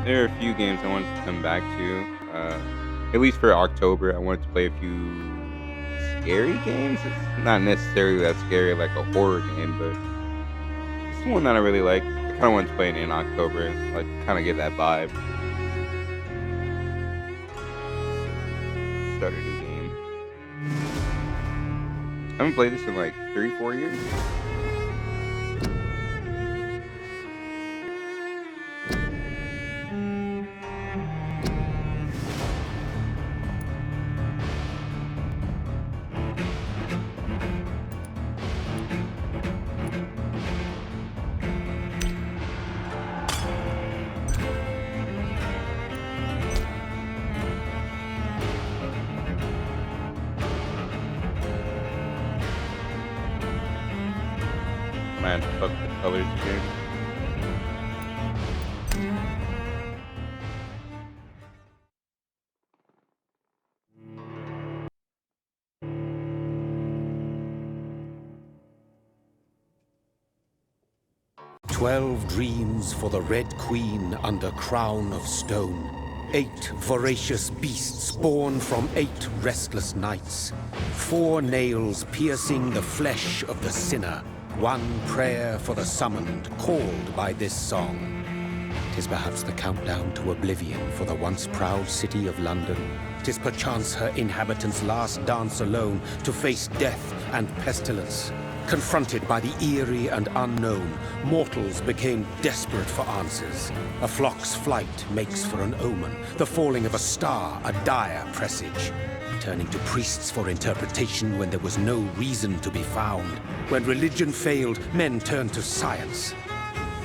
There are a few games I wanted to come back to. At least for October, I wanted to play a few scary games. It's not necessarily that scary like a horror game, but it's one that I really like. I kind of wanted to play it in October, like kind of get that vibe. Start a new game. I haven't played this in like 3, 4 years. Man, fuck the colors again. 12 dreams for the Red Queen under crown of stone. 8 voracious beasts born from 8 restless nights. 4 nails piercing the flesh of the sinner. 1 prayer for the summoned, called by this song. 'Tis perhaps the countdown to oblivion for the once proud city of London. 'Tis perchance her inhabitants' last dance alone to face death and pestilence. Confronted by the eerie and unknown, mortals became desperate for answers. A flock's flight makes for an omen, the falling of a star a dire presage. Turning to priests for interpretation when there was no reason to be found. When religion failed, men turned to science.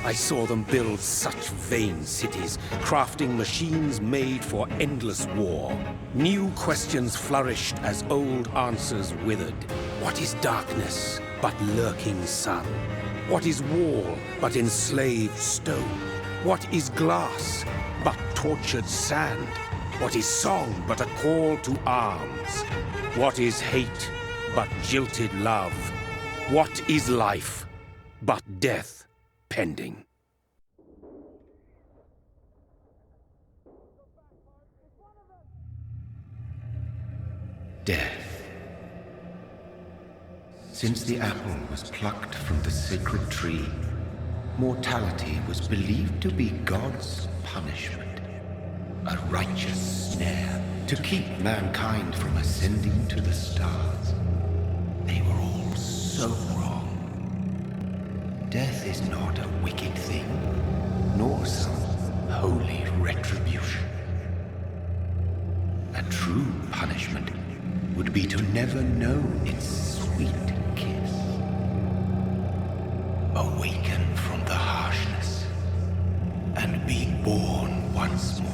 I saw them build such vain cities, crafting machines made for endless war. New questions flourished as old answers withered. What is darkness but lurking sun? What is wall but enslaved stone? What is glass but tortured sand? What is song but a call to arms? What is hate but jilted love? What is life but death pending? Death. Since the apple was plucked from the sacred tree, mortality was believed to be God's punishment. A righteous snare to keep mankind from ascending to the stars. They were all so wrong. Death is not a wicked thing, nor some holy retribution. A true punishment would be to never know its sweet kiss. Awaken from the harshness and be born once more.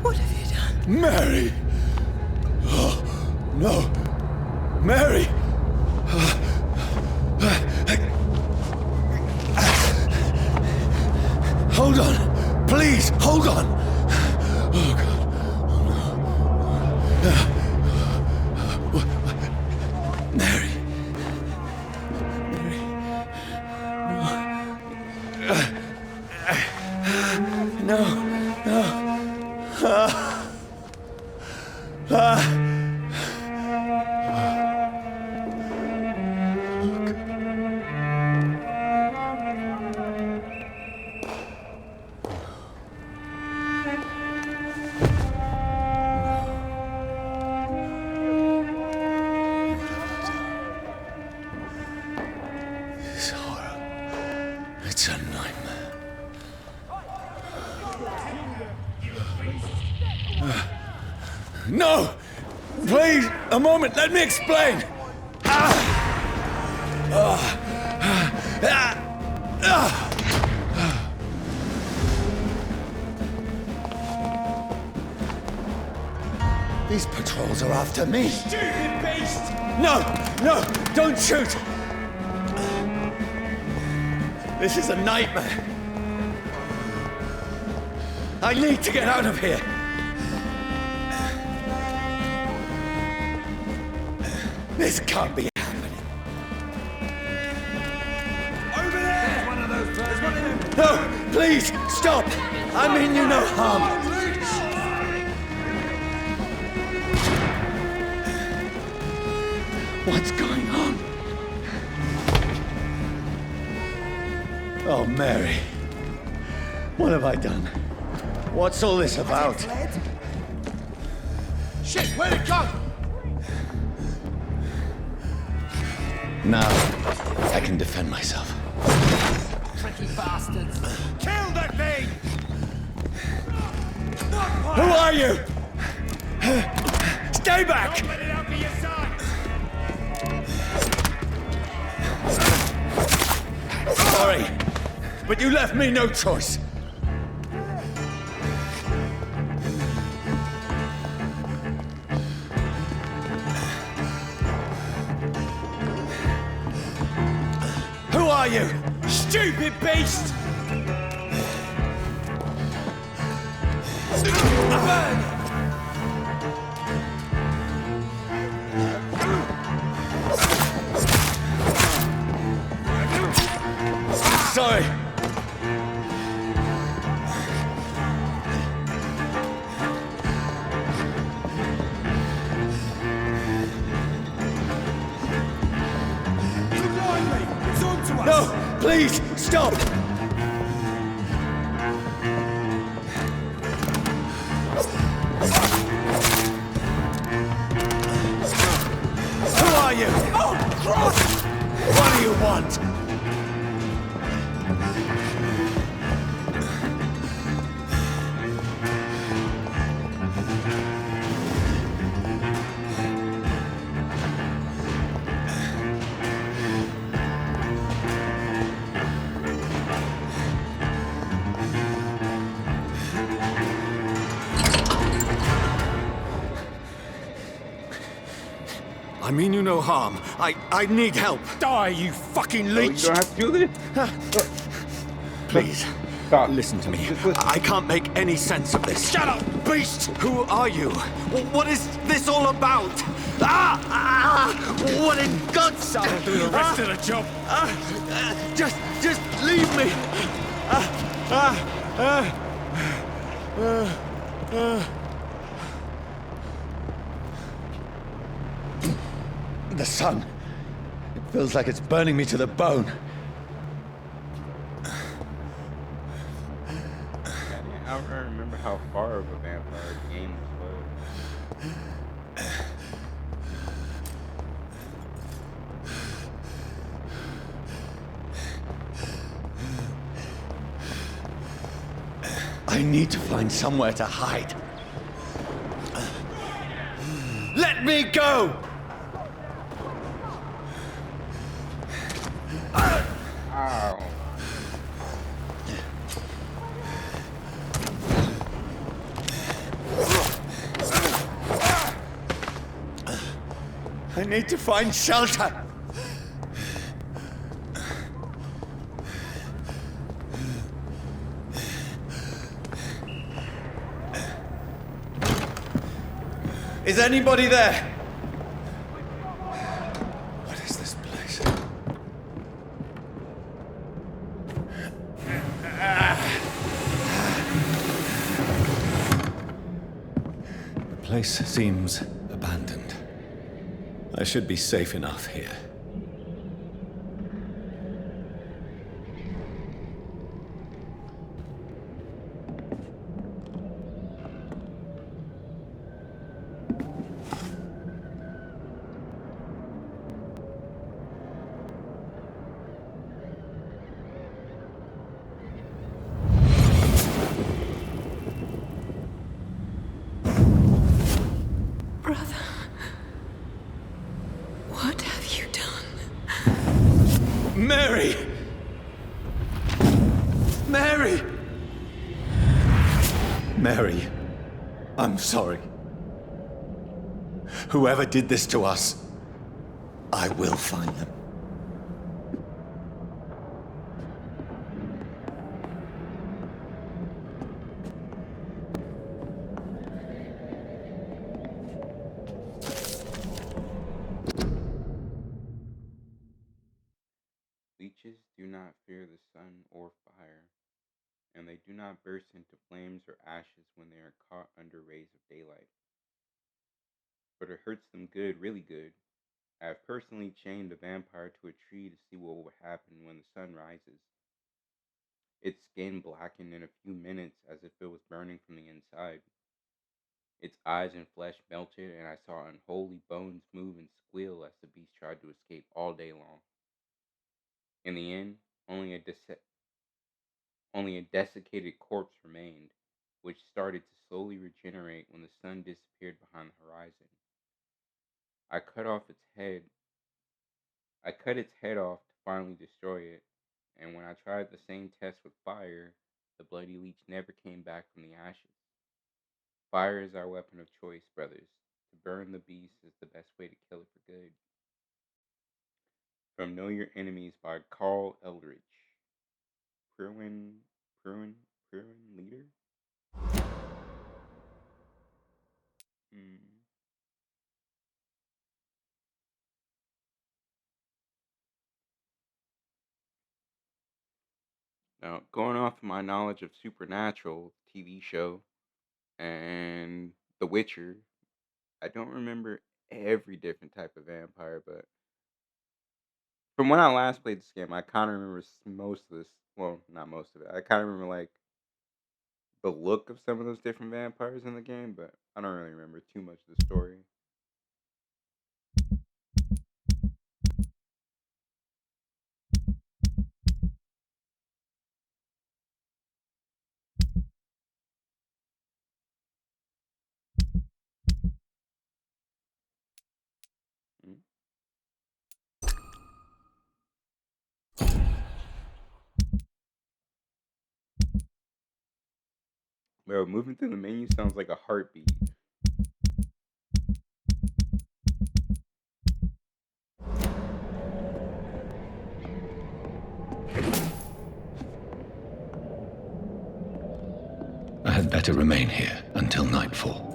What have you done? Mary! Oh, no! Mary! Hold on! Please, hold on! Oh, God. Mary. Mary. No. This horror. It's a nightmare. No! Please, a moment, let me explain! These patrols are after me. Stupid beast! No! Don't shoot! This is a nightmare. I need to get out of here. This can't be happening. Over there! There's one of those. There's one of them. No, please, stop! I mean you no harm. What's going on? Oh, Mary. What have I done? What's all this about? Shit, where'd it go? Now, I can defend myself. Tricky bastards. Kill that thing! Who are you? Stay back! Don't let it out of your sight! Sorry, but you left me no choice. Who are you? Stupid beast! Sorry. No, please, stop! Who are you? Oh, cross! What do you want? I mean you no harm. I need help. Die, you fucking You leech! don't have to do this. Please, Stop. listen to me. Just listen. I can't make any sense of this. Shut up, beast! Who are you? What is this all about? What in God's name? I'll do the rest of the job. Just leave me. The sun. It feels like it's burning me to the bone. I don't remember how far of a vampire game this was. I need to find somewhere to hide. Let me go! Ow. I need to find shelter. Is anybody there? What is this place? The place seems abandoned. I should be safe enough here. Brother, what have you done? Mary! Mary! Mary, I'm sorry. Whoever did this to us, I will find them. Leeches do not fear the sun or fire, and they do not burst into flames or ashes when they are caught under rays of daylight. But it hurts them good, really good. I have personally chained a vampire to a tree to see what will happen when the sun rises. Its skin blackened in a few minutes as if it was burning from the inside. Its eyes and flesh melted, and I saw unholy bones move and squeal as the beast tried to escape all day long. In the end, only a desiccated corpse remained, which started to slowly regenerate when the sun disappeared behind the horizon. I cut off its head. I cut its head off to finally destroy it, and when I tried the same test with fire, the bloody leech never came back from the ashes. Fire is our weapon of choice, brothers. To burn the beast is the best way to kill it for good. From Know Your Enemies by Carl Eldridge. Pruin leader? Hmm. Now, going off of my knowledge of Supernatural TV show and The Witcher, I don't remember every different type of vampire, but from when I last played this game, I kind of remember most of this. Well, not most of it. I kind of remember like the look of some of those different vampires in the game, but I don't really remember too much of the story. Mm. Bro, moving through the menu sounds like a heartbeat. I had better remain here until nightfall.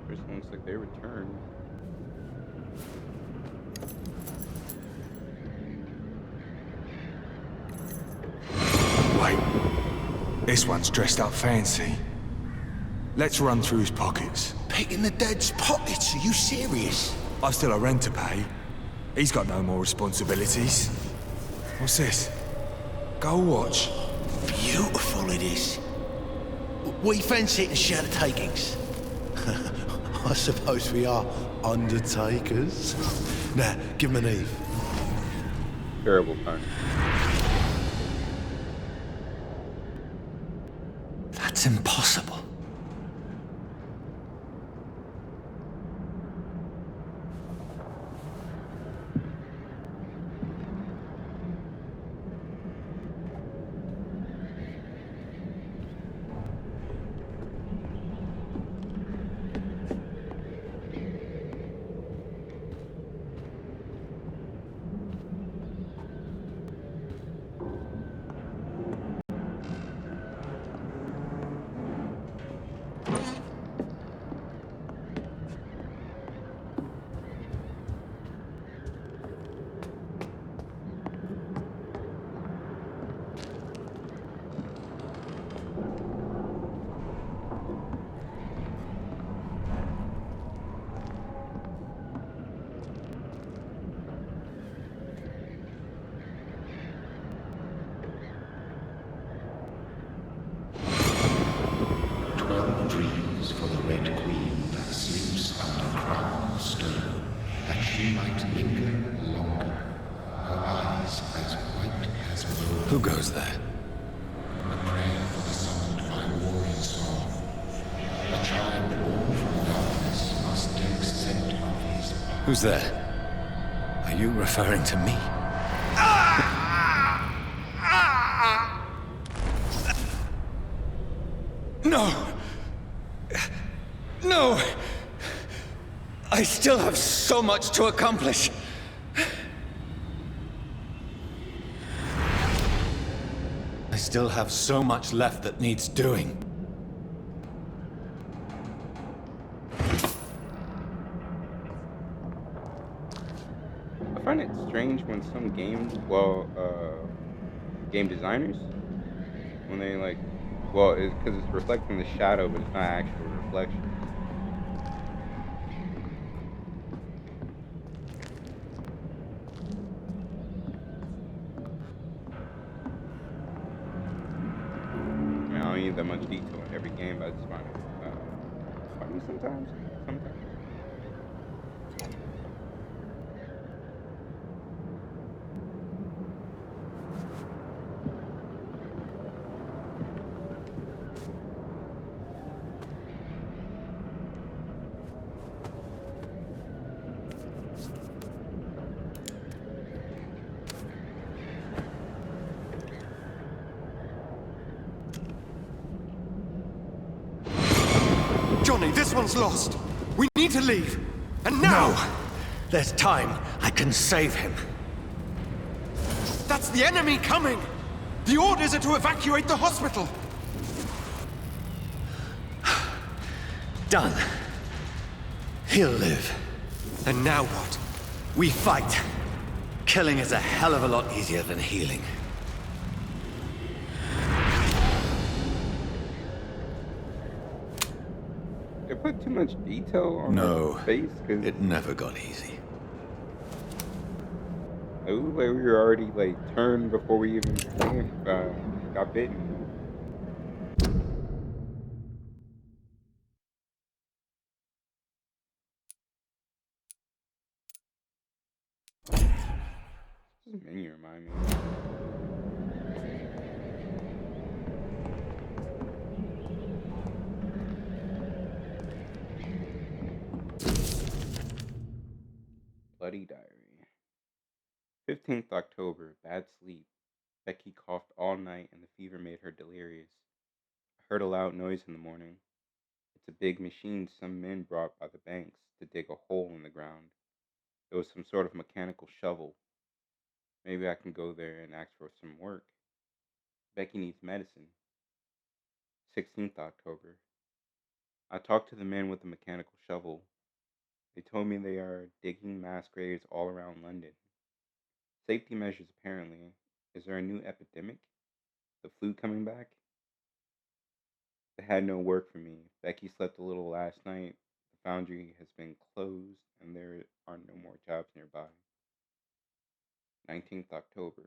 Person looks like they returned. Wait. This one's dressed up fancy. Let's run through his pockets. Picking the dead's pockets? Are you serious? I've still a rent to pay. He's got no more responsibilities. What's this? Gold watch. Beautiful it is. We fancy it and share the takings. I suppose we are undertakers. Now, give him an Eve. Terrible pun. That's impossible. Who goes there? A prayer for the summoned by warring song. A child born from darkness must take scent of his path. Who's there? Are you referring to me? No! No! I still have so much to accomplish. I still have so much left that needs doing. I find it strange when some games, game designers, when they like, well, it's because it's reflecting the shadow, but it's not actual reflection. I mean, I don't need that much detail in every game, but I just find it funny sometimes. Sometimes. Johnny, this one's lost. We need to leave. And now! No! There's time. I can save him. That's the enemy coming! The orders are to evacuate the hospital! Done. He'll live. And now what? We fight. Killing is a hell of a lot easier than healing. They put too much detail on No, her face because it never got easy. it looked like we were already like turned before we even got bitten. This menu remind me. Bloody diary. 15th October. Bad sleep. Becky coughed all night and the fever made her delirious. I heard a loud noise in the morning. It's a big machine some men brought by the banks to dig a hole in the ground. It was some sort of mechanical shovel. Maybe I can go there and ask for some work. Becky needs medicine. 16th October. I talked to the men with the mechanical shovel. They told me they are digging mass graves all around London. Safety measures, apparently. Is there a new epidemic? The flu coming back? They had no work for me. Becky slept a little last night. The foundry has been closed and there are no more jobs nearby. 19th October.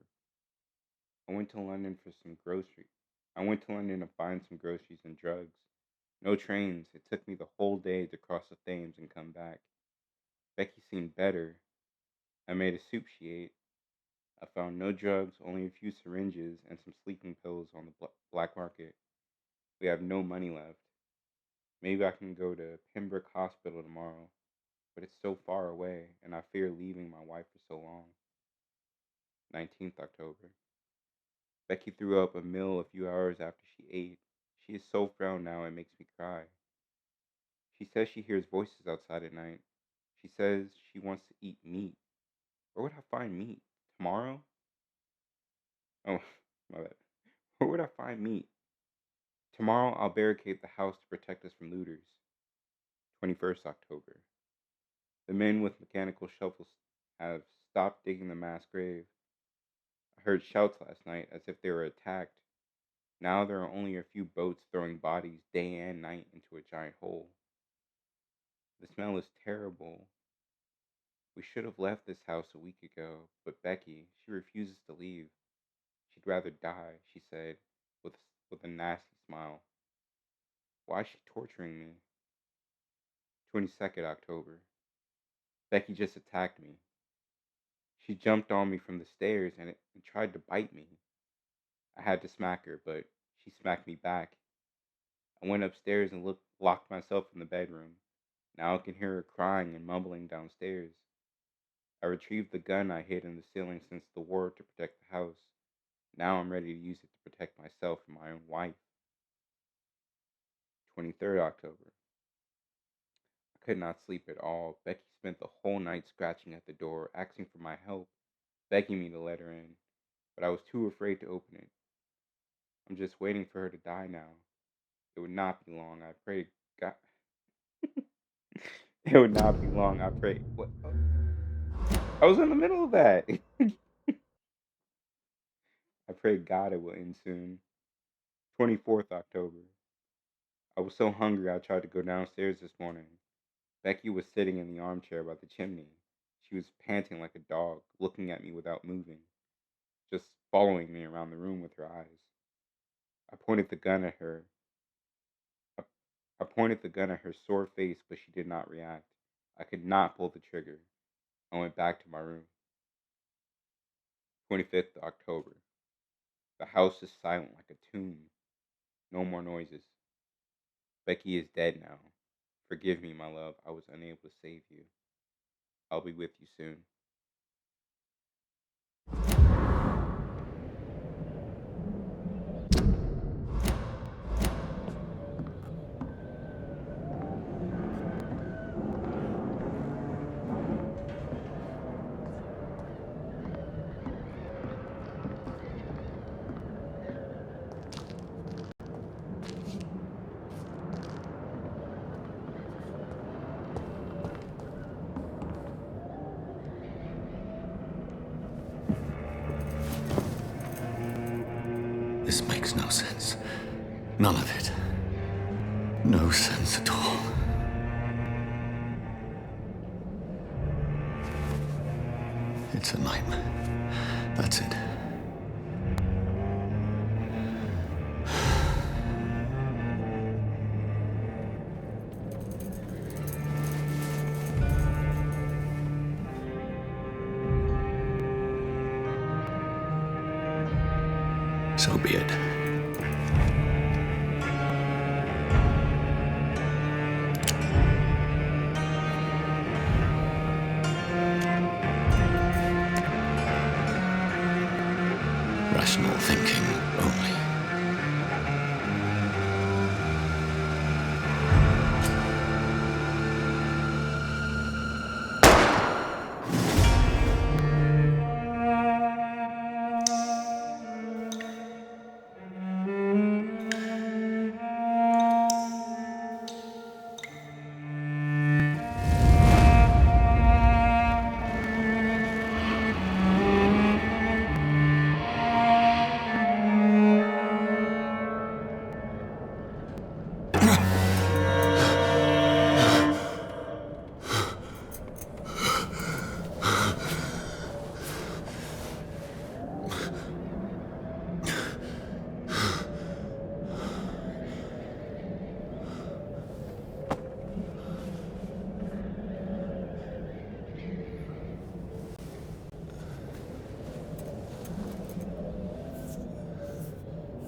I went to London for some groceries. I went to London to find some groceries and drugs. No trains. It took me the whole day to cross the Thames and come back. Becky seemed better. I made a soup she ate. I found no drugs, only a few syringes and some sleeping pills on the black market. We have no money left. Maybe I can go to Pembroke Hospital tomorrow, but it's so far away, and I fear leaving my wife for so long. 19th October. Becky threw up a meal a few hours after she ate. She is so frowned now it makes me cry. She says she hears voices outside at night. She says she wants to eat meat. Where would I find meat? Tomorrow? Oh, my bad. Where would I find meat? Tomorrow I'll barricade the house to protect us from looters. 21st October. The men with mechanical shovels have stopped digging the mass grave. I heard shouts last night as if they were attacked. Now there are only a few boats throwing bodies day and night into a giant hole. The smell is terrible. We should have left this house a week ago, but Becky, she refuses to leave. She'd rather die, she said, with, with a nasty smile. Why is she torturing me? 22nd October. Becky just attacked me. She jumped on me from the stairs and tried to bite me. I had to smack her, but she smacked me back. I went upstairs and locked myself in the bedroom. Now I can hear her crying and mumbling downstairs. I retrieved the gun I hid in the ceiling since the war to protect the house. Now I'm ready to use it to protect myself and my own wife. 23rd October. I could not sleep at all. Becky spent the whole night scratching at the door, asking for my help, begging me to let her in, but I was too afraid to open it. I'm just waiting for her to die now. It would not be long. I pray God. It would not be long. I pray. What? I was in the middle of that. I pray God it will end soon. 24th October. I was so hungry I tried to go downstairs this morning. Becky was sitting in the armchair by the chimney. She was panting like a dog, looking at me without moving, just following me around the room with her eyes. I pointed the gun at her. I, I pointed the gun at her sore face, but she did not react. I could not pull the trigger. I went back to my room. 25th October. The house is silent like a tomb. No more noises. Becky is dead now. Forgive me, my love. I was unable to save you. I'll be with you soon. This makes no sense. None of it. No sense at all. It's a nightmare. That's it. So be it. Rational thinking only.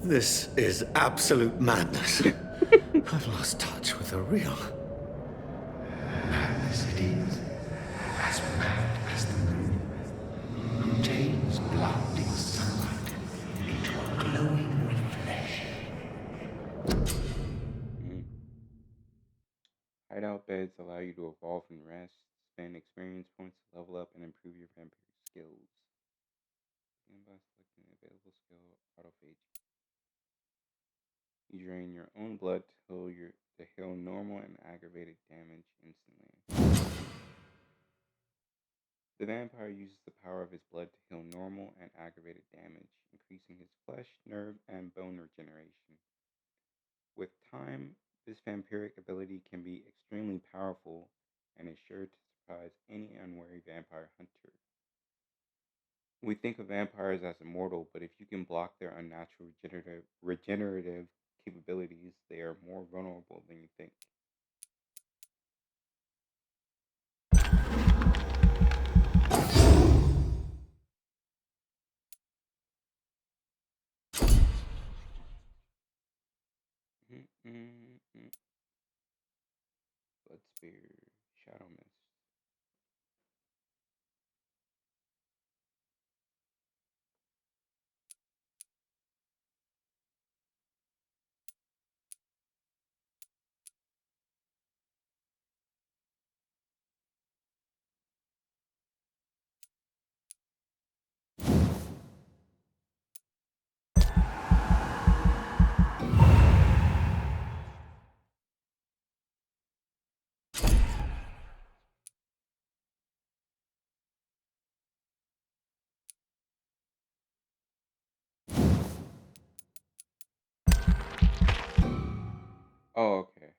This is absolute madness. I've lost touch with the real. Madness it is, as mad as the moon, who takes blinding sunlight into a glowing reflection. Mm. Hideout beds allow you to evolve and rest, spend experience points to level up, and improve your vampire skills. And by selecting the available skill, autophagy. You drain your own blood to heal normal and aggravated damage instantly. The vampire uses the power of his blood to heal normal and aggravated damage, increasing his flesh, nerve, and bone regeneration. With time, this vampiric ability can be extremely powerful and is sure to surprise any unwary vampire hunter. We think of vampires as immortal, but if you can block their unnatural regenerative capabilities, they are more vulnerable than you think. Bloodspear, Shadow Mist. Oh, okay.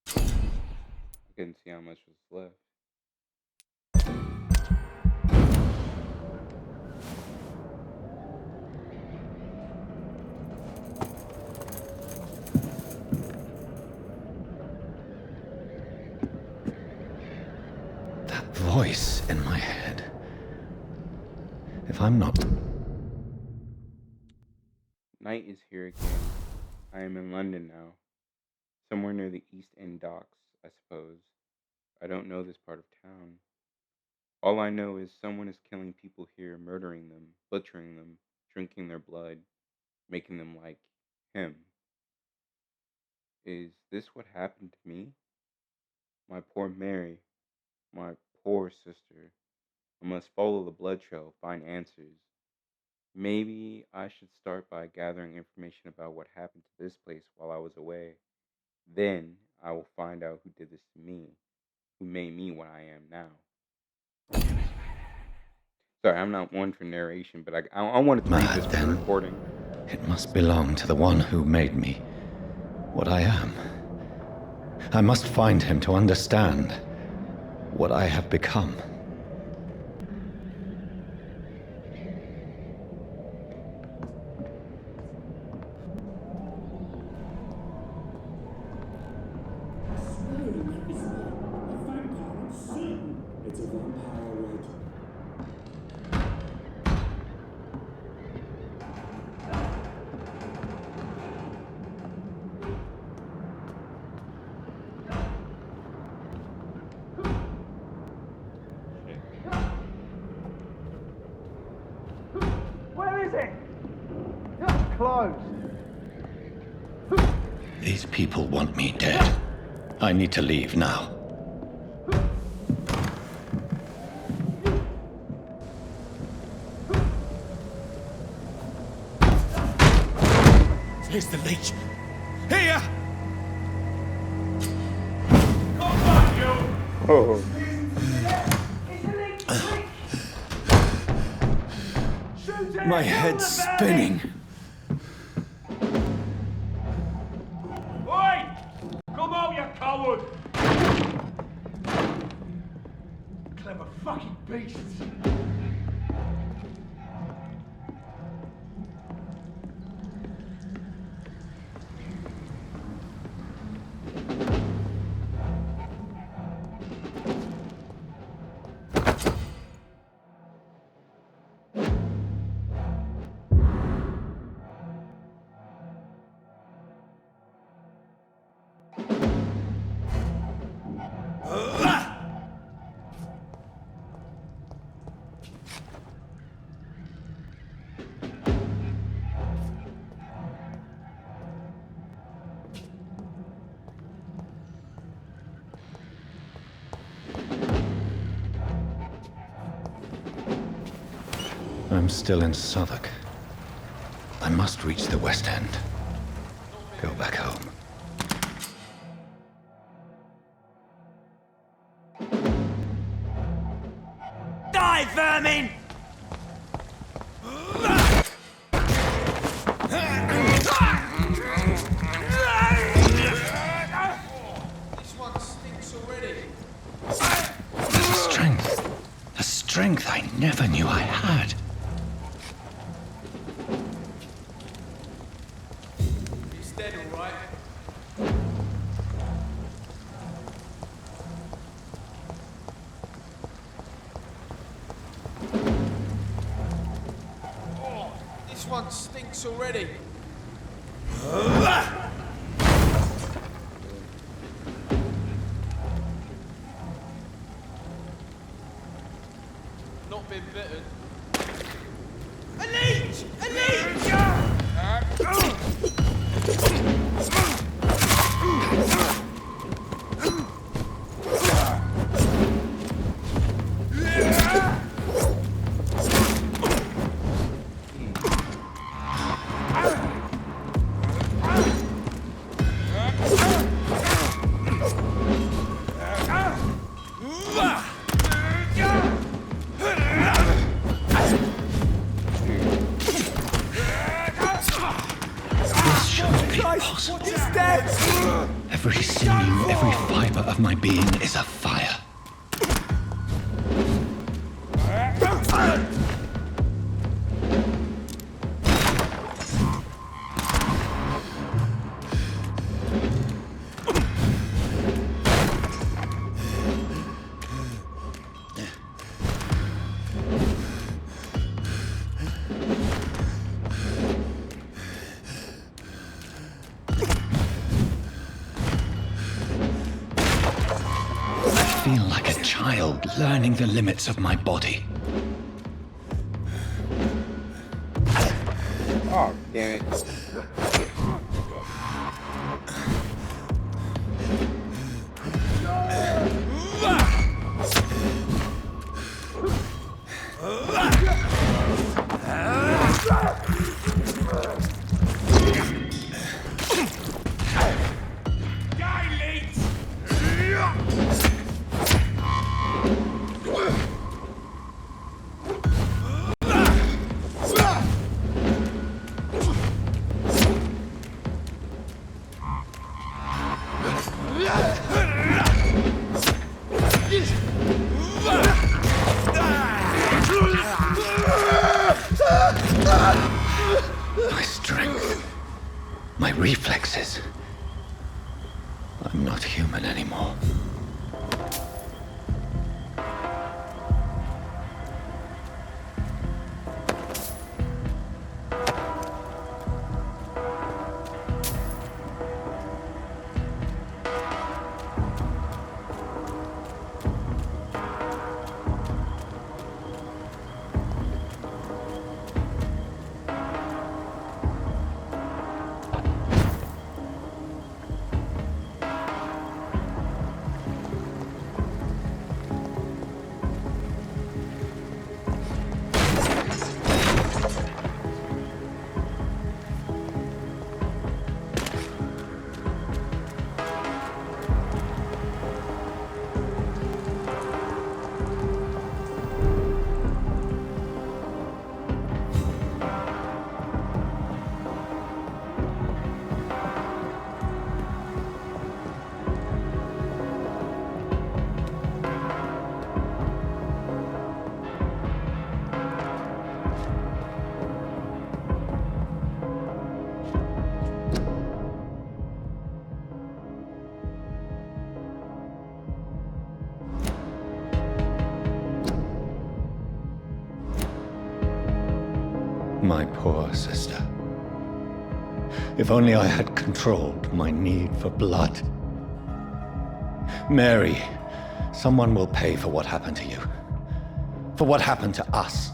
I couldn't see how much was left. That voice in my head. If I'm not... Night is here again. I am in London now. Somewhere near the East End docks, I suppose. I don't know this part of town. All I know is someone is killing people here, murdering them, butchering them, drinking their blood, making them like him. Is this what happened to me? My poor Mary, my poor sister. I must follow the blood trail, find answers. Maybe I should start by gathering information about what happened to this place while I was away. Then I will find out who did this to me, who made me what I am now. Sorry, I'm not one for narration, but I wanted to read this Mad, for the then. recording. It must belong to the one who made me what I am. I must find him to understand what I have become. It's a vampire red. Where is it? It's closed. These people want me dead. I need to leave now. Here's the leech. Here! Oh, My head's spinning. Oi! Come out, you coward! Clever fucking beasts. I'm still in Southwark. I must reach the West End. Go back home. Die, vermin! This one stinks already. The strength I never knew I had. He's dead, all right. Oh, this one stinks already. been bitten. A leech! A leech! This shouldn't be possible. Every sinew, every fiber of my being is afire. I feel like a child learning the limits of my body. Oh, damn it. My strength, my reflexes. I'm not human anymore. My poor sister. If only I had controlled my need for blood. Mary, someone will pay for what happened to you. For what happened to us.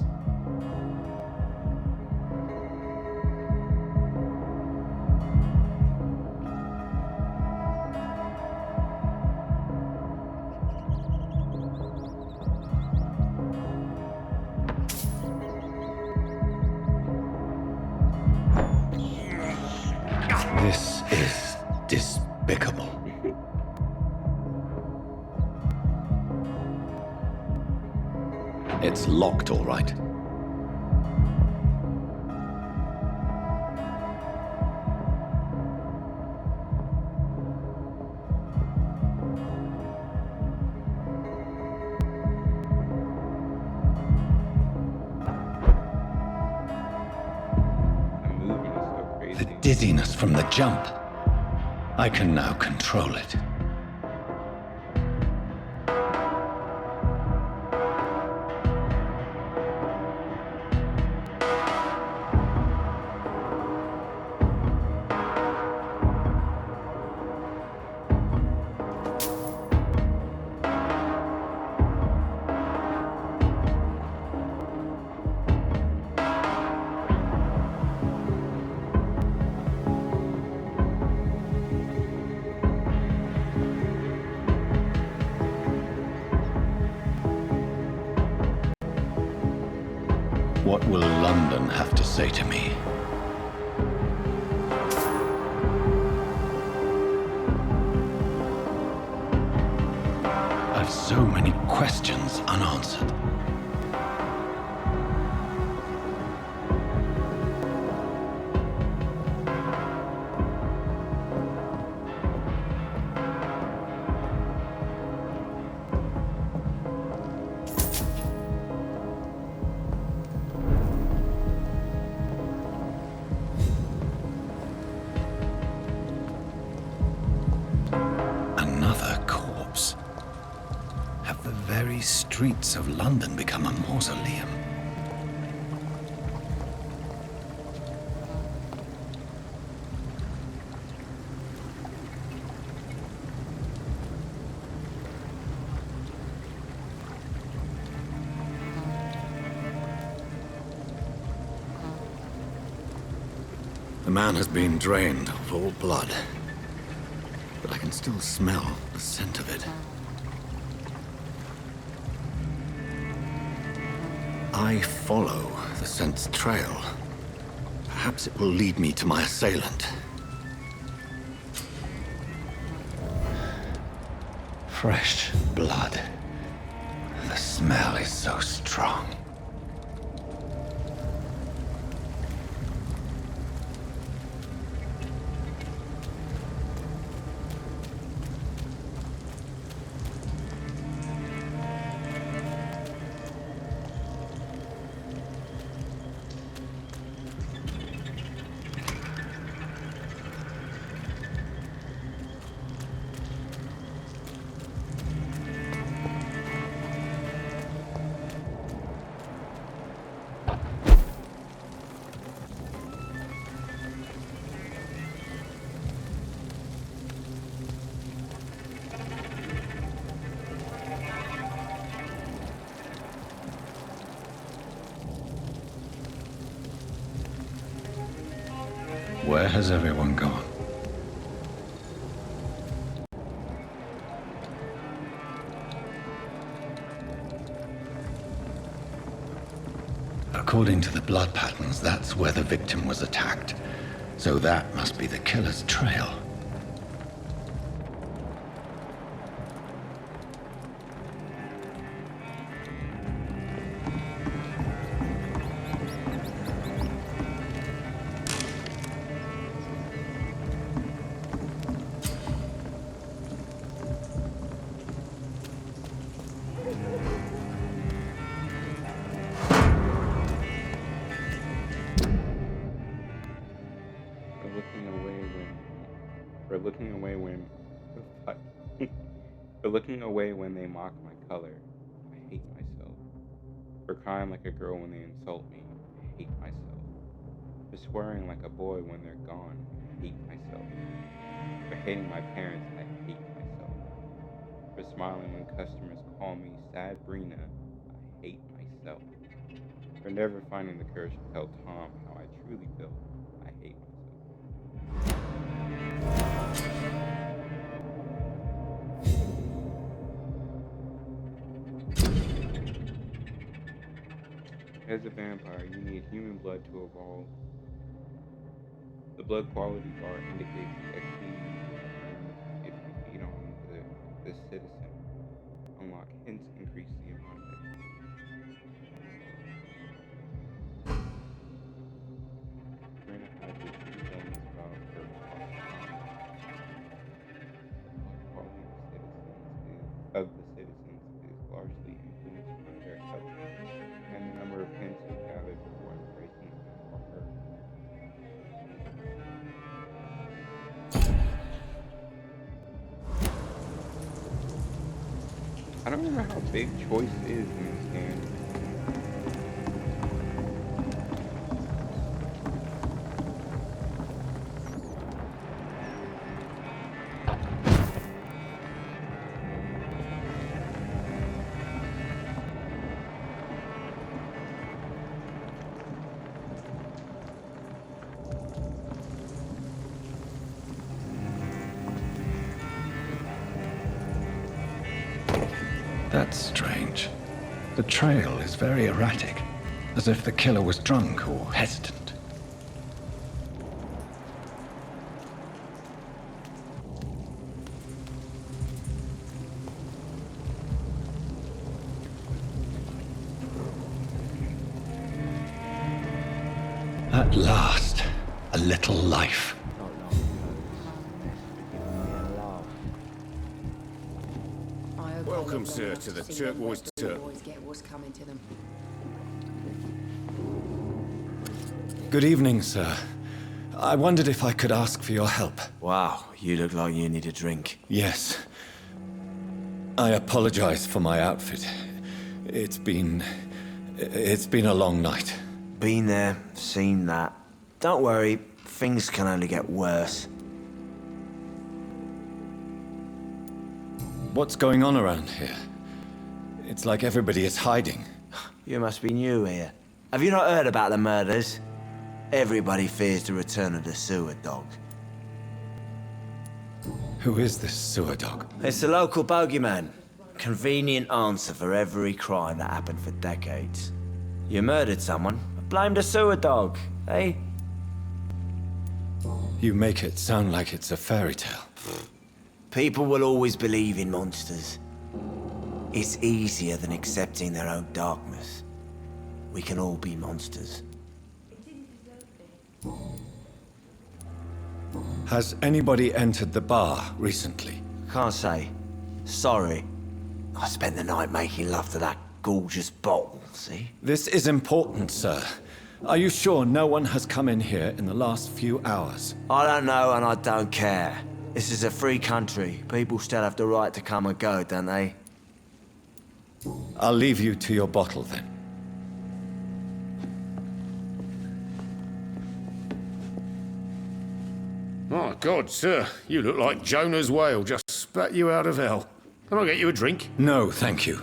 This is despicable. It's locked, all right. I'm moving, it's so crazy. The dizziness from the jump. I can now control it. What will London have to say to me? I've so many questions unanswered. Another corpse. Have the very streets of London become a mausoleum? The man has been drained of all blood, but I can still smell the scent of it. I follow the scent's trail. Perhaps it will lead me to my assailant. Fresh blood. The smell is so strong. Where has everyone gone? According to the blood patterns, that's where the victim was attacked. So that must be the killer's trail. For looking away when they mock my color, I hate myself. For crying like a girl when they insult me, I hate myself. For swearing like a boy when they're gone, I hate myself. For hating my parents, I hate myself. For smiling when customers call me Sad Brina, I hate myself. For never finding the courage to tell Tom how I truly feel, I hate myself. As a vampire, you need human blood to evolve. The blood quality bar indicates the XP you earn if you feed on the citizen. Unlock hints increase the amount of XP. Serena has the true elements about her blood quality of the citizens is largely influenced by their health and the number of hints you've gathered before embracing them or her. I don't remember how big choice is in this game. That's strange. The trail is very erratic. as if the killer was drunk or hesitant. At last, a little life. Welcome, sir, to the Turquoise Turtle. Good evening, sir. I wondered if I could ask for your help. Wow, you look like you need a drink. Yes. I apologize for my outfit. It's been a long night. Been there, seen that. Don't worry, things can only get worse. What's going on around here? It's like everybody is hiding. You must be new here. Have you not heard about the murders? Everybody fears the return of the sewer dog. Who is this sewer dog? It's the local bogeyman. Convenient answer for every crime that happened for decades. You murdered someone, blame the sewer dog, eh? You make it sound like it's a fairy tale. People will always believe in monsters. It's easier than accepting their own darkness. We can all be monsters. Has anybody entered the bar recently? Can't say. Sorry. I spent the night making love to that gorgeous bottle, see? This is important, sir. Are you sure no one has come in here in the last few hours? I don't know and I don't care. This is a free country. People still have the right to come and go, don't they? I'll leave you to your bottle then. My God, sir, you look like Jonah's whale just spat you out of hell. Can I get you a drink? No, thank you.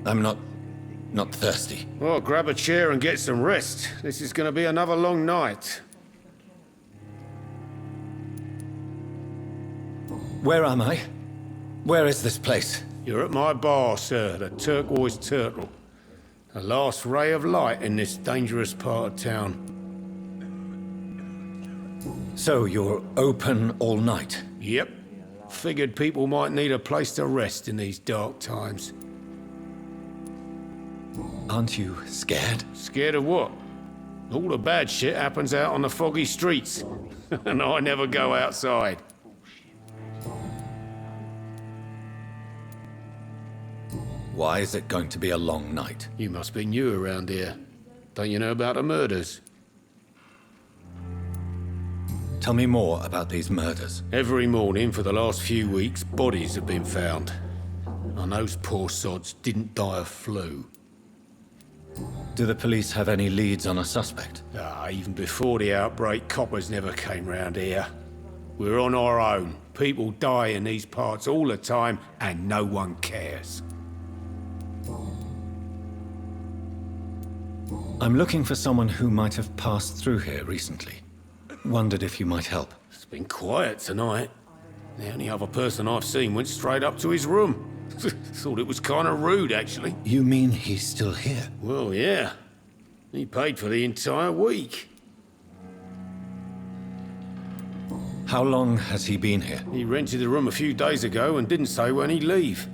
I'm not thirsty. Well, grab a chair and get some rest. This is going to be another long night. Where am I? Where is this place? You're at my bar, sir, the Turquoise Turtle. The last ray of light in this dangerous part of town. So you're open all night? Yep. Figured people might need a place to rest in these dark times. Aren't you scared? Scared of what? All the bad shit happens out on the foggy streets. And I never go outside. Why is it going to be a long night? You must be new around here. Don't you know about the murders? Tell me more about these murders. Every morning for the last few weeks, bodies have been found. And those poor sods didn't die of flu. Do the police have any leads on a suspect? Even before the outbreak, coppers never came round here. We're on our own. People die in these parts all the time, and no one cares. I'm looking for someone who might have passed through here recently. Wondered if you might help. It's been quiet tonight. The only other person I've seen went straight up to his room. Thought it was kind of rude, actually. You mean he's still here? Well, yeah. He paid for the entire week. How long has he been here? He rented the room a few days ago and didn't say when he'd leave.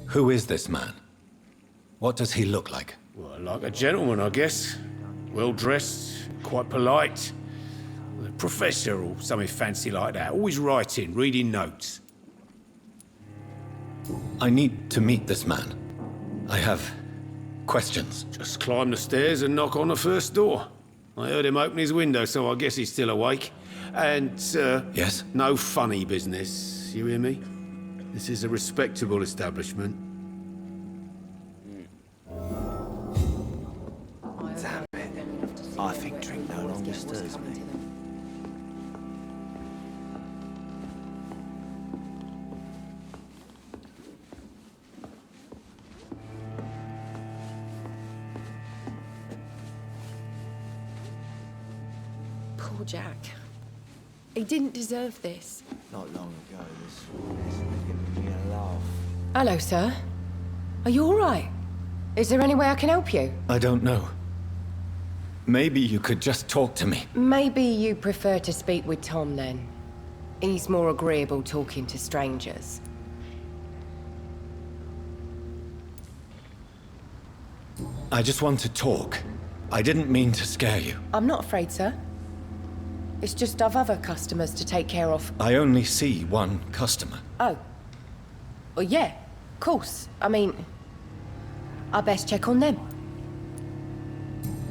Who is this man? What does he look like? Well, like a gentleman, I guess. Well-dressed, quite polite. A professor or something fancy like that. Always writing, reading notes. I need to meet this man. I have questions. Just climb the stairs and knock on the first door. I heard him open his window, so I guess he's still awake. And, Yes? no funny business. You hear me? This is a respectable establishment. Damn it. I think drink no longer stirs me. Poor Jack. He didn't deserve this. Not long ago, this was giving me a laugh. Hello, sir. Are you all right? Is there any way I can help you? I don't know. Maybe you could just talk to me. Maybe you prefer to speak with Tom then. He's more agreeable talking to strangers. I just want to talk. I didn't mean to scare you. I'm not afraid, sir. It's just I've other customers to take care of. I only see one customer. Oh. Well, yeah, of course. I mean, I best check on them.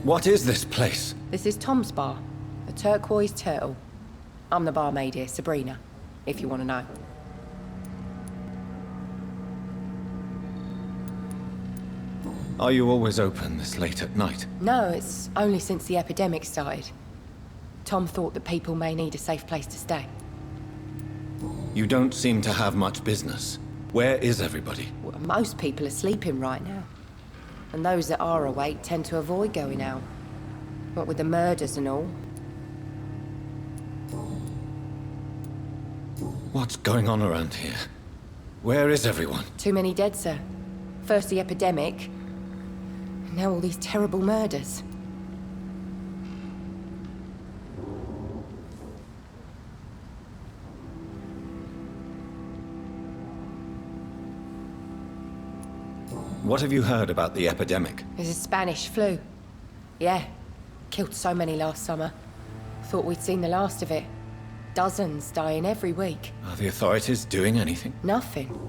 What is this place? This is Tom's bar, the Turquoise Turtle. I'm the barmaid here, Sabrina, if you want to know. Are you always open this late at night? No, it's only since the epidemic started. Tom thought that people may need a safe place to stay. You don't seem to have much business. Where is everybody? Well, most people are sleeping right now. And those that are awake tend to avoid going out. What with the murders and all. What's going on around here? Where is everyone? Too many dead, sir. First the epidemic, now all these terrible murders. What have you heard about the epidemic? There's a Spanish flu. Yeah, killed so many last summer. Thought we'd seen the last of it. Dozens dying every week. Are the authorities doing anything? Nothing.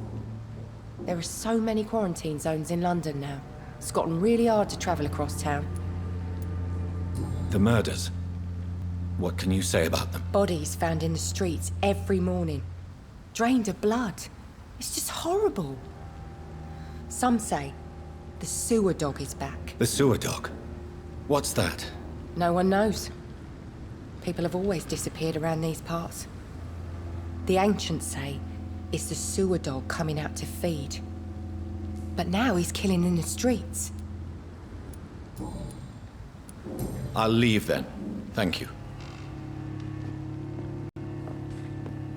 There are so many quarantine zones in London now. It's gotten really hard to travel across town. The murders. What can you say about them? Bodies found in the streets every morning. Drained of blood. It's just horrible. Some say the sewer dog is back. The sewer dog? What's that? No one knows. People have always disappeared around these parts. The ancients say it's the sewer dog coming out to feed. But now he's killing in the streets. I'll leave then. Thank you.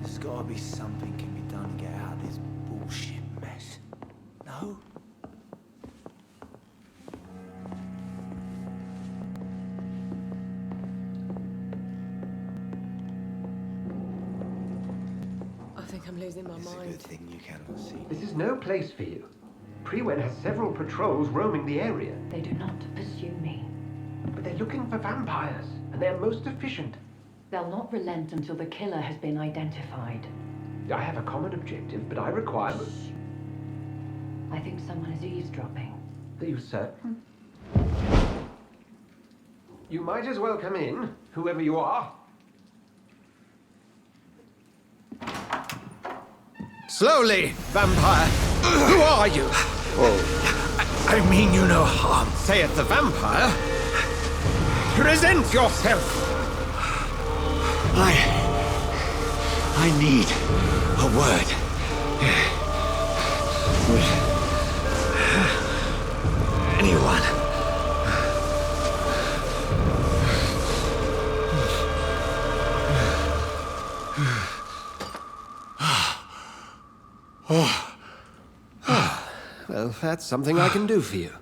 There's gotta be something can be done to get out of this bullshit mess. No? I think I'm losing my It's a mind. good thing you cannot see. This is no place for you. Prewen has several patrols roaming the area, They do not pursue me. but they're looking for vampires, and they're most efficient. They'll not relent until the killer has been identified. I have a common objective, but I require... I think someone is eavesdropping. Are you certain? You might as well come in, whoever you are. Slowly, vampire! Who are you? I mean you no harm. Saith the vampire. Present yourself! I need a word. Anyone? Well, that's something I can do for you.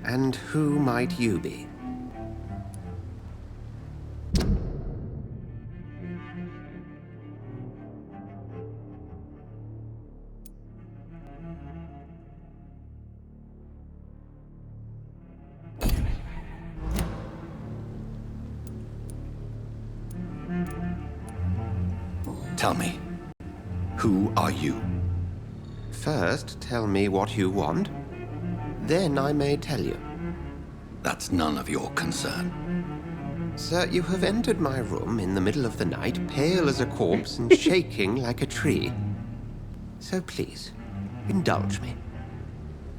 And who might you be? Tell me, who are you? First, tell me what you want. Then I may tell you. That's none of your concern. Sir, you have entered my room in the middle of the night, pale as a corpse and shaking like a tree. So please, indulge me.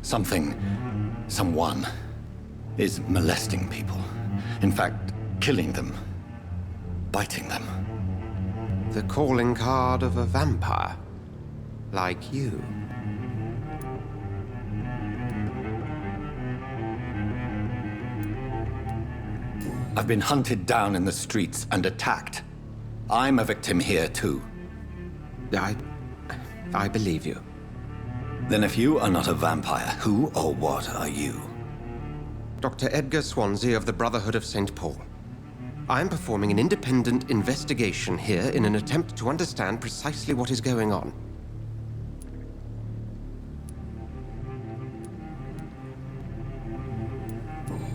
Someone is molesting people. In fact, killing them. Biting them. The calling card of a vampire. Like you. I've been hunted down in the streets and attacked. I'm a victim here, too. I believe you. Then if you are not a vampire, who or what are you? Dr. Edgar Swansea of the Brotherhood of St. Paul. I'm performing an independent investigation here in an attempt to understand precisely what is going on.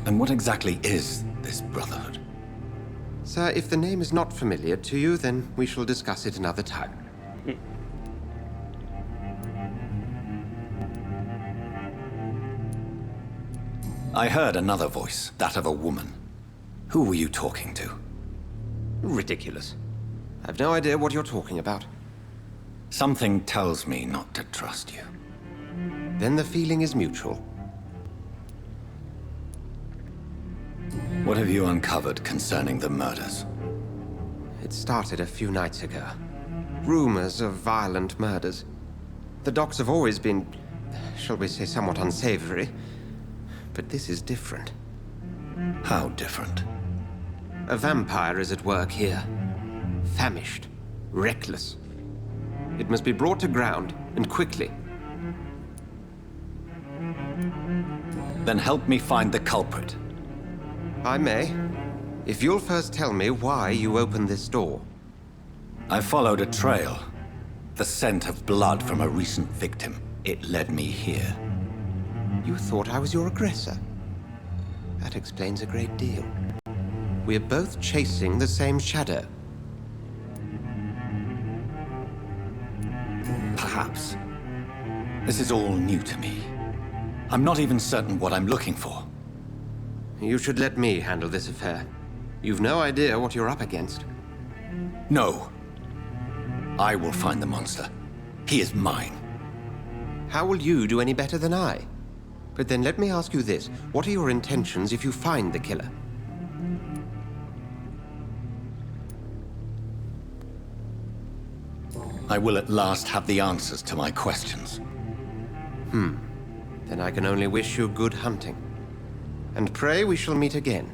And what exactly is this Brotherhood? Sir, if the name is not familiar to you, then we shall discuss it another time. I heard another voice, that of a woman. Who were you talking to? Ridiculous. I've no idea what you're talking about. Something tells me not to trust you. Then the feeling is mutual. What have you uncovered concerning the murders? It started a few nights ago. Rumors of violent murders. The docks have always been, shall we say, somewhat unsavory. But this is different. How different? A vampire is at work here. Famished. Reckless. It must be brought to ground, and quickly. Then help me find the culprit. I may. If you'll first tell me why you opened this door. I followed a trail. The scent of blood from a recent victim. It led me here. You thought I was your aggressor. That explains a great deal. We're both chasing the same shadow. Perhaps. This is all new to me. I'm not even certain what I'm looking for. You should let me handle this affair. You've no idea what you're up against. No. I will find the monster. He is mine. How will you do any better than I? But then let me ask you this. What are your intentions if you find the killer? I will at last have the answers to my questions. Then I can only wish you good hunting. And pray we shall meet again.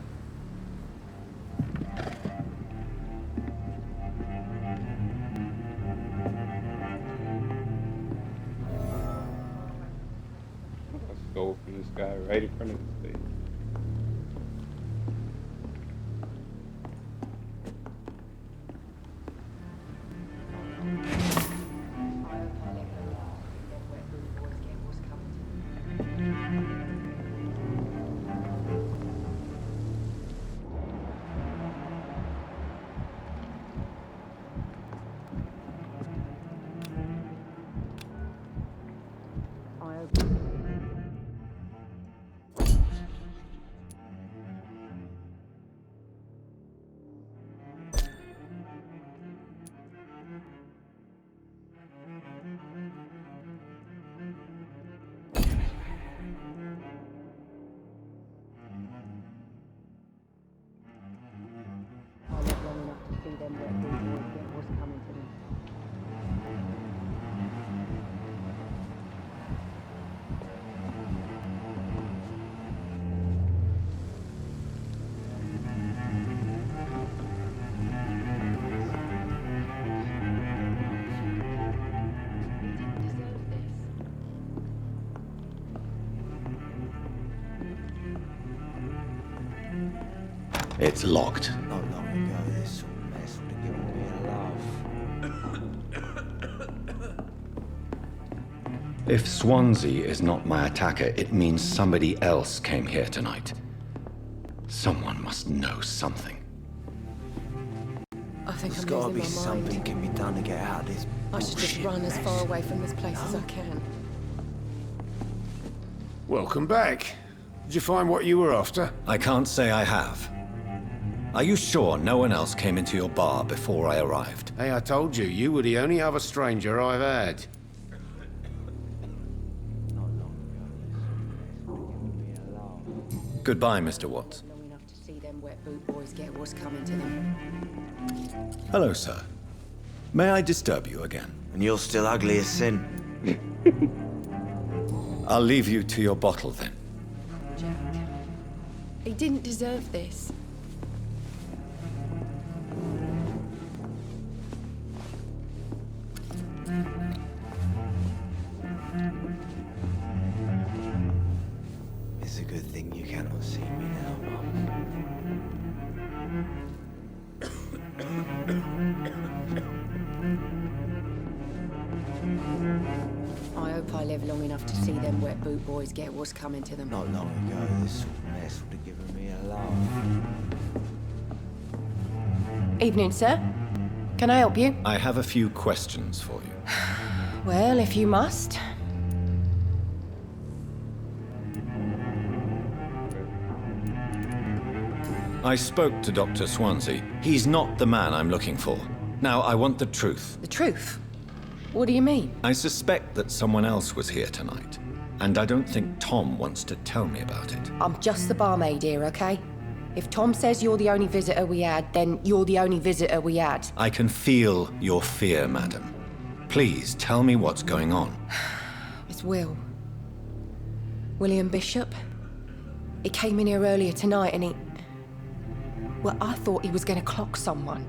Let's go from this guy right in front of his face. It's locked. Not long ago, this sort of mess would have given me a laugh. If Swansea is not my attacker, it means somebody else came here tonight. Someone must know something. I think There's I'm gotta losing be my something mind. can be done to get out of this I should just bullshit run as mess. far away from this place as I can. Welcome back. Did you find what you were after? I can't say I have. Are you sure no one else came into your bar before I arrived? Hey, I told you, you were the only other stranger I've had. Goodbye, Mr. Watts. Long enough to see them wet boot boys get what's coming to them. Hello, sir. May I disturb you again? And you're still ugly as sin. I'll leave you to your bottle then. Jack. He didn't deserve this. It's a good thing you cannot see me now, Mum. I hope I live long enough to see them wet boot boys get what's coming to them. Not long ago, this sort of mess would have given me a laugh. Evening, sir. Can I help you? I have a few questions for you. Well, if you must. I spoke to Dr. Swansea. He's not the man I'm looking for. Now, I want the truth. The truth? What do you mean? I suspect that someone else was here tonight, and I don't think Tom wants to tell me about it. I'm just the barmaid here, okay? If Tom says you're the only visitor we had, then you're the only visitor we had. I can feel your fear, madam. Please, tell me what's going on. It's Will. William Bishop. He came in here earlier tonight and he... Well, I thought he was going to clock someone.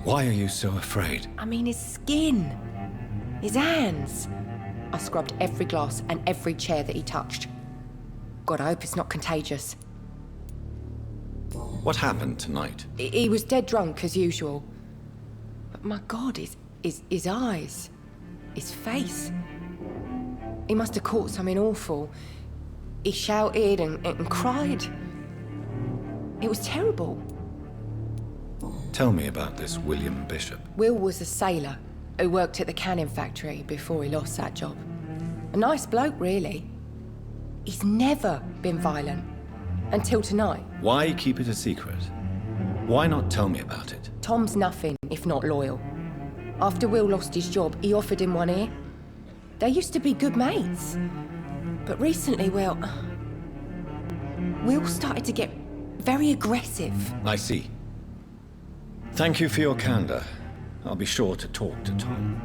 Why are you so afraid? I mean, his skin. His hands. I scrubbed every glass and every chair that he touched. God, I hope it's not contagious. What happened tonight? He was dead drunk, as usual. But my God, his eyes. His face. He must have caught something awful. He shouted and cried. It was terrible. Tell me about this William Bishop. Will was a sailor who worked at the canning factory before he lost that job. A nice bloke, really. He's never been violent. Until tonight. Why keep it a secret? Why not tell me about it? Tom's nothing if not loyal. After Will lost his job, he offered him one ear. They used to be good mates. But recently, well... Will started to get very aggressive. I see. Thank you for your candor. I'll be sure to talk to Tom.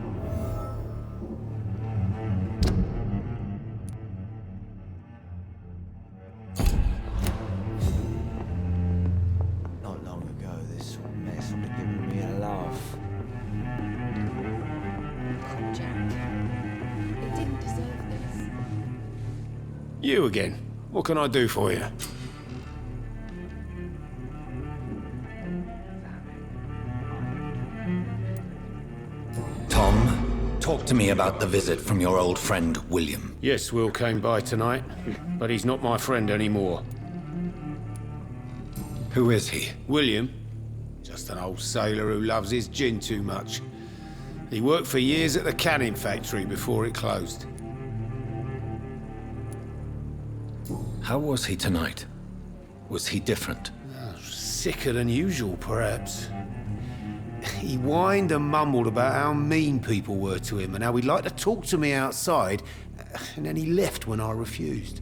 Not long ago, this sort of mess would have given me a laugh. Jack. He didn't deserve this. You again. What can I do for you? Tom, talk to me about the visit from your old friend, William. Yes, Will came by tonight, but he's not my friend anymore. Who is he? William? Just an old sailor who loves his gin too much. He worked for years at the canning factory before it closed. How was he tonight? Was he different? Sicker than usual, perhaps. He whined and mumbled about how mean people were to him and how he'd like to talk to me outside, and then he left when I refused.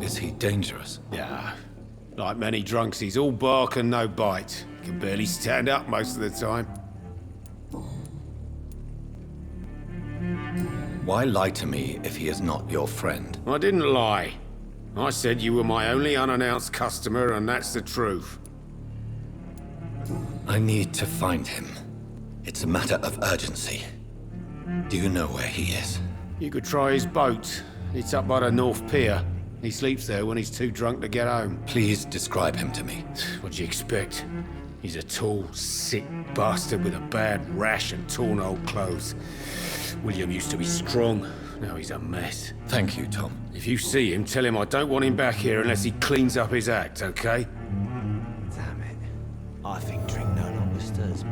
Is he dangerous? Yeah. Like many drunks, he's all bark and no bite. Can barely stand up most of the time. Why lie to me if he is not your friend? I didn't lie. I said you were my only unannounced customer, and that's the truth. I need to find him. It's a matter of urgency. Do you know where he is? You could try his boat. It's up by the North Pier. He sleeps there when he's too drunk to get home. Please describe him to me. What'd you expect? He's a tall, sick bastard with a bad rash and torn old clothes. William used to be strong. Now he's a mess. Thank you, Tom. If you see him, tell him I don't want him back here unless he cleans up his act, okay? Damn it. I think drink no longer stirs me.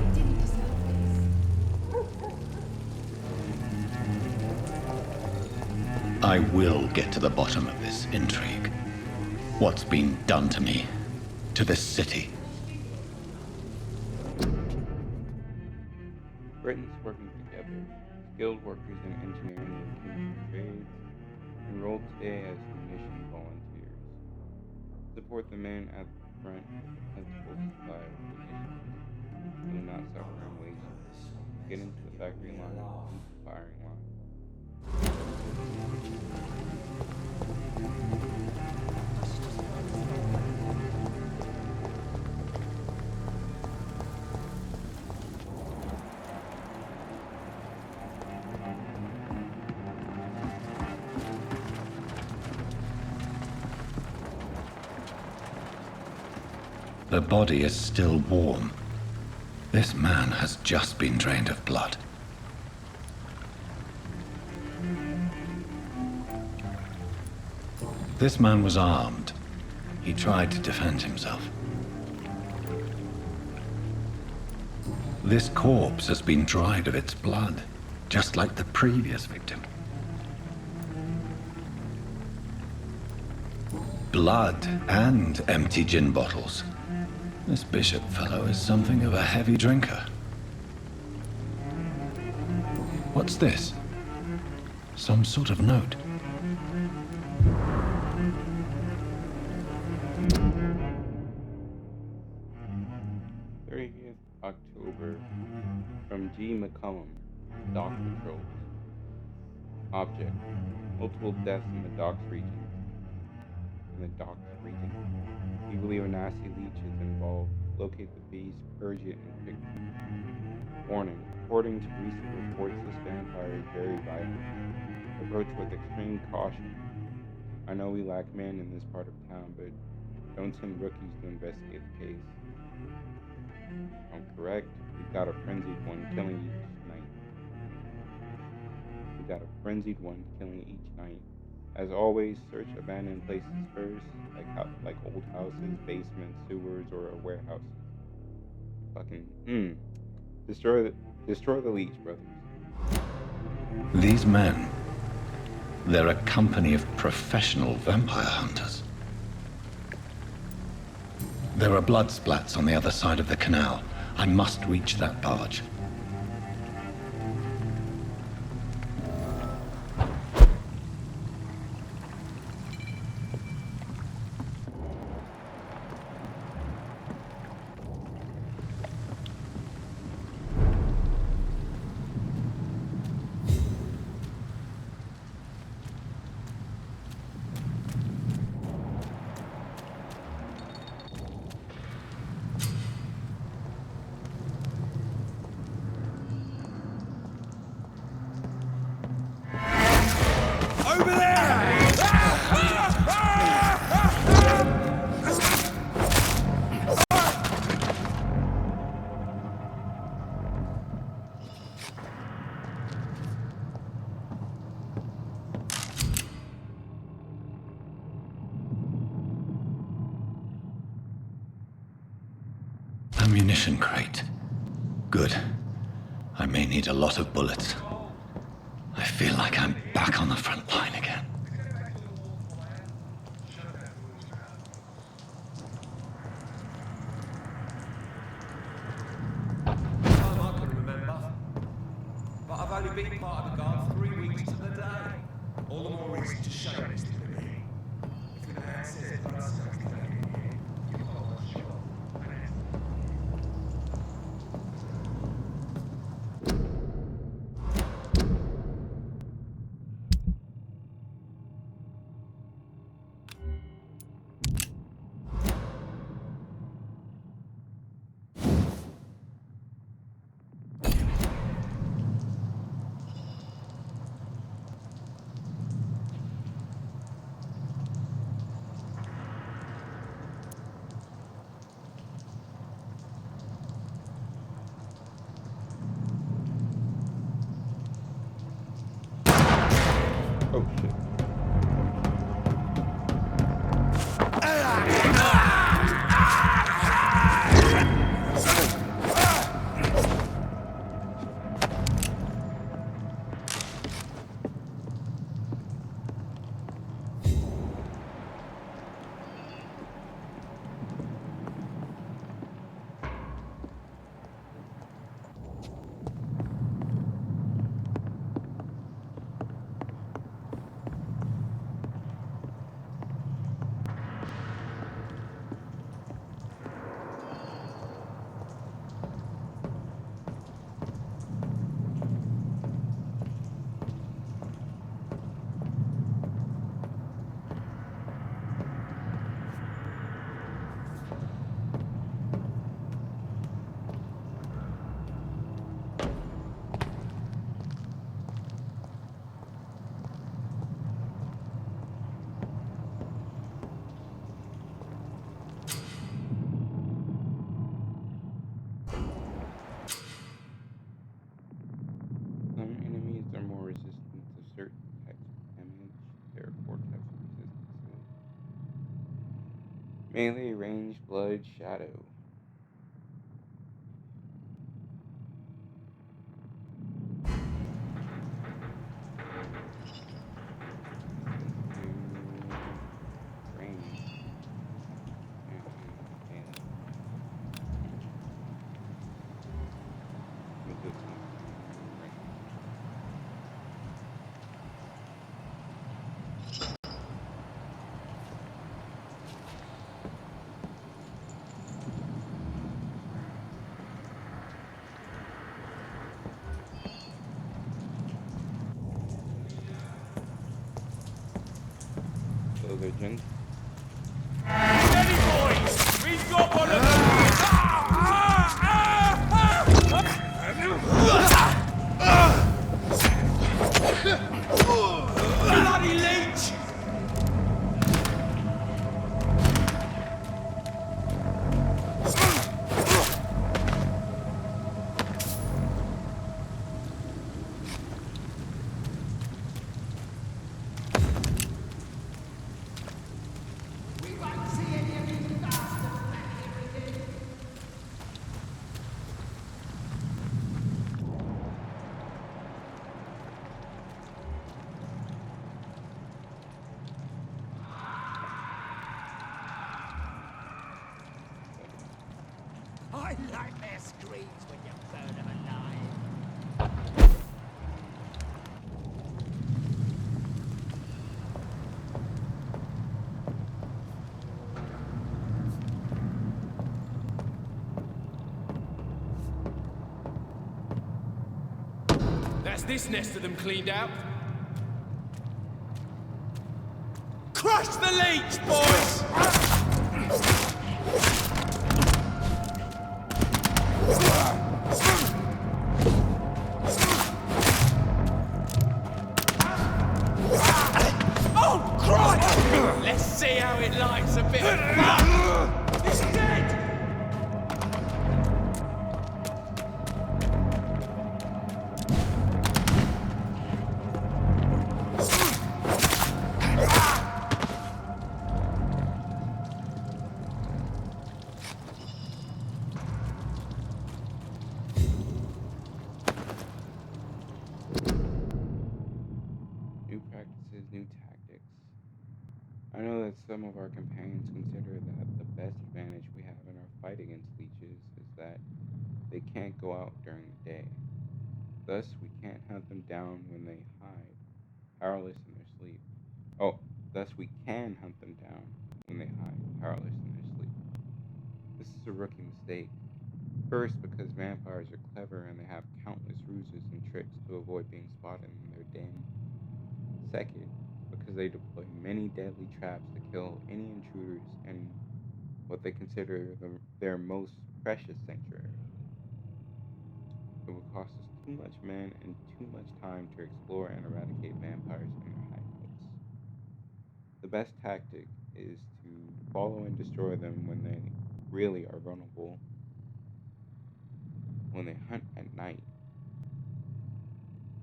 He didn't deserve this. I will get to the bottom of this intrigue. What's been done to me, to this city. Britain's working together. skilled workers in engineering and chemical trades, enrolled today as munition volunteers. Support the men at the front with a plentiful supply of munitions. Do not suffer in wages. Get into the factory line, into the firing line. The body is still warm. This man has just been drained of blood. This man was armed. He tried to defend himself. This corpse has been dried of its blood, just like the previous victim. Blood and empty gin bottles. This bishop fellow is something of a heavy drinker. What's this? Some sort of note. October from G. McCullum, Dock Patrols. Object: multiple deaths in the docks region. We believe a nasty leech is involved. Locate the beast, purge it, and pick it. Warning: according to recent reports, this vampire is very violent. Approach with extreme caution. I know we lack men in this part of town, but don't send rookies to investigate the case. I'm correct. We've got a frenzied one killing each night. As always, search abandoned places first, like old houses, basements, sewers, or a warehouse. Destroy the leech, brothers. These men, they're a company of professional vampire hunters. There are blood splats on the other side of the canal. I must reach that barge. Ammunition crate. Good. I may need a lot of bullets. I feel like I'm back on the front line again. I can remember. But I've only been part of the guard 3 weeks to the day. All the more reason to show this to me. If the man says blood's circulating here, you hold on shot. Melee, range, blood, shadow. Let's do range and melee. We'll do some range. So they're gen. Steady, boys! We've got one of them! Bloody leech! I like their screams when you burn them alive. That's this nest of them cleaned out. Crush the leech, boys! Oh, Christ! Let's see how it likes a bit of fun! It's dead! New practices, new tactics. I know that some of our companions consider that the best advantage we have in our fight against leeches is that they can't go out during the day. Thus, we can't hunt them down when they hide, powerless in their sleep. Oh, thus we can hunt them down when they hide, powerless in their sleep. This is a rookie mistake. First, because vampires are clever and they have countless ruses and tricks to avoid being spotted in their den. Second, because they deploy many deadly traps to kill any intruders in what they consider their most precious sanctuary. It would cost us too much men and too much time to explore and eradicate vampires in their hideouts. The best tactic is to follow and destroy them when they really are vulnerable, when they hunt at night.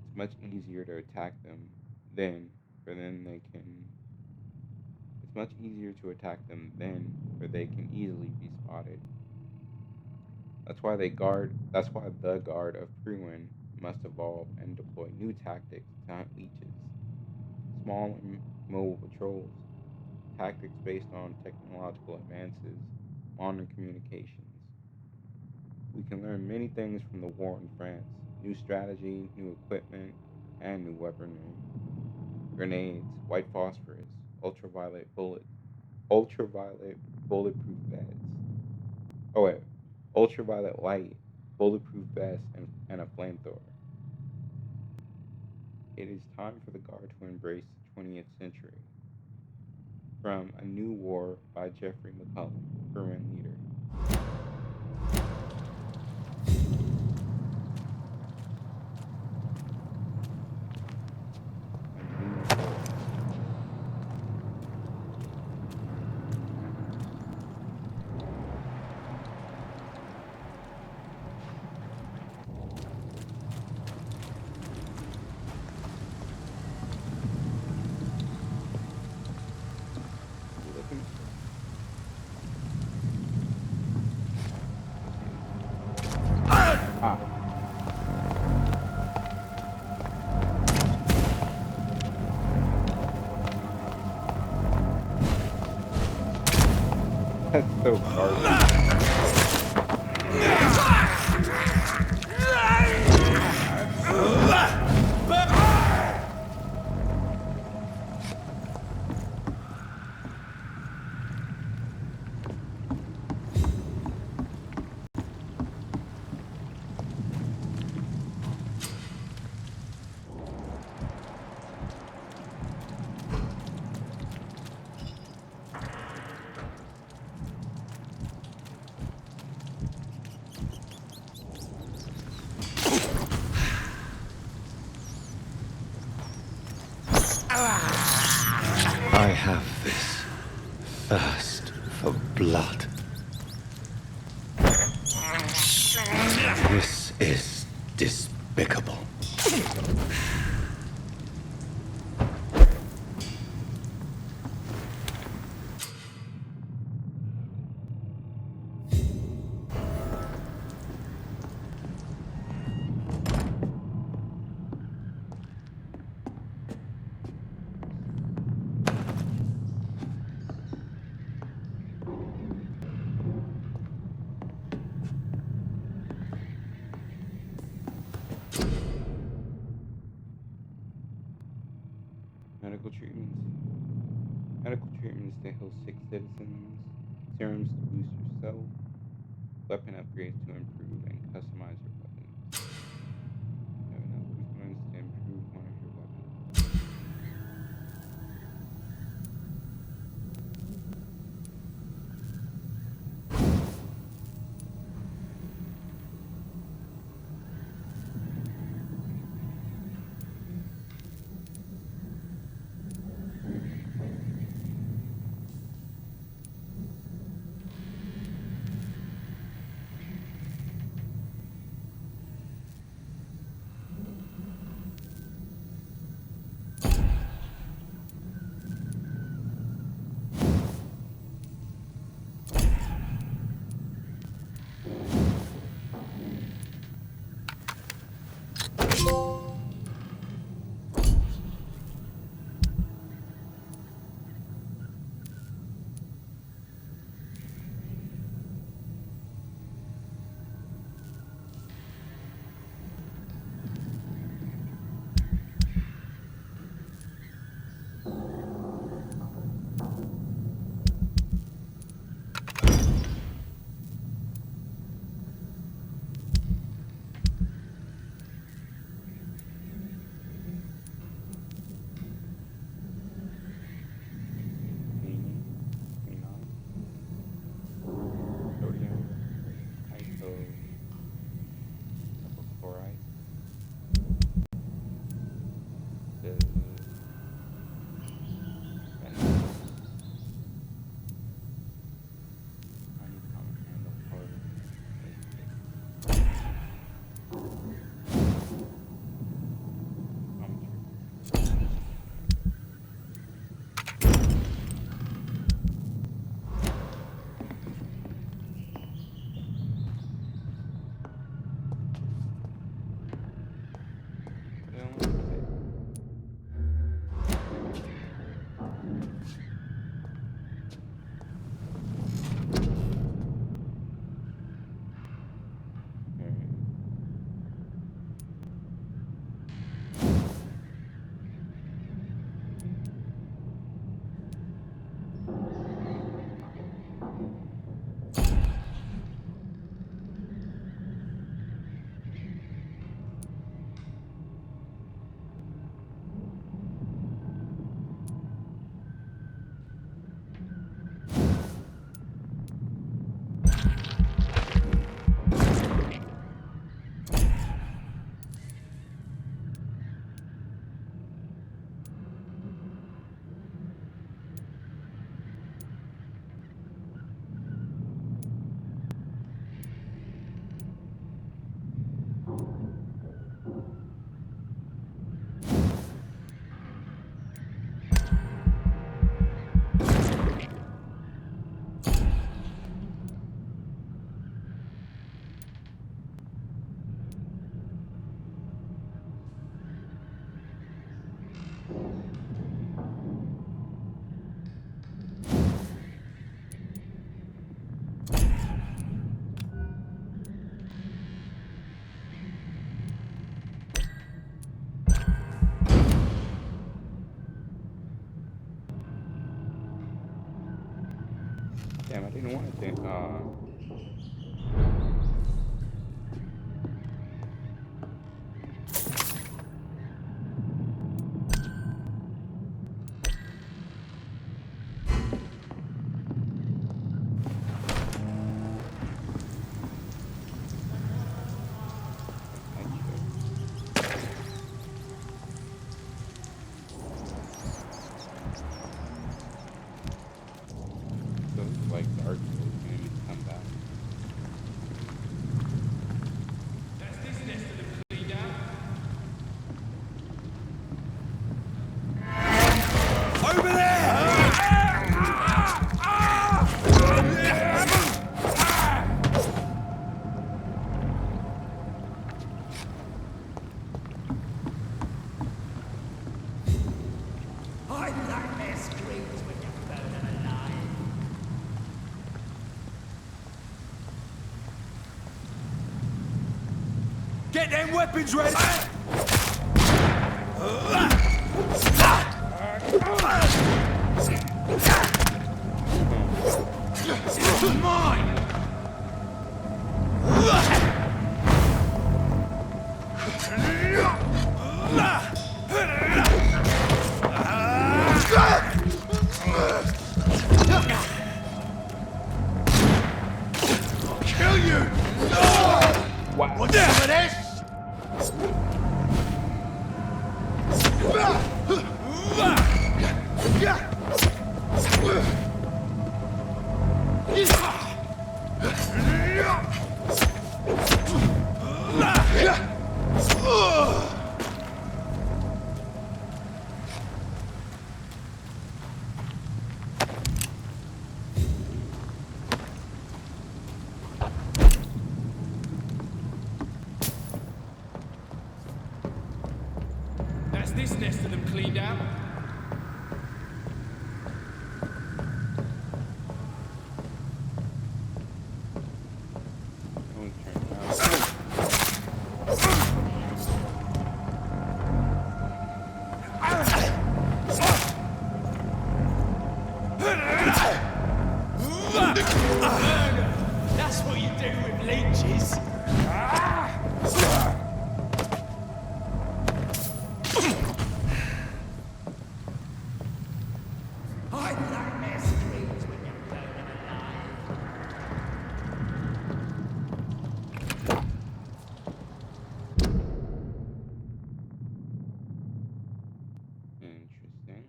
It's much easier to attack them then, for then they can. It's much easier to attack them then, for they can easily be spotted. That's why the guard of Pruin must evolve and deploy new tactics to hunt leeches. Small and mobile patrols, tactics based on technological advances, modern communications. We can learn many things from the war in France. New strategy, new equipment, and new weaponry. Grenades, white phosphorus, ultraviolet bullets, ultraviolet bulletproof vests. Oh wait, ultraviolet light, bulletproof vest, and a flamethrower. It is time for the Guard to embrace the 20th century. From A New War by Jeffrey McCullum, Bruin leader. A New War. You looking? Ah. That's so garbage. I have this thirst for blood. This is despicable. Medical treatments. Medical treatments to heal sick citizens. Serums to boost yourself. Weapon upgrades to improve and customize your weapons. You have enough components to improve one of your weapons. I didn't want to. Like Dark Souls enemies come back. That's this nest of them cleaned out. Over there! I like their screams when you burn them alive. Get them weapons ready! Mine! I'll kill you! Wow. What's some of this? That's this nest of them cleaned out. No one's turned around. That's what you do with leeches. I like their screams when you burn them alive. Interesting.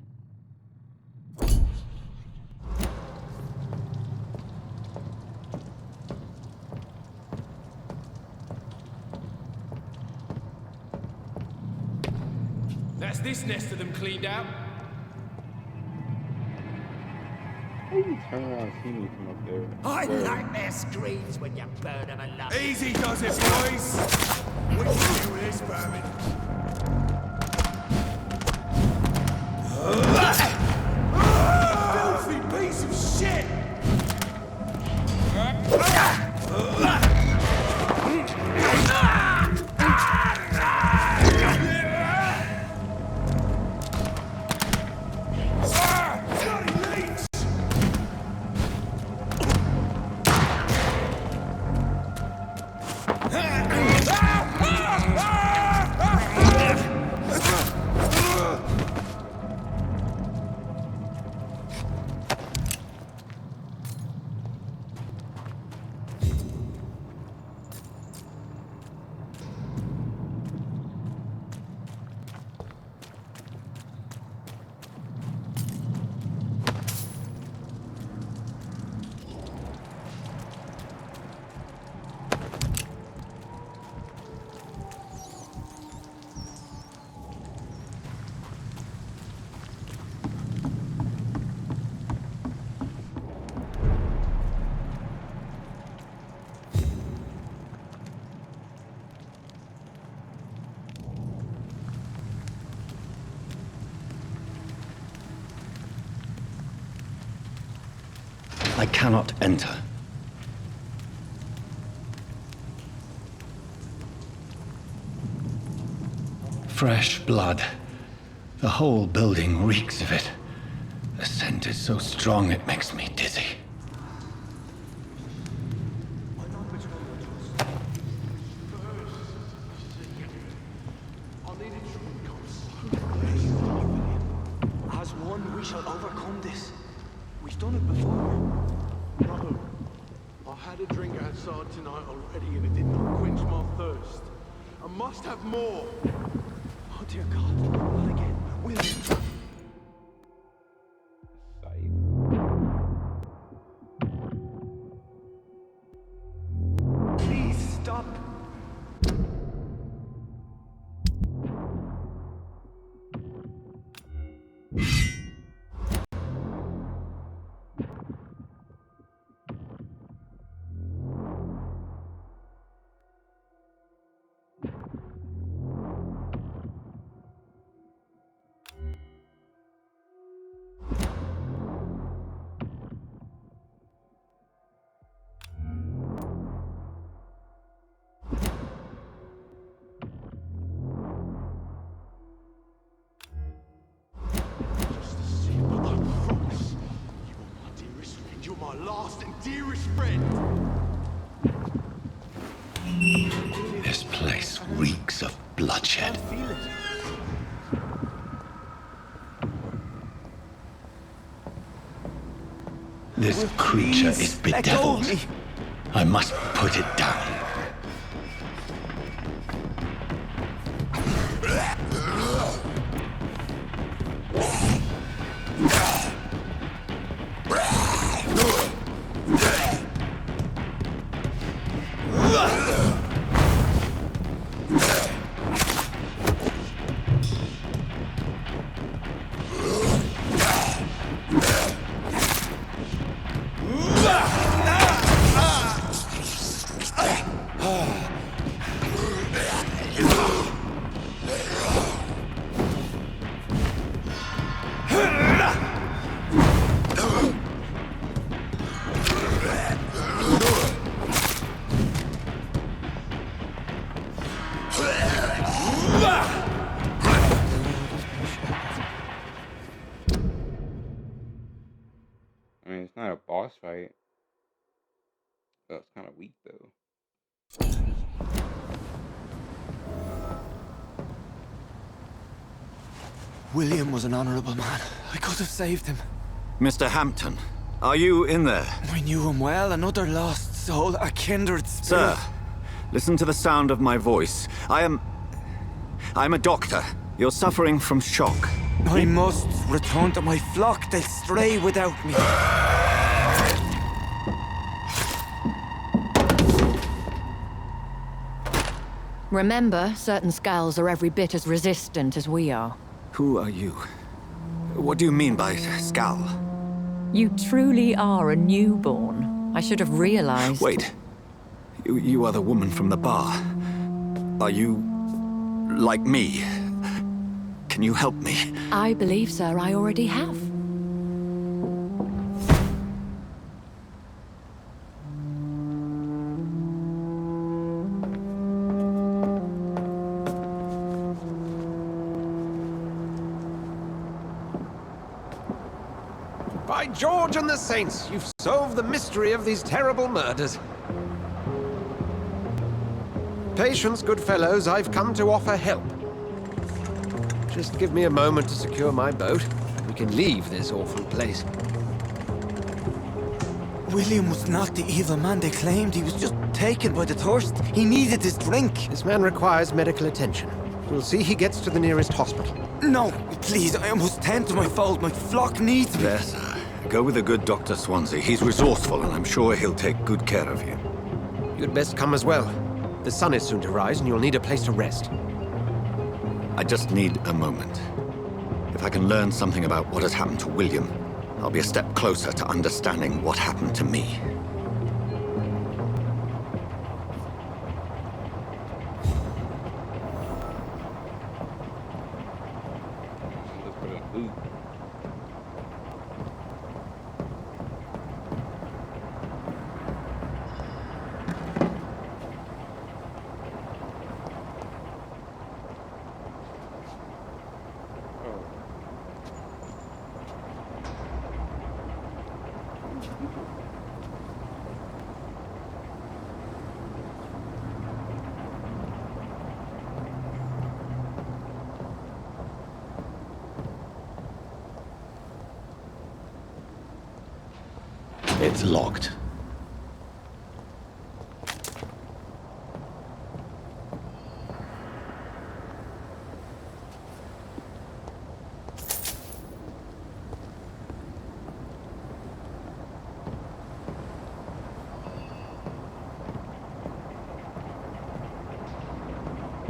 That's this nest of them cleaned out. How do you turn around and see me from up there? I Where? like their screams when you burn them alive. Easy does it, boys. We can deal with this vermin. Filthy piece of shit! Bloody leech! I cannot enter. Fresh blood. The whole building reeks of it. The scent is so strong it makes me dizzy. had a drink outside tonight already and it did not quench my thirst. I must have more. Oh dear God, not again. William. Please stop. My last and dearest friend. This place reeks of bloodshed. This creature is bedeviled. I must put it down. I mean, it's not a boss fight. Oh, it's kind of weak though. William was an honorable man. I could have saved him. Mr. Hampton, are you in there? I knew him well, another lost soul, a kindred spirit. Sir, listen to the sound of my voice. I'm a doctor. You're suffering from shock. I must return to my flock. They'll stray without me. Remember, certain skulls are every bit as resistant as we are. Who are you? What do you mean by skull? You truly are a newborn. I should have realized. Wait. You are the woman from the bar. Are you like me? Can you help me? I believe, sir, I already have. By George and the Saints, you've solved the mystery of these terrible murders. Patience, good fellows, I've come to offer help. Just give me a moment to secure my boat. We can leave this awful place. William was not the evil man they claimed. He was just taken by the thirst. He needed his drink. This man requires medical attention. We'll see he gets to the nearest hospital. No, please, I must tend to my fold. My flock needs me. There, sir. Go with the good Dr. Swansea. He's resourceful, and I'm sure he'll take good care of you. You'd best come as well. The sun is soon to rise, and you'll need a place to rest. I just need a moment. If I can learn something about what has happened to William, I'll be a step closer to understanding what happened to me. It's locked.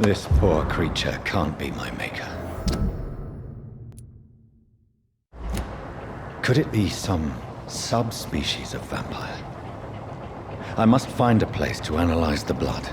This poor creature can't be my maker. Could it be some subspecies of vampire? I must find a place to analyze the blood.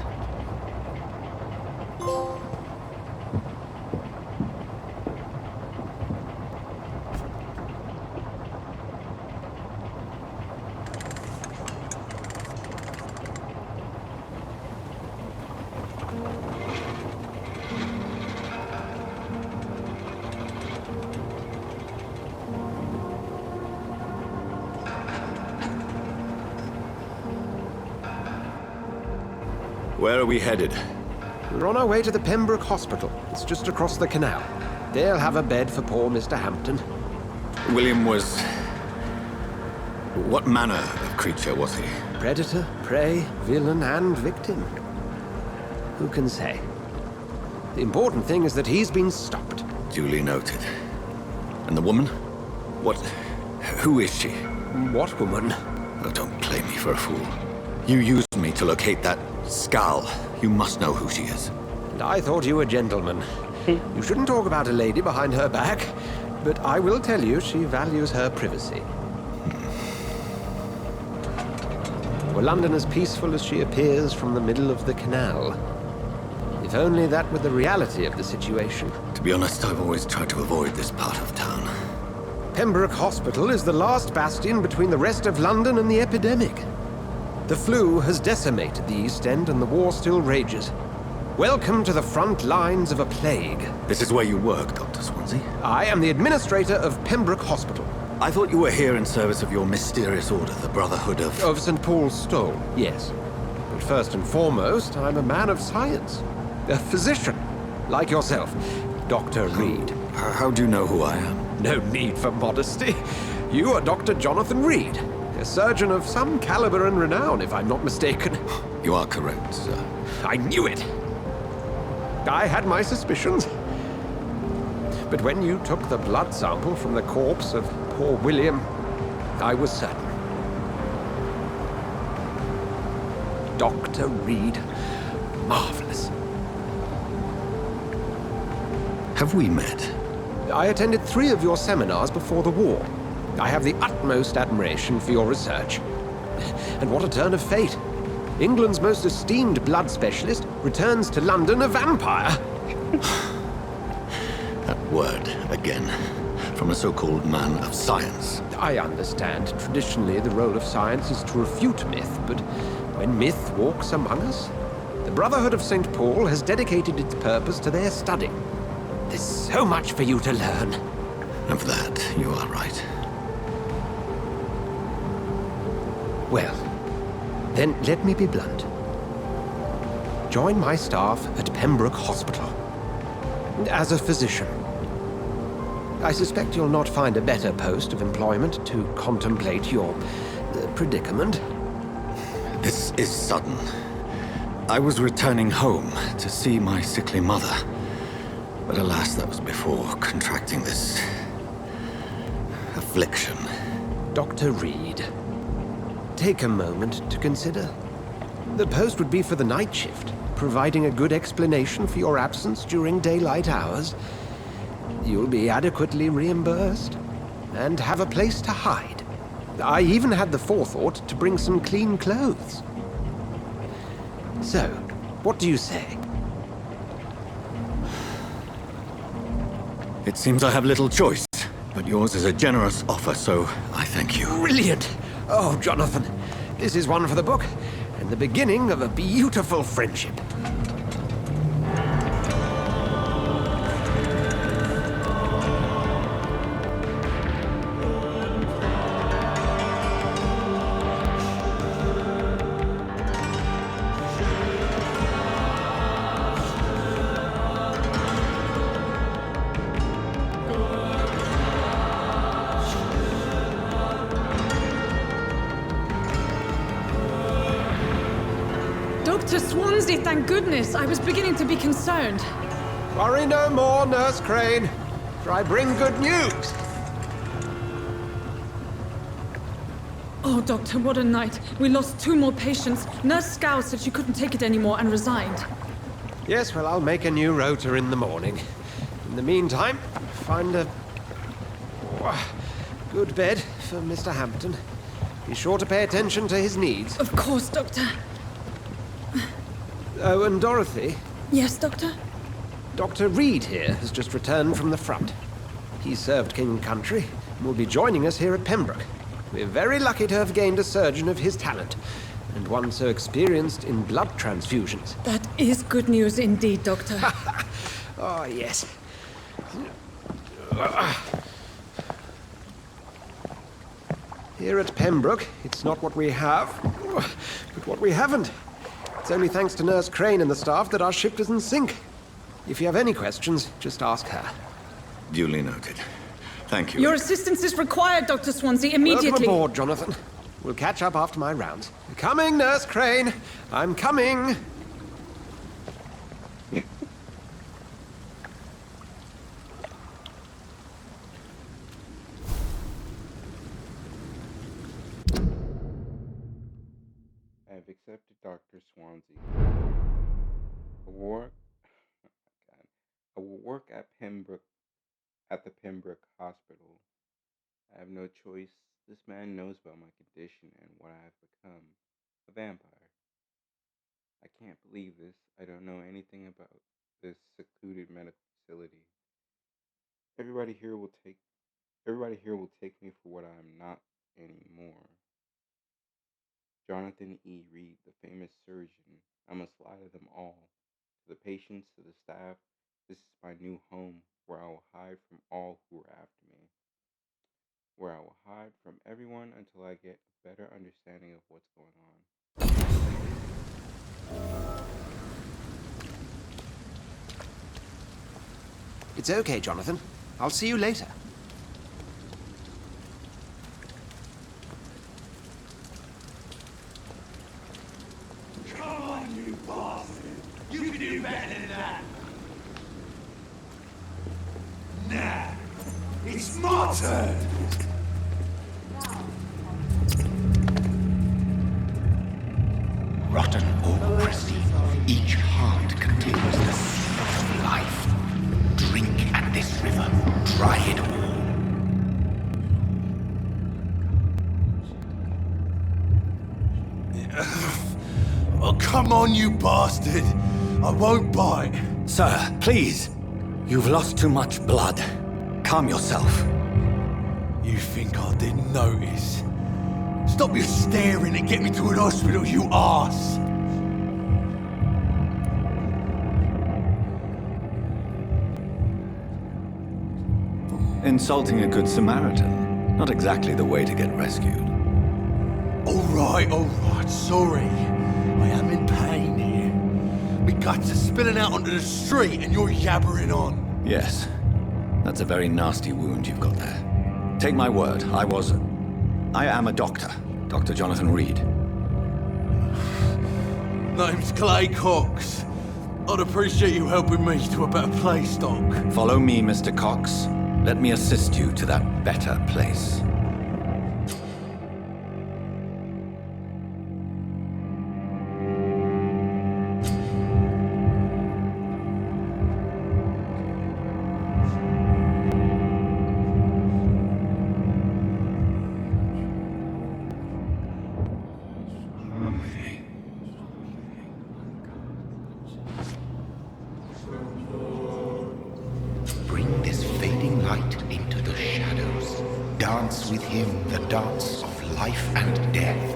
Where are we headed? We're on our way to the Pembroke Hospital. It's just across the canal. They'll have a bed for poor Mr. Hampton. William was... What manner of creature was he? Predator, prey, villain, and victim. Who can say? The important thing is that he's been stopped. Duly noted. And the woman? What... Who is she? What woman? Oh, don't play me for a fool. You used me to locate that skull. You must know who she is. And I thought you a gentleman. You shouldn't talk about a lady behind her back, but I will tell you she values her privacy. Were London as peaceful as she appears from the middle of the canal? If only that were the reality of the situation. To be honest, I've always tried to avoid this part of town. Pembroke Hospital is the last bastion between the rest of London and the epidemic. The flu has decimated the East End and the war still rages. Welcome to the front lines of a plague. This is where you work, Dr. Swansea? I am the administrator of Pembroke Hospital. I thought you were here in service of your mysterious order, the Brotherhood of... Of St. Paul's Stole, yes. But first and foremost, I'm a man of science. A physician, like yourself, Dr. Reed. How do you know who I am? No need for modesty. You are Dr. Jonathan Reed, a surgeon of some caliber and renown, if I'm not mistaken. You are correct, sir. I knew it! I had my suspicions. But when you took the blood sample from the corpse of poor William, I was certain. Dr. Reed. Marvelous. Have we met? I attended 3 of your seminars before the war. I have the utmost admiration for your research. And what a turn of fate. England's most esteemed blood specialist returns to London a vampire. That word, again. From a so-called man of science. I understand. Traditionally, the role of science is to refute myth, but when myth walks among us, the Brotherhood of St. Paul has dedicated its purpose to their study. There's so much for you to learn. Of that, you are right. Well, then let me be blunt. Join my staff at Pembroke Hospital. As a physician. I suspect you'll not find a better post of employment to contemplate your predicament. This is sudden. I was returning home to see my sickly mother. But alas, that was before contracting this... affliction. Dr. Reed, take a moment to consider. The post would be for the night shift, providing a good explanation for your absence during daylight hours. You'll be adequately reimbursed, and have a place to hide. I even had the forethought to bring some clean clothes. So, what do you say? It seems I have little choice, but yours is a generous offer, so I thank you. Brilliant! Oh, Jonathan, this is one for the book, and the beginning of a beautiful friendship. Dr. Swansea, thank goodness. I was beginning to be concerned. Worry no more, Nurse Crane, for I bring good news. Oh, Doctor, what a night. We lost 2 more patients. Nurse Scow said she couldn't take it anymore and resigned. Yes, well, I'll make a new rota in the morning. In the meantime, find a good bed for Mr. Hampton. Be sure to pay attention to his needs. Of course, Doctor. Oh, and Dorothy? Yes, Doctor? Dr. Reed here has just returned from the front. He served King and Country and will be joining us here at Pembroke. We're very lucky to have gained a surgeon of his talent, and one so experienced in blood transfusions. That is good news indeed, Doctor. Oh, yes. Here at Pembroke, it's not what we have, but what we haven't. It's only thanks to Nurse Crane and the staff that our ship doesn't sink. If you have any questions, just ask her. Duly noted. Thank you. Your assistance is required, Dr. Swansea, immediately. Welcome aboard, Jonathan. We'll catch up after my rounds. Coming, Nurse Crane. I'm coming. I have accepted Dr. Swansea. I will work at the Pembroke Hospital. I have no choice. This man knows about my condition and what I have become. A vampire. I can't believe this. I don't know anything about this secluded medical facility. Everybody here will take me for what I am not anymore. Jonathan E. Reed, the famous surgeon. I must lie to them all. To the patients, to the staff. This is my new home, where I will hide from all who are after me. Where I will hide from everyone until I get a better understanding of what's going on. It's okay, Jonathan. I'll see you later. Come on, you bastard! You can do better than that! Nah! It's my turn! Rotten or pristine, each heart contains the seed of life. Drink at this river, try it all. Oh, come on, you bastard! I won't bite. Sir, please. You've lost too much blood. Calm yourself. You think I didn't notice? Stop your staring and get me to an hospital, you arse! Insulting a good Samaritan. Not exactly the way to get rescued. Alright, sorry. I am in pain here. My guts are spilling out onto the street and you're yabbering on. Yes. That's a very nasty wound you've got there. Take my word, I am a doctor. Dr. Jonathan Reed. Name's Clay Cox. I'd appreciate you helping me to a better place, Doc. Follow me, Mr. Cox. Let me assist you to that better place. Bring this fading light into the shadows. Dance with him the dance of life and death.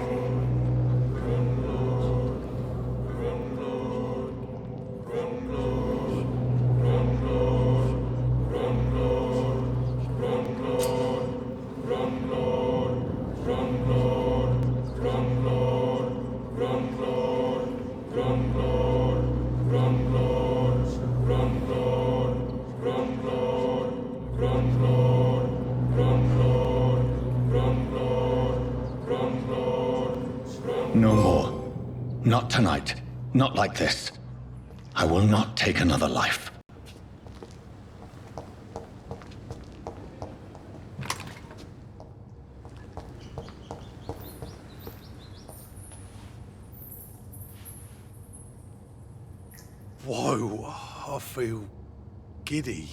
No more. Not tonight. Not like this. I will not take another life. Whoa, I feel giddy.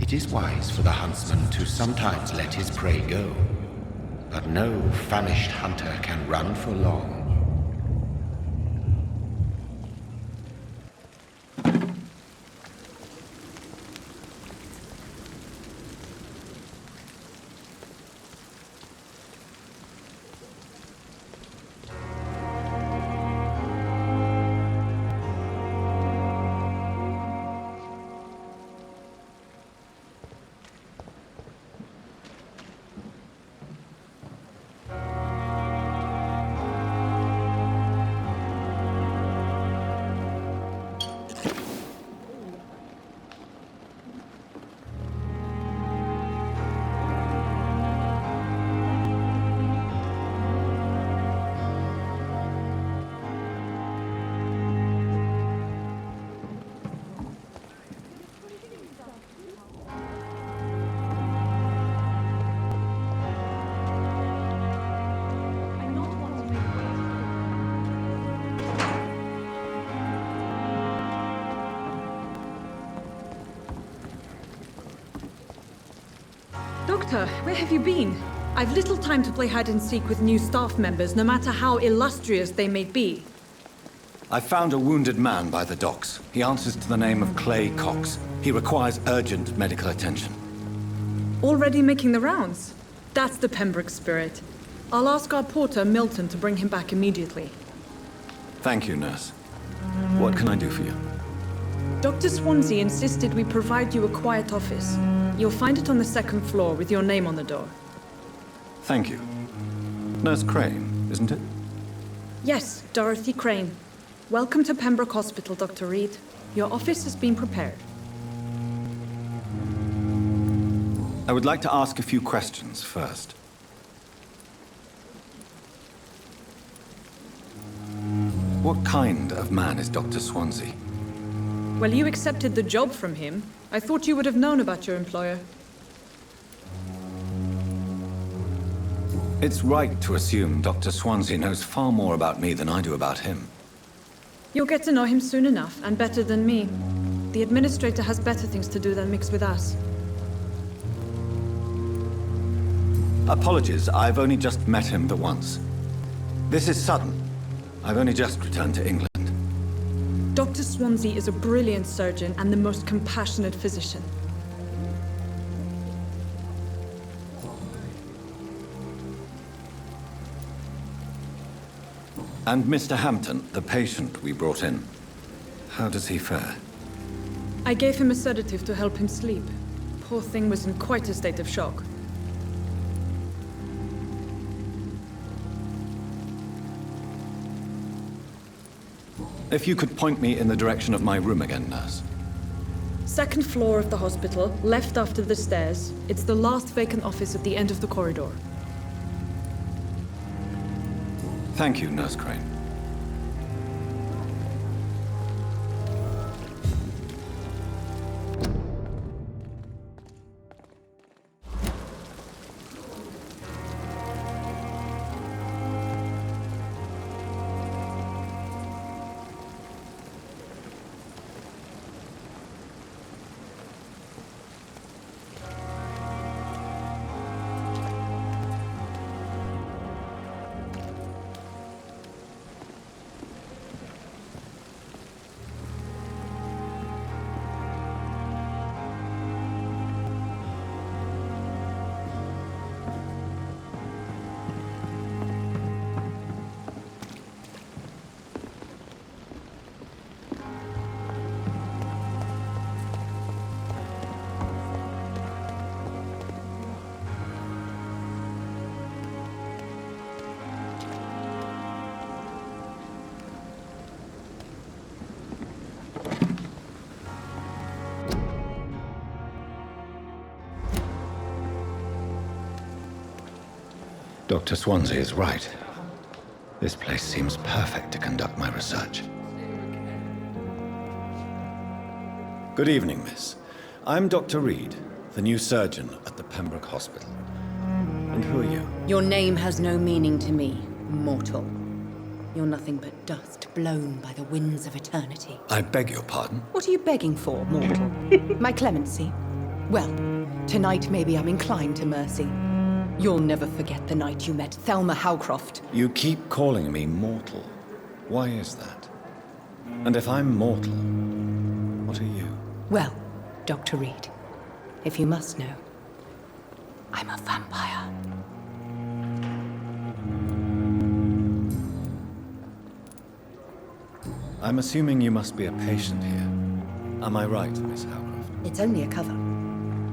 It is wise for the huntsman to sometimes let his prey go, but no famished hunter can run for long. Doctor, where have you been? I've little time to play hide and seek with new staff members, no matter how illustrious they may be. I found a wounded man by the docks. He answers to the name of Clay Cox. He requires urgent medical attention. Already making the rounds? That's the Pembroke spirit. I'll ask our porter, Milton, to bring him back immediately. Thank you, nurse. What can I do for you? Dr. Swansea insisted we provide you a quiet office. You'll find it on the second floor with your name on the door. Thank you. Nurse Crane, isn't it? Yes, Dorothy Crane. Welcome to Pembroke Hospital, Dr. Reed. Your office has been prepared. I would like to ask a few questions first. What kind of man is Dr. Swansea? Well, you accepted the job from him. I thought you would have known about your employer. It's right to assume Dr. Swansea knows far more about me than I do about him. You'll get to know him soon enough, and better than me. The administrator has better things to do than mix with us. Apologies, I've only just met him the once. This is sudden. I've only just returned to England. Dr. Swansea is a brilliant surgeon and the most compassionate physician. And Mr. Hampton, the patient we brought in. How does he fare? I gave him a sedative to help him sleep. Poor thing was in quite a state of shock. If you could point me in the direction of my room again, nurse. Second floor of the hospital, left after the stairs. It's the last vacant office at the end of the corridor. Thank you, Nurse Crane. Dr. Swansea is right. This place seems perfect to conduct my research. Good evening, miss. I'm Dr. Reed, the new surgeon at the Pembroke Hospital. And who are you? Your name has no meaning to me, mortal. You're nothing but dust blown by the winds of eternity. I beg your pardon? What are you begging for, mortal? My clemency? Well, tonight maybe I'm inclined to mercy. You'll never forget the night you met Thelma Howcroft. You keep calling me mortal. Why is that? And if I'm mortal, what are you? Well, Dr. Reed, if you must know, I'm a vampire. I'm assuming you must be a patient here. Am I right, Miss Howcroft? It's only a cover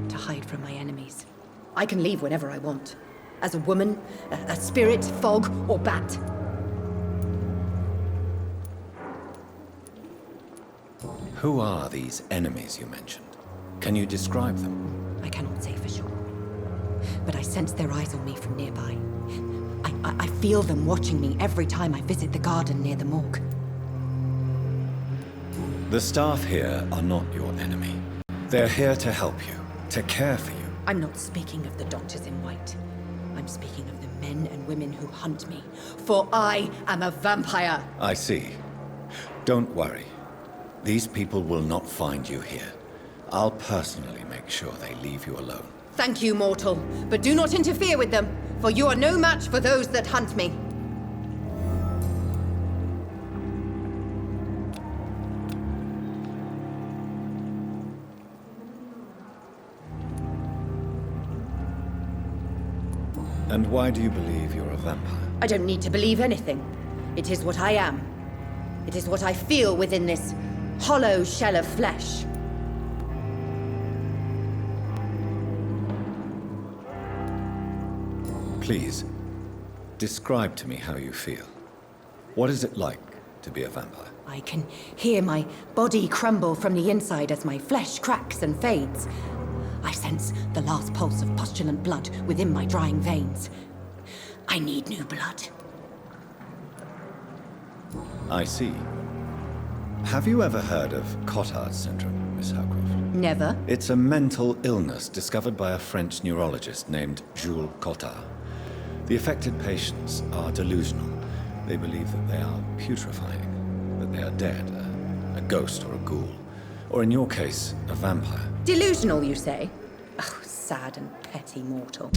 to hide from my enemies. I can leave whenever I want. As a woman, a spirit, fog, or bat. Who are these enemies you mentioned? Can you describe them? I cannot say for sure. But I sense their eyes on me from nearby. I feel them watching me every time I visit the garden near the morgue. The staff here are not your enemy. They're here to help you, to care for you. I'm not speaking of the doctors in white. I'm speaking of the men and women who hunt me. For I am a vampire! I see. Don't worry. These people will not find you here. I'll personally make sure they leave you alone. Thank you, mortal. But do not interfere with them, for you are no match for those that hunt me. And why do you believe you're a vampire? I don't need to believe anything. It is what I am. It is what I feel within this hollow shell of flesh. Please, describe to me how you feel. What is it like to be a vampire? I can hear my body crumble from the inside as my flesh cracks and fades. I sense the last pulse of postulant blood within my drying veins. I need new blood. I see. Have you ever heard of Cotard's syndrome, Miss Howcroft? Never. It's a mental illness discovered by a French neurologist named Jules Cotard. The affected patients are delusional. They believe that they are putrefying, that they are dead, a ghost or a ghoul, or in your case, a vampire. Delusional, you say? Oh, sad and petty mortal.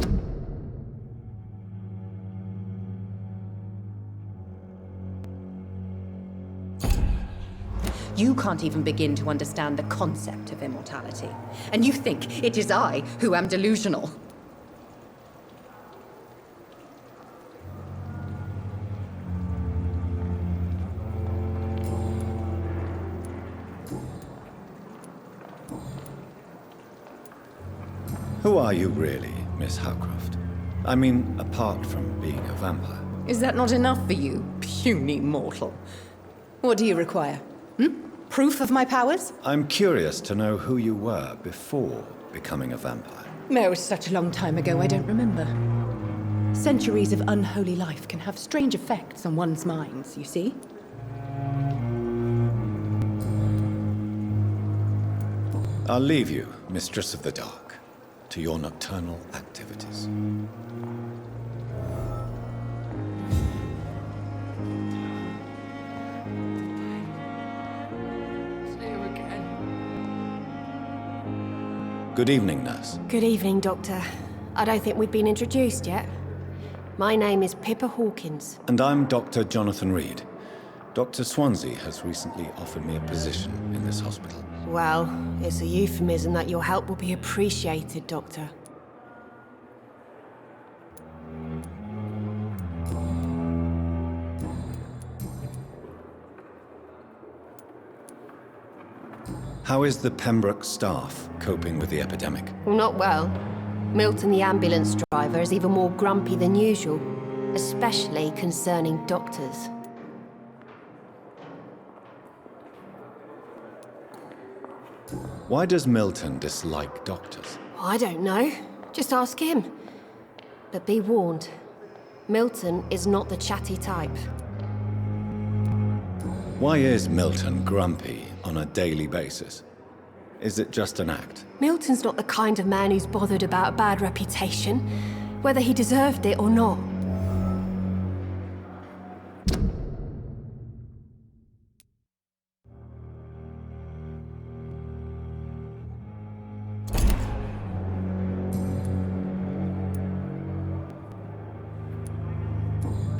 You can't even begin to understand the concept of immortality. And you think it is I who am delusional. Who are you really, Miss Howcroft? I mean, apart from being a vampire. Is that not enough for you, puny mortal? What do you require? Proof of my powers? I'm curious to know who you were before becoming a vampire. It was such a long time ago, I don't remember. Centuries of unholy life can have strange effects on one's minds, you see? I'll leave you, Mistress of the Dark, to your nocturnal activities. Good evening, nurse. Good evening, Doctor. I don't think we've been introduced yet. My name is Pippa Hawkins. And I'm Dr. Jonathan Reed. Dr. Swansea has recently offered me a position in this hospital. Well, it's a euphemism that your help will be appreciated, Doctor. How is the Pembroke staff coping with the epidemic? Well, not well. Milton, the ambulance driver, is even more grumpy than usual, especially concerning doctors. Why does Milton dislike doctors? I don't know. Just ask him. But be warned, Milton is not the chatty type. Why is Milton grumpy on a daily basis? Is it just an act? Milton's not the kind of man who's bothered about a bad reputation, whether he deserved it or not.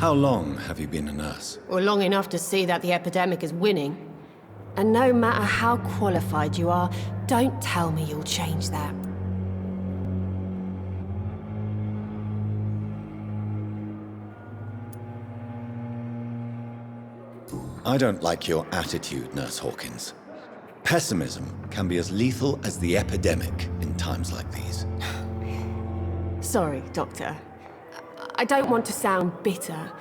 How long have you been a nurse? Or long enough to see that the epidemic is winning. And no matter how qualified you are, don't tell me you'll change that. I don't like your attitude, Nurse Hawkins. Pessimism can be as lethal as the epidemic in times like these. Sorry, Doctor. I don't want to sound bitter,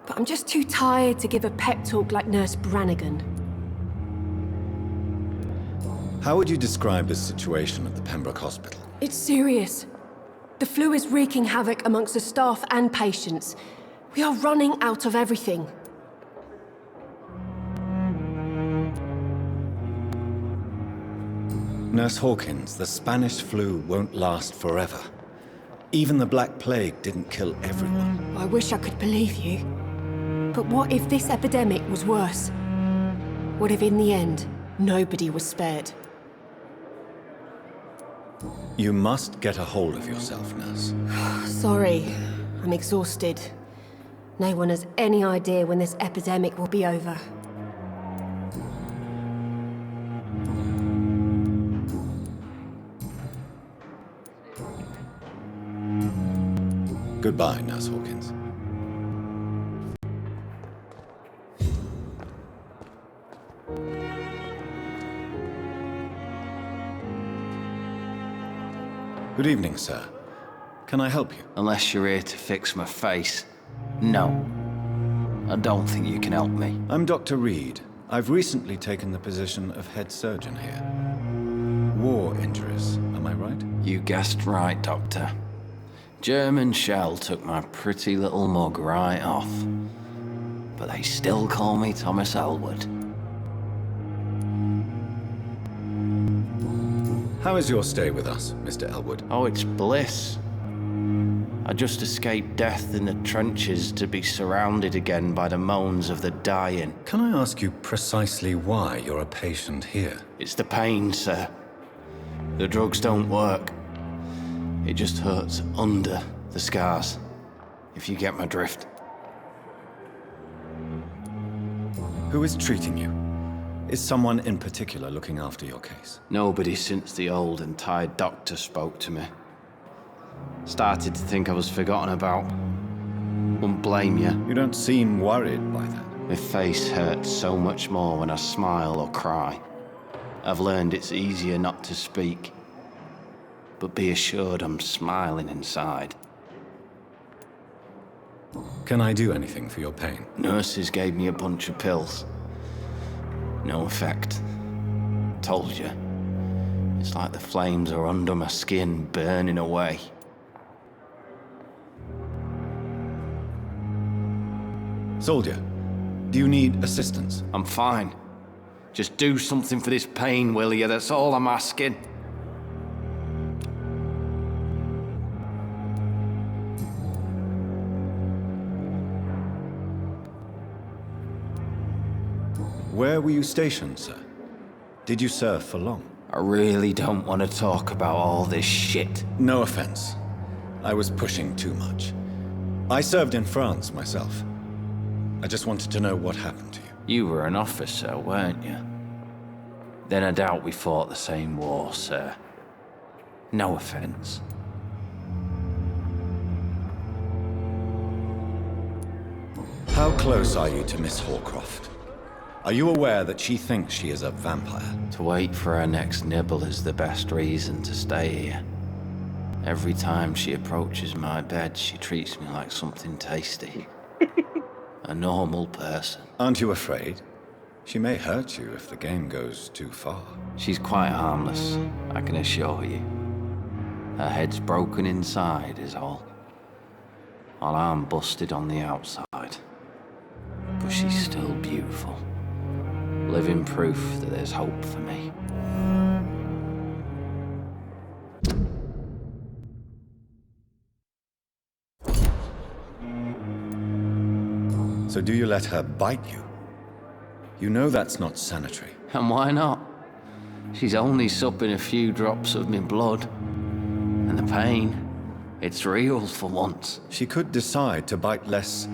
but I'm just too tired to give a pep talk like Nurse Brannigan. How would you describe the situation at the Pembroke Hospital? It's serious. The flu is wreaking havoc amongst the staff and patients. We are running out of everything. Nurse Hawkins, the Spanish flu won't last forever. Even the Black Plague didn't kill everyone. I wish I could believe you. But what if this epidemic was worse? What if in the end, nobody was spared? You must get a hold of yourself, Nurse. Sorry, I'm exhausted. No one has any idea when this epidemic will be over. Goodbye, Nurse Hawkins. Good evening, sir. Can I help you? Unless you're here to fix my face. No. I don't think you can help me. I'm Dr. Reed. I've recently taken the position of head surgeon here. War injuries, am I right? You guessed right, Doctor. German shell took my pretty little mug right off. But they still call me Thomas Elwood. How is your stay with us, Mr. Elwood? Oh, it's bliss. I just escaped death in the trenches to be surrounded again by the moans of the dying. Can I ask you precisely why you're a patient here? It's the pain, sir. The drugs don't work. It just hurts under the scars, if you get my drift. Who is treating you? Is someone in particular looking after your case? Nobody since the old and tired doctor spoke to me. Started to think I was forgotten about. Wouldn't blame you. You don't seem worried by that. My face hurts so much more when I smile or cry. I've learned it's easier not to speak. But be assured I'm smiling inside. Can I do anything for your pain? Nurses gave me a bunch of pills. No effect. Told you. It's like the flames are under my skin, burning away. Soldier, do you need assistance? I'm fine. Just do something for this pain, will you? That's all I'm asking. Where were you stationed, sir? Did you serve for long? I really don't want to talk about all this shit. No offense. I was pushing too much. I served in France myself. I just wanted to know what happened to you. You were an officer, weren't you? Then I doubt we fought the same war, sir. No offense. How close are you to Miss Hawcroft? Are you aware that she thinks she is a vampire? To wait for her next nibble is the best reason to stay here. Every time she approaches my bed, she treats me like something tasty. A normal person. Aren't you afraid? She may hurt you if the game goes too far. She's quite harmless, I can assure you. Her head's broken inside is all. while I'm busted on the outside. But she's still beautiful. Living proof that there's hope for me. So do you let her bite you? You know that's not sanitary. And why not? She's only supping a few drops of me blood. And the pain, it's real for once. She could decide to bite less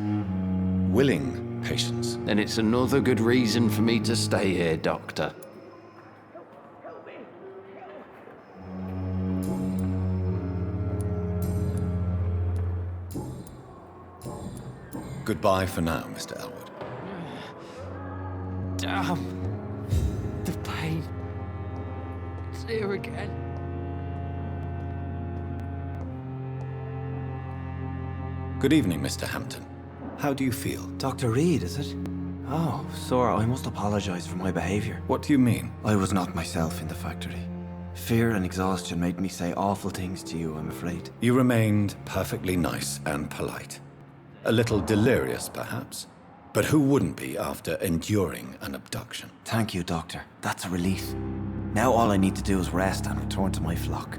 willing patients. Then it's another good reason for me to stay here, Doctor. Goodbye for now, Mr. Elwood. Damn. The pain. It's here again. Good evening, Mr. Hampton. How do you feel? Dr. Reed, is it? Oh, sir, I must apologize for my behavior. What do you mean? I was not myself in the factory. Fear and exhaustion made me say awful things to you, I'm afraid. You remained perfectly nice and polite. A little delirious, perhaps. But who wouldn't be after enduring an abduction? Thank you, Doctor. That's a relief. Now all I need to do is rest and return to my flock.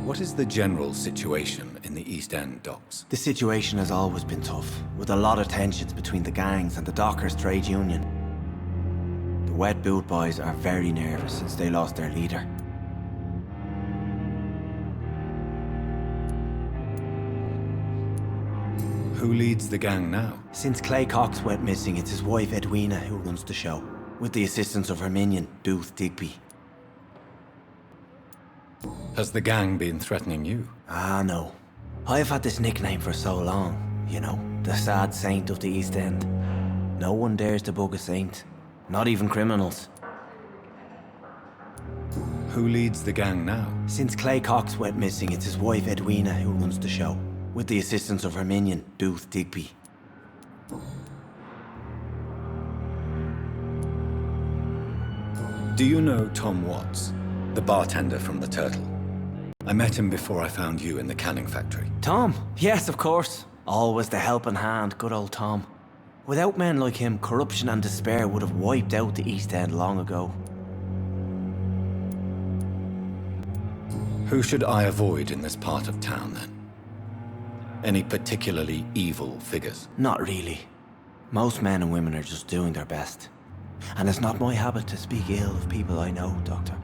What is the general situation in the East End docks? The situation has always been tough, with a lot of tensions between the gangs and the Dockers' trade union. The Wet Boot Boys are very nervous since they lost their leader. Who leads the gang now? Since Clay Cox went missing, it's his wife Edwina who runs the show, with the assistance of her minion, Booth Digby. Has the gang been threatening you? Ah, no. I've had this nickname for so long, you know, the sad saint of the East End. No one dares to bug a saint, not even criminals. Who leads the gang now? Since Clay Cox went missing, it's his wife Edwina who runs the show, with the assistance of her minion, Booth Digby. Do you know Tom Watts, the bartender from the Turtle? I met him before I found you in the canning factory. Tom? Yes, of course. Always the helping hand, good old Tom. Without men like him, corruption and despair would have wiped out the East End long ago. Who should I avoid in this part of town, then? Any particularly evil figures? Not really. Most men and women are just doing their best. And it's not my habit to speak ill of people I know, Doctor.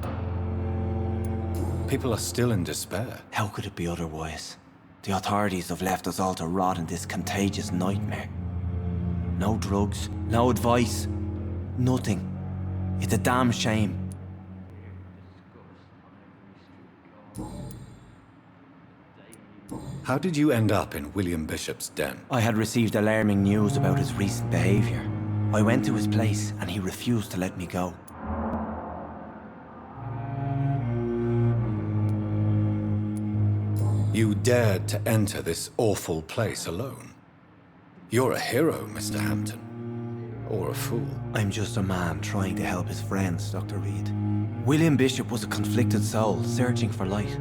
People are still in despair. How could it be otherwise? The authorities have left us all to rot in this contagious nightmare. No drugs, no advice, nothing. It's a damn shame. How did you end up in William Bishop's den? I had received alarming news about his recent behavior. I went to his place and he refused to let me go. You dared to enter this awful place alone. You're a hero, Mr. Hampton. Or a fool. I'm just a man trying to help his friends, Dr. Reed. William Bishop was a conflicted soul, searching for light.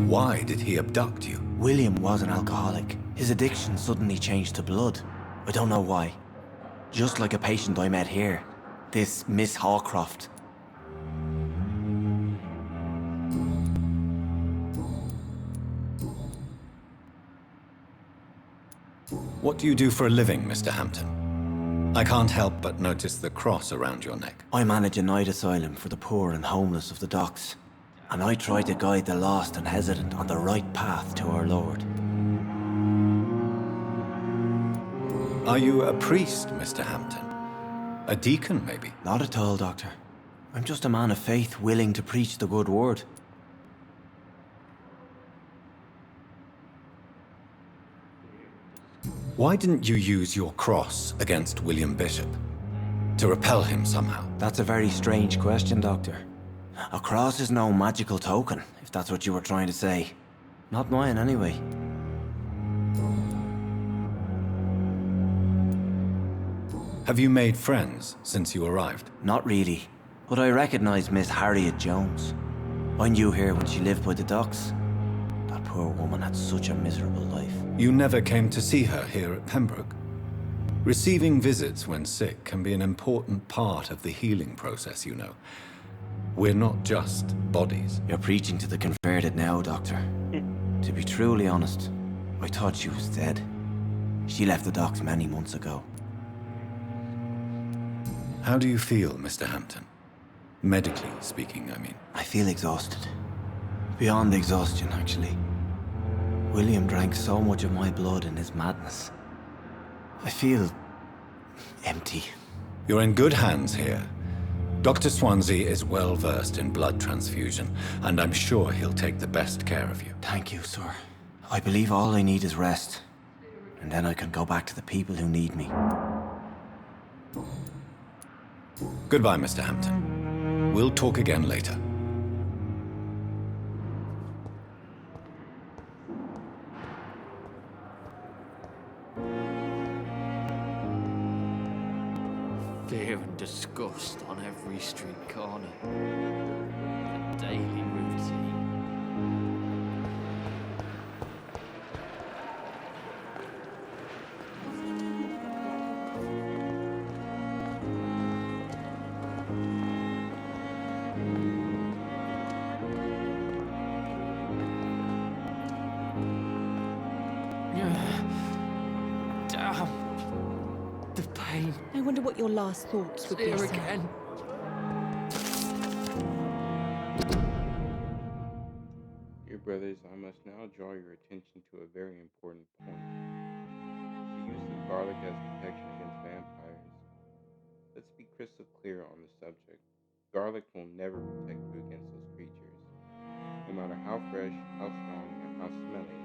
Why did he abduct you? William was an alcoholic. His addiction suddenly changed to blood. I don't know why. Just like a patient I met here. This Miss Hawcroft. What do you do for a living, Mr. Hampton? I can't help but notice the cross around your neck. I manage a night asylum for the poor and homeless of the docks. And I try to guide the lost and hesitant on the right path to our Lord. Are you a priest, Mr. Hampton? A deacon, maybe? Not at all, Doctor. I'm just a man of faith willing to preach the good word. Why didn't you use your cross against William Bishop? To repel him somehow? That's a very strange question, Doctor. A cross is no magical token, if that's what you were trying to say. Not mine, anyway. Have you made friends since you arrived? Not really. But I recognise Miss Harriet Jones. I knew her when she lived by the docks. That poor woman had such a miserable life. You never came to see her here at Pembroke? Receiving visits when sick can be an important part of the healing process, you know. We're not just bodies. You're preaching to the converted now, Doctor. To be truly honest, I thought she was dead. She left the docks many months ago. How do you feel, Mr. Hampton? Medically speaking, I mean. I feel exhausted. Beyond exhaustion, actually. William drank so much of my blood in his madness. I feel empty. You're in good hands here. Dr. Swansea is well versed in blood transfusion, and I'm sure he'll take the best care of you. Thank you, sir. I believe all I need is rest. And then I can go back to the people who need me. Goodbye, Mr. Hampton. We'll talk again later. Fear and disgust on every street corner. A daily routine. Damn. The pain. I wonder what your last thoughts would be, Here sir. again. Dear brothers, I must now draw your attention to a very important point. The use of garlic as protection against vampires. Let's be crystal clear on the subject. Garlic will never protect you against those creatures. No matter how fresh, how strong, and how smelly,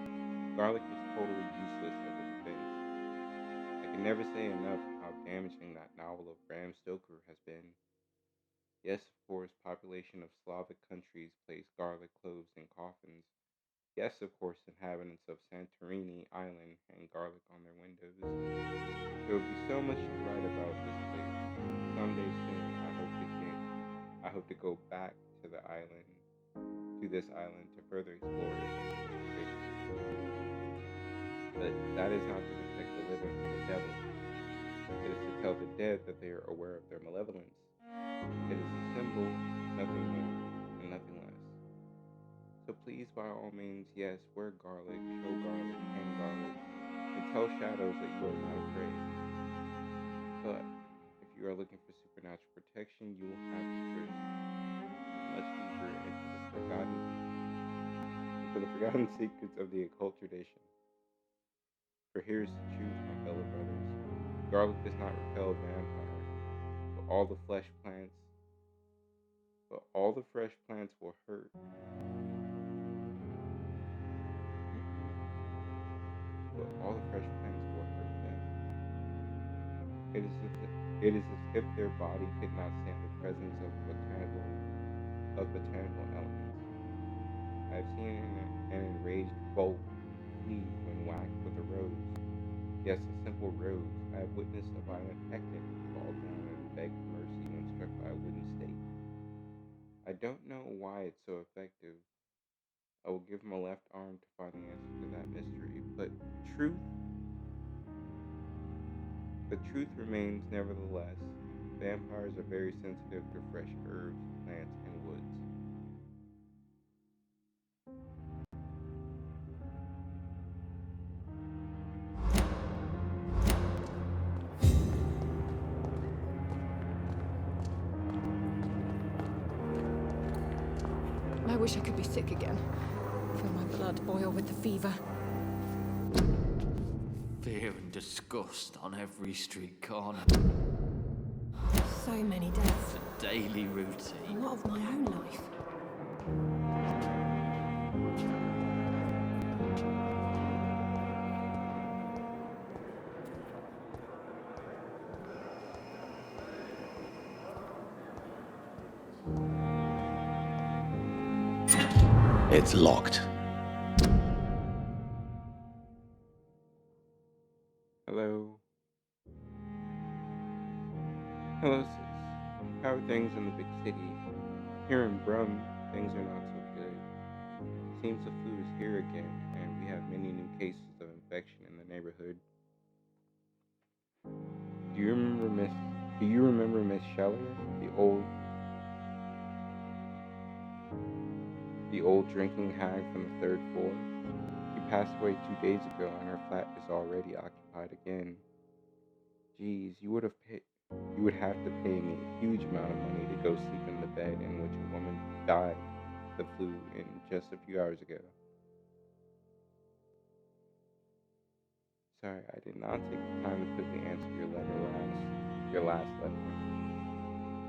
garlic is totally useless as a defense. I can never say enough how damaging that novel of Bram Stoker has been. Yes, of course, population of Slavic countries place garlic cloves in coffins. Yes, of course, inhabitants of Santorini Island hang garlic on their windows. There will be so much to write about this place. Someday soon, I hope to go back to this island to further explore it. But that is not to protect the living from the devil. It is to tell the dead that they are aware of their malevolence. It is a symbol, nothing more and nothing less. So please, by all means, yes, wear garlic, show garlic, hang garlic, and tell shadows that you are not afraid. But if you are looking for supernatural protection, you will have to search much deeper into the forgotten secrets of the occult tradition. For here's the truth, my fellow brothers. Garlic does not repel vampires, but all the fresh plants will hurt. But all the fresh plants will hurt them. It is as if their body could not stand the presence of botanical elements. I have seen an enraged bolt flee when whacked with a rose. Yes, a simple rose. I have witnessed a violent hectic fall down and beg for mercy when struck by a wooden stake. I don't know why it's so effective. I will give my left arm to find the answer to that mystery, but the truth remains nevertheless. Vampires are very sensitive to fresh herbs, plants, and woods. I wish I could be sick again. Feel my blood boil with the fever. Fear and disgust on every street corner. So many deaths. A daily routine. And what of my own life? It's locked. Hello. Hello, sis. How are things in the big city? Here in Brum, things are not so good. Seems the flu is here again, and we have many new cases of infection in the neighborhood. Do you remember Miss Do you remember Miss Scheller, the old drinking hag from the third floor? She passed away 2 days ago, and her flat is already occupied again. Geez, you would have to pay me a huge amount of money to go sleep in the bed in which a woman died of the flu in just a few hours ago. Sorry, I did not take the time to quickly answer your last letter.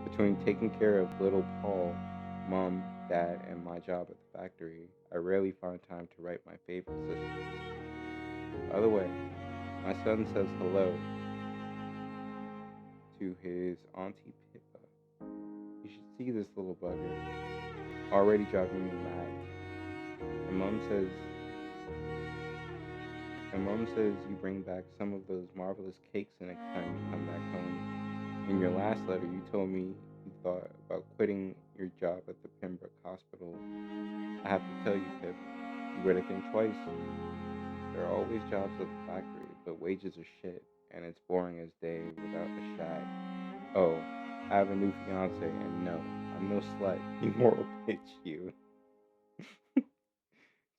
Between taking care of little Paul, Mom, Dad, and my job at the factory, I rarely find time to write my favorite sister. By the way, my son says hello to his Auntie Pippa. You should see this little bugger. Already driving me mad. And Mom says you bring back some of those marvelous cakes the next time you come back home. In your last letter, you told me you thought about quitting your job at the Pembroke Hospital. I have to tell you, Pip, you better think twice. There are always jobs at the factory, but wages are shit, and it's boring as day without a shag. Oh, I have a new fiance, and no, I'm no slut. You moral bitch, you.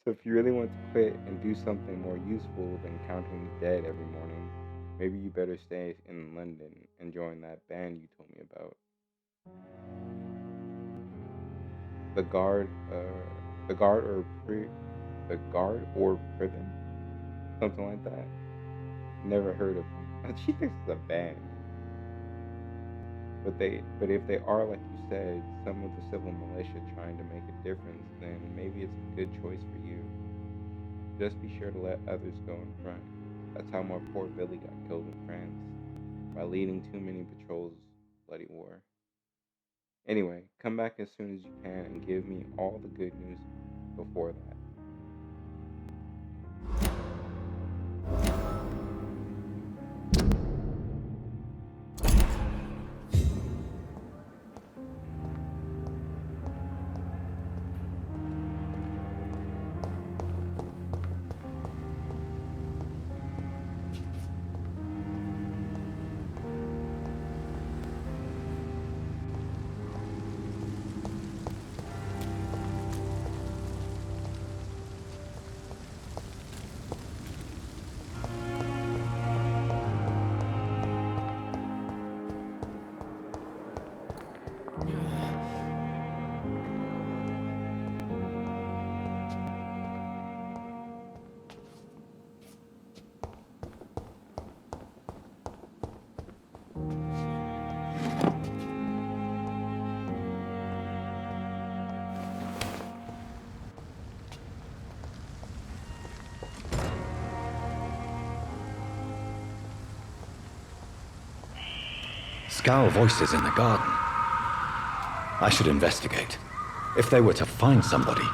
So if you really want to quit and do something more useful than counting the dead every morning, maybe you better stay in London and join that band you told me about. The guard, the guard or the guard or Priven, something like that. Never heard of them. She thinks it's a band. But if they are, like you said, some of the civil militia trying to make a difference, then maybe it's a good choice for you. Just be sure to let others go in front. That's how my poor Billy got killed in France, by leading too many patrols. Bloody war. Anyway, come back as soon as you can and give me all the good news before that. Scowl voices in the garden. I should investigate. If they were to find somebody.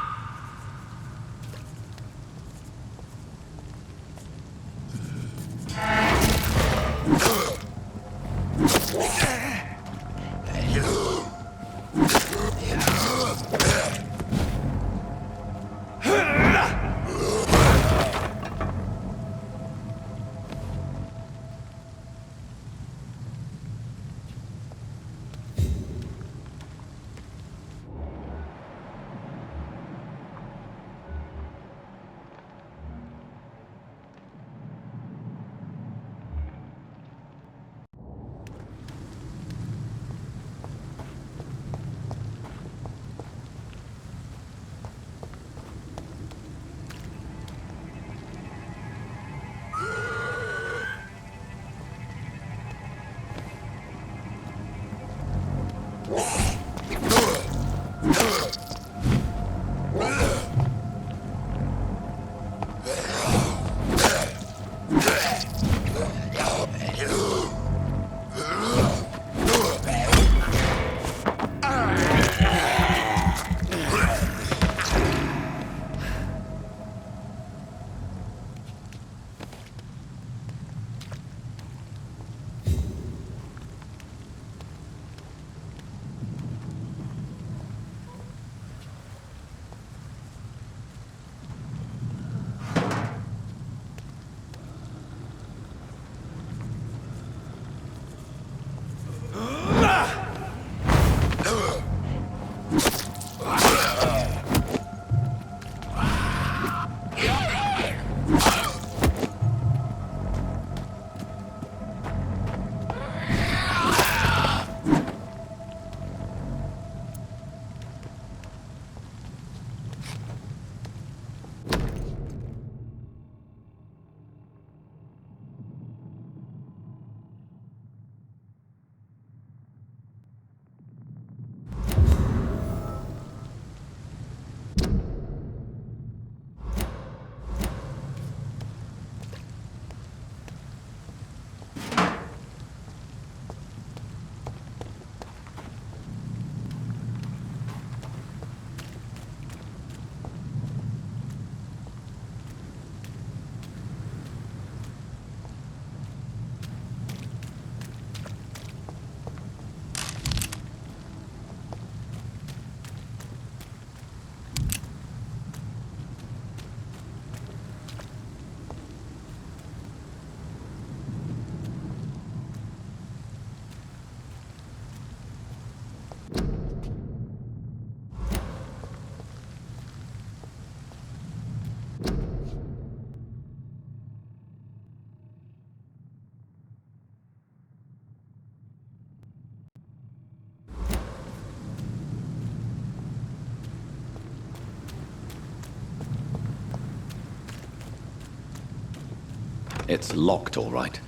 It's locked, all right.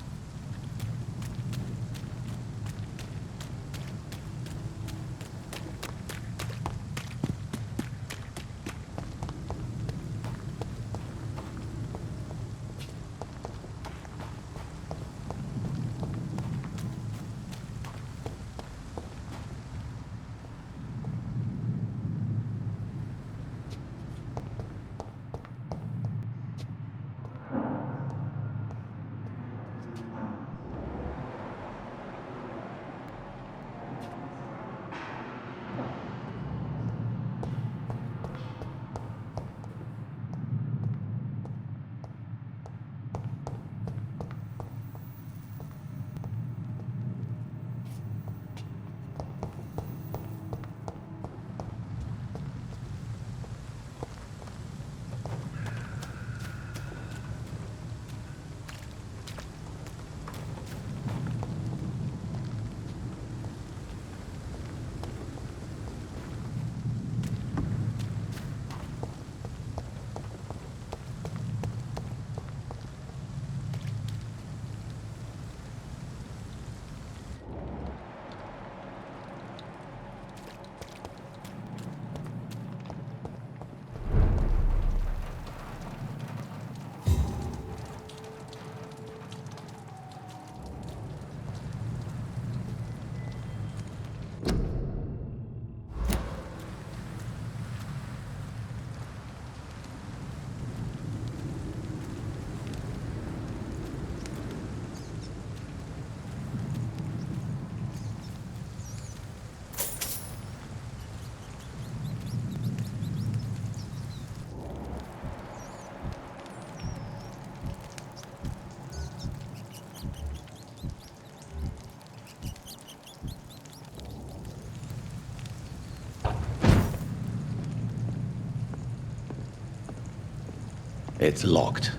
It's locked.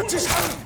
Watch his hand!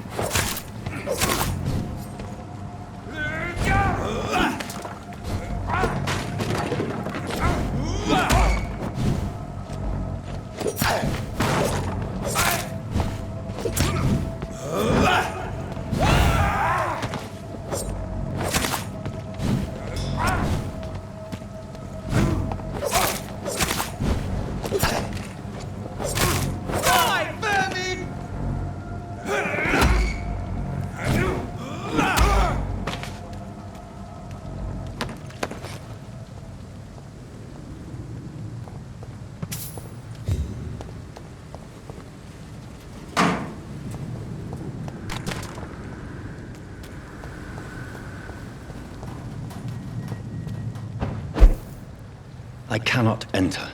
I cannot enter.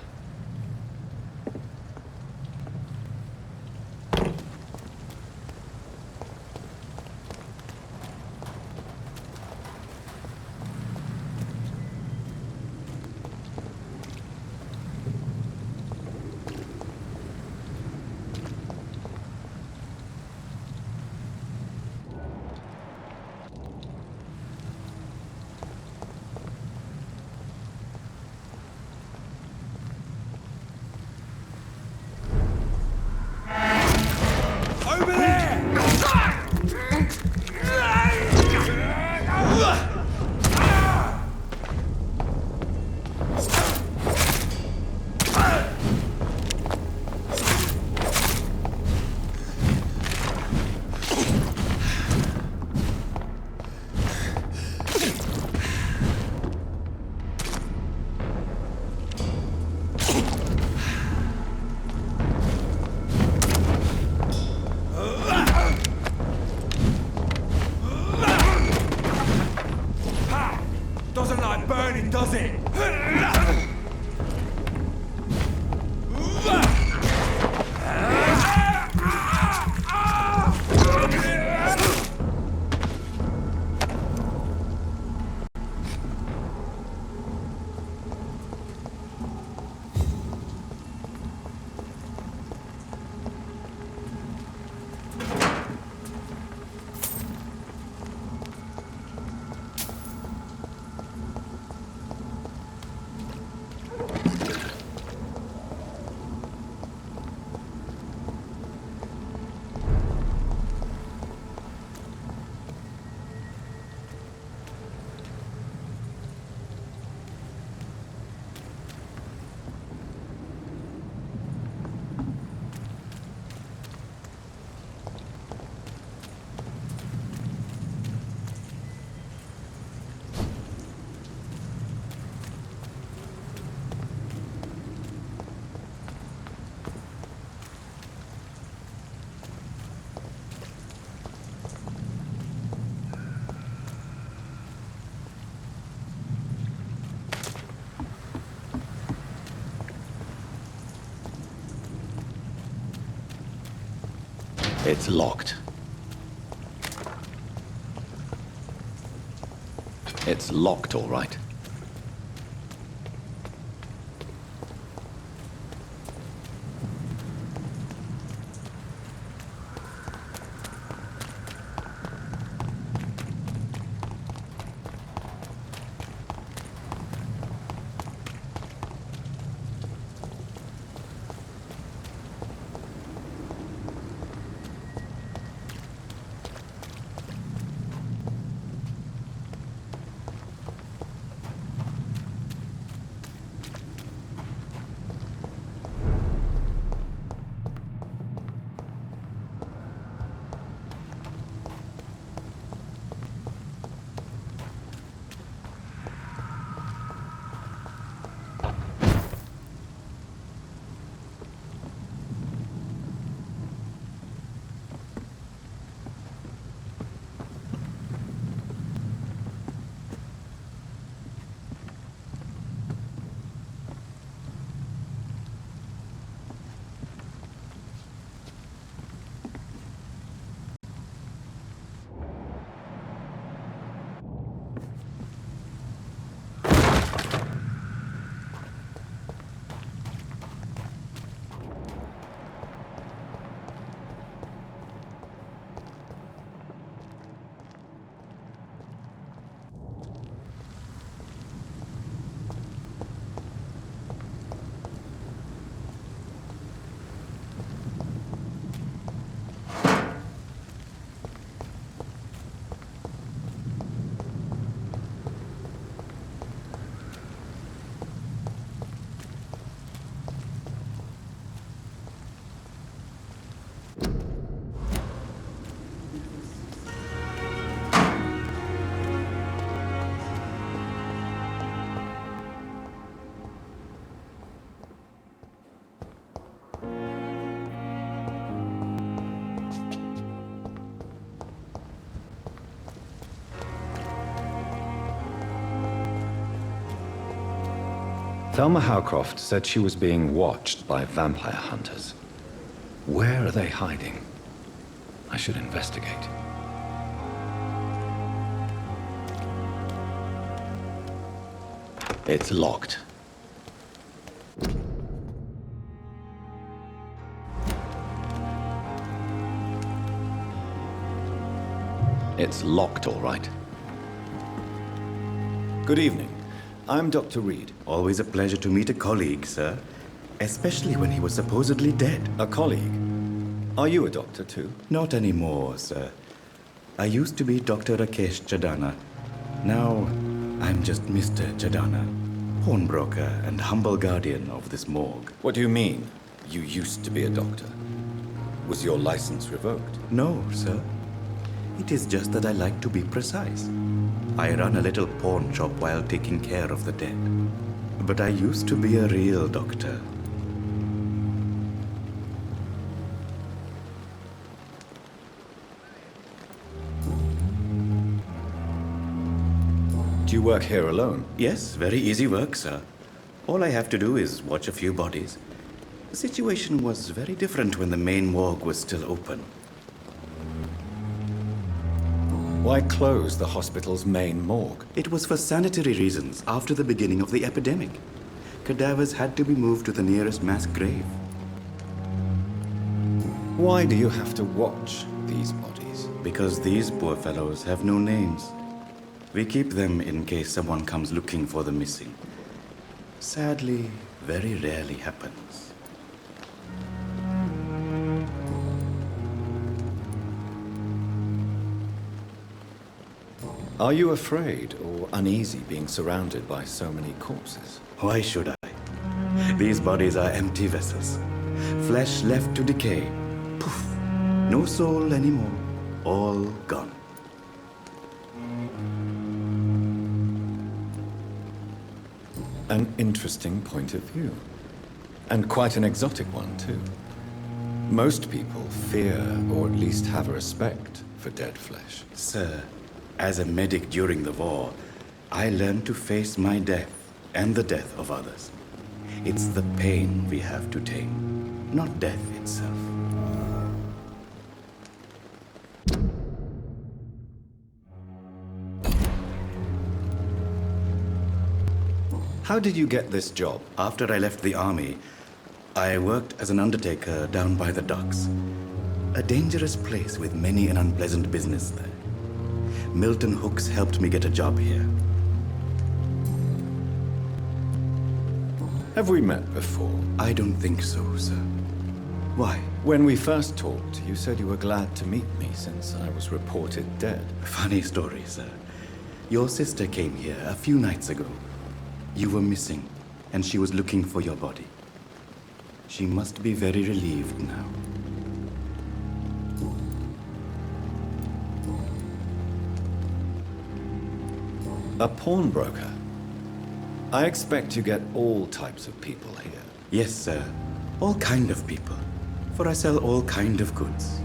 Over there! Doesn't like burning, does it? It's locked. It's locked, all right. Thelma Howcroft said she was being watched by vampire hunters. Where are they hiding? I should investigate. It's locked. It's locked, all right. Good evening. I'm Dr. Reed. Always a pleasure to meet a colleague, sir. Especially when he was supposedly dead. A colleague? Are you a doctor, too? Not anymore, sir. I used to be Dr. Rakesh Chadana. Now, I'm just Mr. Chadana, pawnbroker and humble guardian of this morgue. What do you mean, you used to be a doctor? Was your license revoked? No, sir. It is just that I like to be precise. I run a little pawn shop while taking care of the dead. But I used to be a real doctor. Do you work here alone? Yes, very easy work, sir. All I have to do is watch a few bodies. The situation was very different when the main morgue was still open. Why close the hospital's main morgue? It was for sanitary reasons after the beginning of the epidemic. Cadavers had to be moved to the nearest mass grave. Why do you have to watch these bodies? Because these poor fellows have no names. We keep them in case someone comes looking for the missing. Sadly, very rarely happens. Are you afraid or uneasy being surrounded by so many corpses? Why should I? These bodies are empty vessels. Flesh left to decay. Poof. No soul anymore. All gone. An interesting point of view. And quite an exotic one, too. Most people fear, or at least have a respect, for dead flesh. Sir, as a medic during the war, I learned to face my death and the death of others. It's the pain we have to tame, not death itself. How did you get this job? After I left the army, I worked as an undertaker down by the docks. A dangerous place with many an unpleasant business there. Milton Hooks helped me get a job here. Have we met before? I don't think so, sir. Why? When we first talked, you said you were glad to meet me since I was reported dead. Funny story, sir. Your sister came here a few nights ago. You were missing, and she was looking for your body. She must be very relieved now. A pawnbroker? I expect you get all types of people here. Yes, sir. All kind of people. For I sell all kind of goods.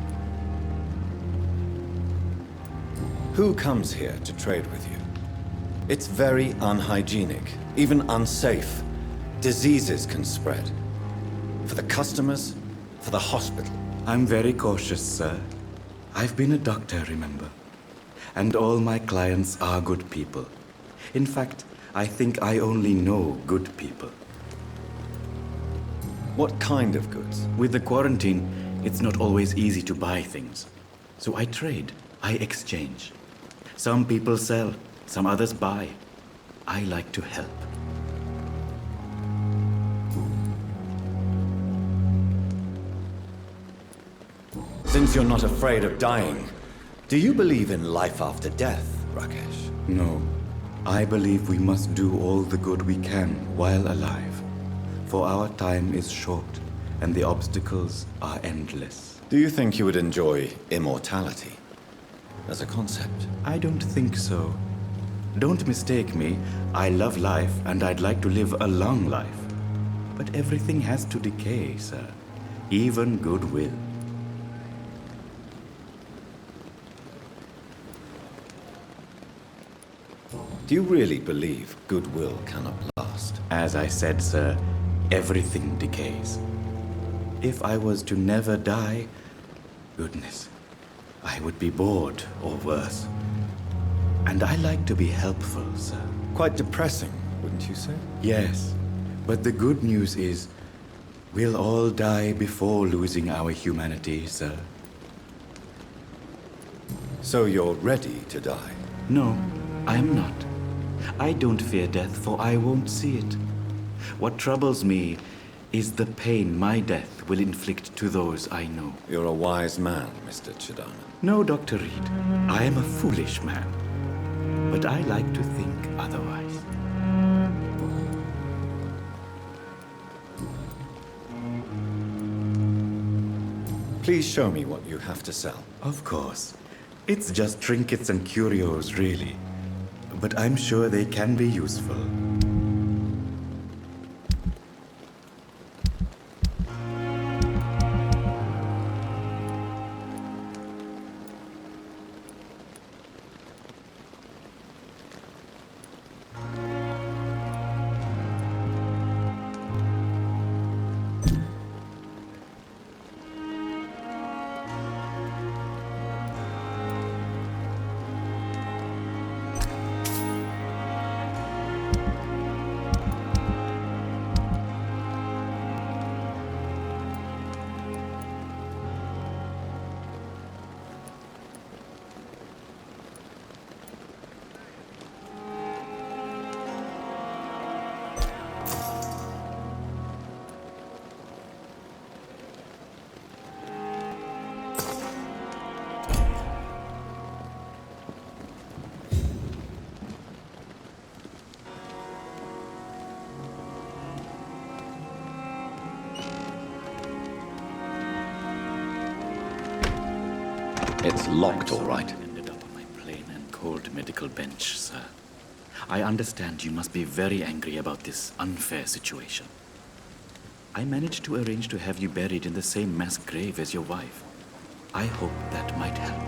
Who comes here to trade with you? It's very unhygienic, even unsafe. Diseases can spread. For the customers, for the hospital. I'm very cautious, sir. I've been a doctor, remember? And all my clients are good people. In fact, I think I only know good people. What kind of goods? With the quarantine, it's not always easy to buy things. So I trade, I exchange. Some people sell, some others buy. I like to help. Since you're not afraid of dying, do you believe in life after death, Rakesh? No. I believe we must do all the good we can while alive. For our time is short, and the obstacles are endless. Do you think you would enjoy immortality as a concept? I don't think so. Don't mistake me. I love life, and I'd like to live a long life. But everything has to decay, sir. Even goodwill. Do you really believe goodwill cannot last? lost. As I said, sir, everything decays. If I was to never die, goodness, I would be bored or worse. And I like to be helpful, sir. Quite depressing, wouldn't you say? Yes, but the good news is we'll all die before losing our humanity, sir. So you're ready to die? No, I am not. I don't fear death, for I won't see it. What troubles me is the pain my death will inflict to those I know. You're a wise man, Mr. Chidana. No, Dr. Reed. I am a foolish man. But I like to think otherwise. Please show me what you have to sell. Of course. It's just trinkets and curios, really. But I'm sure they can be useful. It's locked, all right. Ended up on my plain and cold medical bench, sir. I understand you must be very angry about this unfair situation. I managed to arrange to have you buried in the same mass grave as your wife. I hope that might help.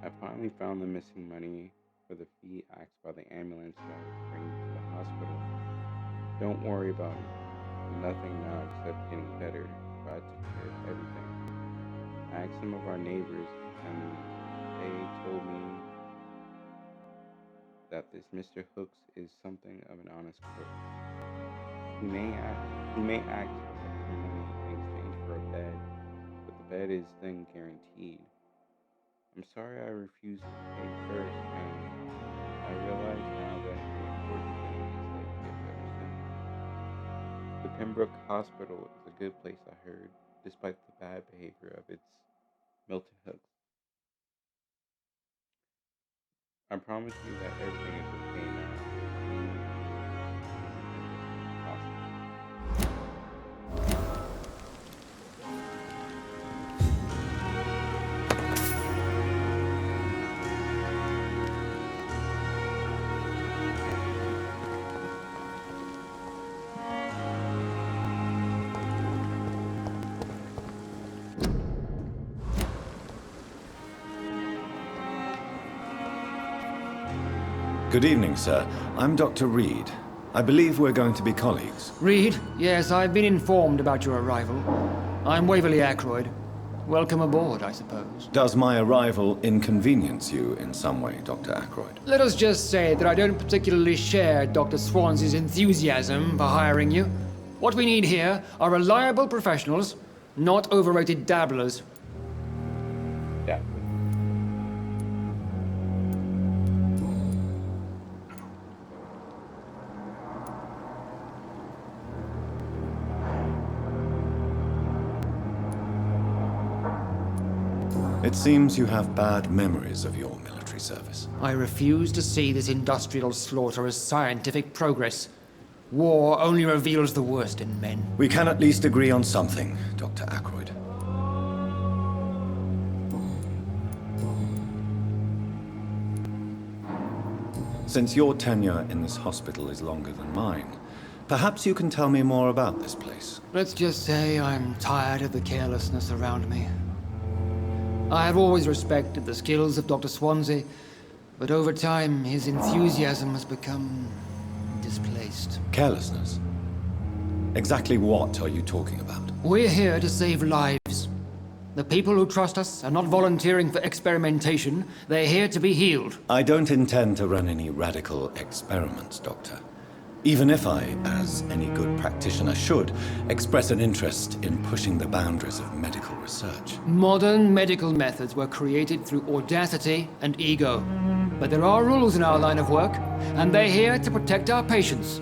I finally found the missing money for the fee asked by the ambulance driver to bring me to the hospital. Don't worry about nothing now except getting better. God took care of everything. I asked some of our neighbors, and they told me that this Mr. Hooks is something of an honest crook. He may act for money in exchange for a bed, but the bed is then guaranteed. I'm sorry I refused to pay first, and I realize now that the important thing is that you get better soon. The Pembroke Hospital is a good place, I heard, despite the bad behavior of its Milton Hooks. I promise you that everything is okay now. Good evening, sir. I'm Dr. Reed. I believe we're going to be colleagues. Reed? Yes, I've been informed about your arrival. I'm Waverly Ackroyd. Welcome aboard, I suppose. Does my arrival inconvenience you in some way, Dr. Ackroyd? Let us just say that I don't particularly share Dr. Swans's enthusiasm for hiring you. What we need here are reliable professionals, not overrated dabblers. It seems you have bad memories of your military service. I refuse to see this industrial slaughter as scientific progress. War only reveals the worst in men. We can at least agree on something, Dr. Ackroyd. Since your tenure in this hospital is longer than mine, perhaps you can tell me more about this place. Let's just say I'm tired of the carelessness around me. I have always respected the skills of Dr. Swansea, but over time his enthusiasm has become displaced. Carelessness? Exactly what are you talking about? We're here to save lives. The people who trust us are not volunteering for experimentation. They're here to be healed. I don't intend to run any radical experiments, Doctor. Even if I, as any good practitioner should, express an interest in pushing the boundaries of medical research. Modern medical methods were created through audacity and ego. But there are rules in our line of work, and they're here to protect our patients.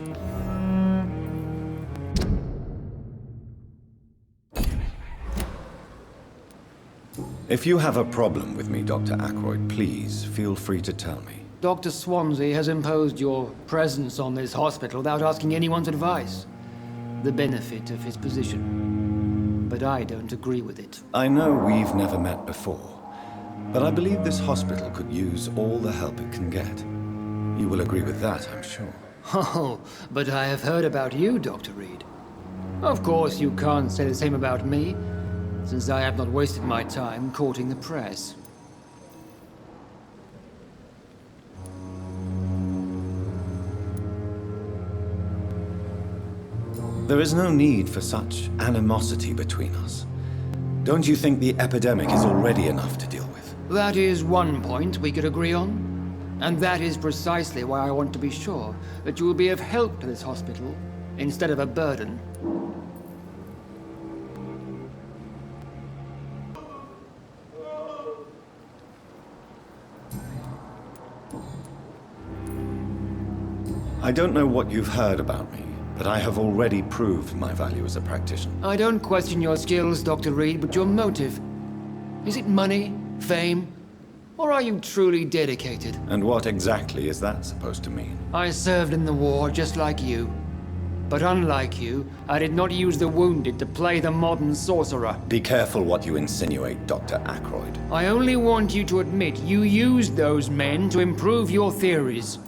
If you have a problem with me, Dr. Ackroyd, please feel free to tell me. Dr. Swansea has imposed your presence on this hospital without asking anyone's advice. The benefit of his position. But I don't agree with it. I know we've never met before, but I believe this hospital could use all the help it can get. You will agree with that, I'm sure. Oh, but I have heard about you, Dr. Reed. Of course, you can't say the same about me, since I have not wasted my time courting the press. There is no need for such animosity between us. Don't you think the epidemic is already enough to deal with? That is one point we could agree on. And that is precisely why I want to be sure that you will be of help to this hospital, instead of a burden. I don't know what you've heard about me, but I have already proved my value as a practitioner. I don't question your skills, Dr. Reed, but your motive. Is it money, fame, or are you truly dedicated? And what exactly is that supposed to mean? I served in the war just like you. But unlike you, I did not use the wounded to play the modern sorcerer. Be careful what you insinuate, Dr. Ackroyd. I only want you to admit you used those men to improve your theories.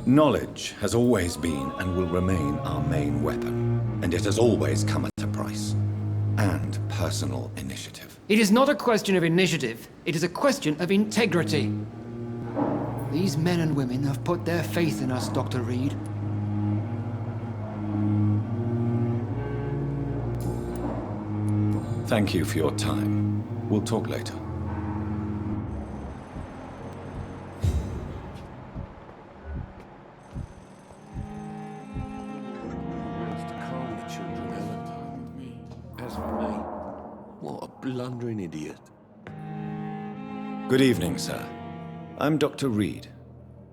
Knowledge has always been and will remain our main weapon, and it has always come at a price. And personal initiative. It is not a question of initiative, it is a question of integrity. These men and women have put their faith in us, Dr. Reed. Thank you for your time. We'll talk later. What a blundering idiot. Good evening, sir. I'm Dr. Reed.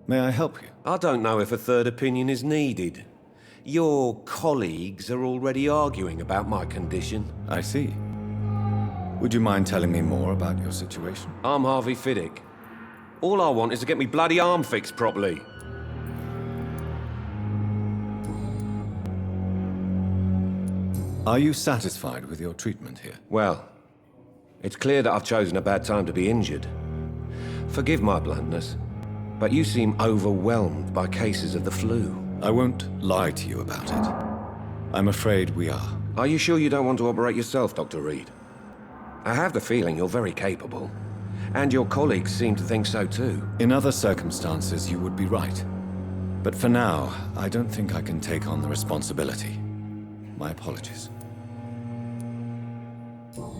May I help you? I don't know if a third opinion is needed. Your colleagues are already arguing about my condition. I see. Would you mind telling me more about your situation? I'm Harvey Fiddick. All I want is to get me bloody arm fixed properly. Are you satisfied with your treatment here? Well, it's clear that I've chosen a bad time to be injured. Forgive my bluntness, but you seem overwhelmed by cases of the flu. I won't lie to you about it. I'm afraid we are. Are you sure you don't want to operate yourself, Dr. Reed? I have the feeling you're very capable, and your colleagues seem to think so too. In other circumstances, you would be right. But for now, I don't think I can take on the responsibility. My apologies.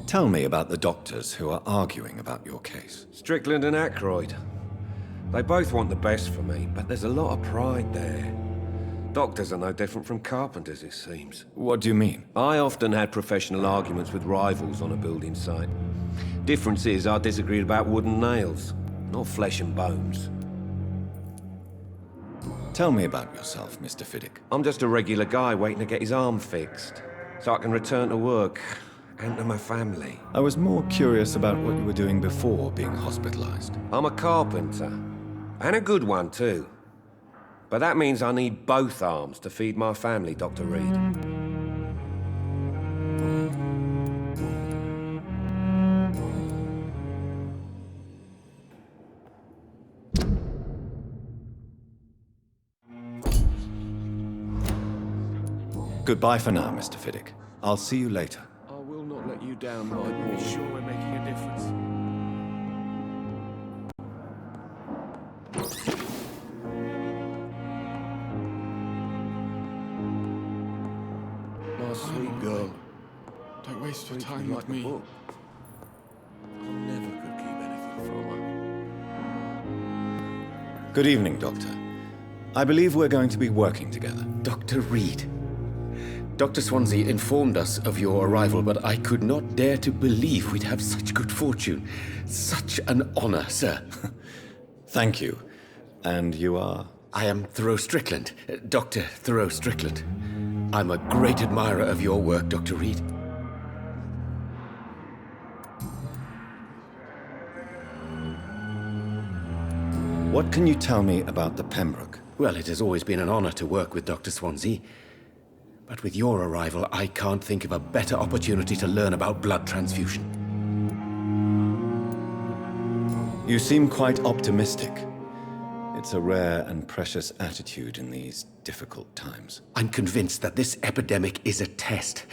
Tell me about the doctors who are arguing about your case. Strickland and Ackroyd. They both want the best for me, but there's a lot of pride there. Doctors are no different from carpenters, it seems. What do you mean? I often had professional arguments with rivals on a building site. Difference is, I disagreed about wooden nails, not flesh and bones. Tell me about yourself, Mr. Fiddick. I'm just a regular guy waiting to get his arm fixed, so I can return to work and to my family. I was more curious about what you were doing before being hospitalized. I'm a carpenter, and a good one too. But that means I need both arms to feed my family, Dr. Reed. Goodbye for now, Mr. Fiddick. I'll see you later. I will not let you down, my Be boy. sure we're making a difference. My sweet girl. Don't waste your Treats time like with a me. book. I never could keep anything from her. Good evening, Doctor. I believe we're going to be working together. Dr. Reed. Dr. Swansea informed us of your arrival, but I could not dare to believe we'd have such good fortune. Such an honor, sir. Thank you. And you are? I am Thoreau Strickland, Dr. Thoreau Strickland. I'm a great admirer of your work, Dr. Reed. What can you tell me about the Pembroke? Well, it has always been an honor to work with Dr. Swansea. But with your arrival, I can't think of a better opportunity to learn about blood transfusion. You seem quite optimistic. It's a rare and precious attitude in these difficult times. I'm convinced that this epidemic is a test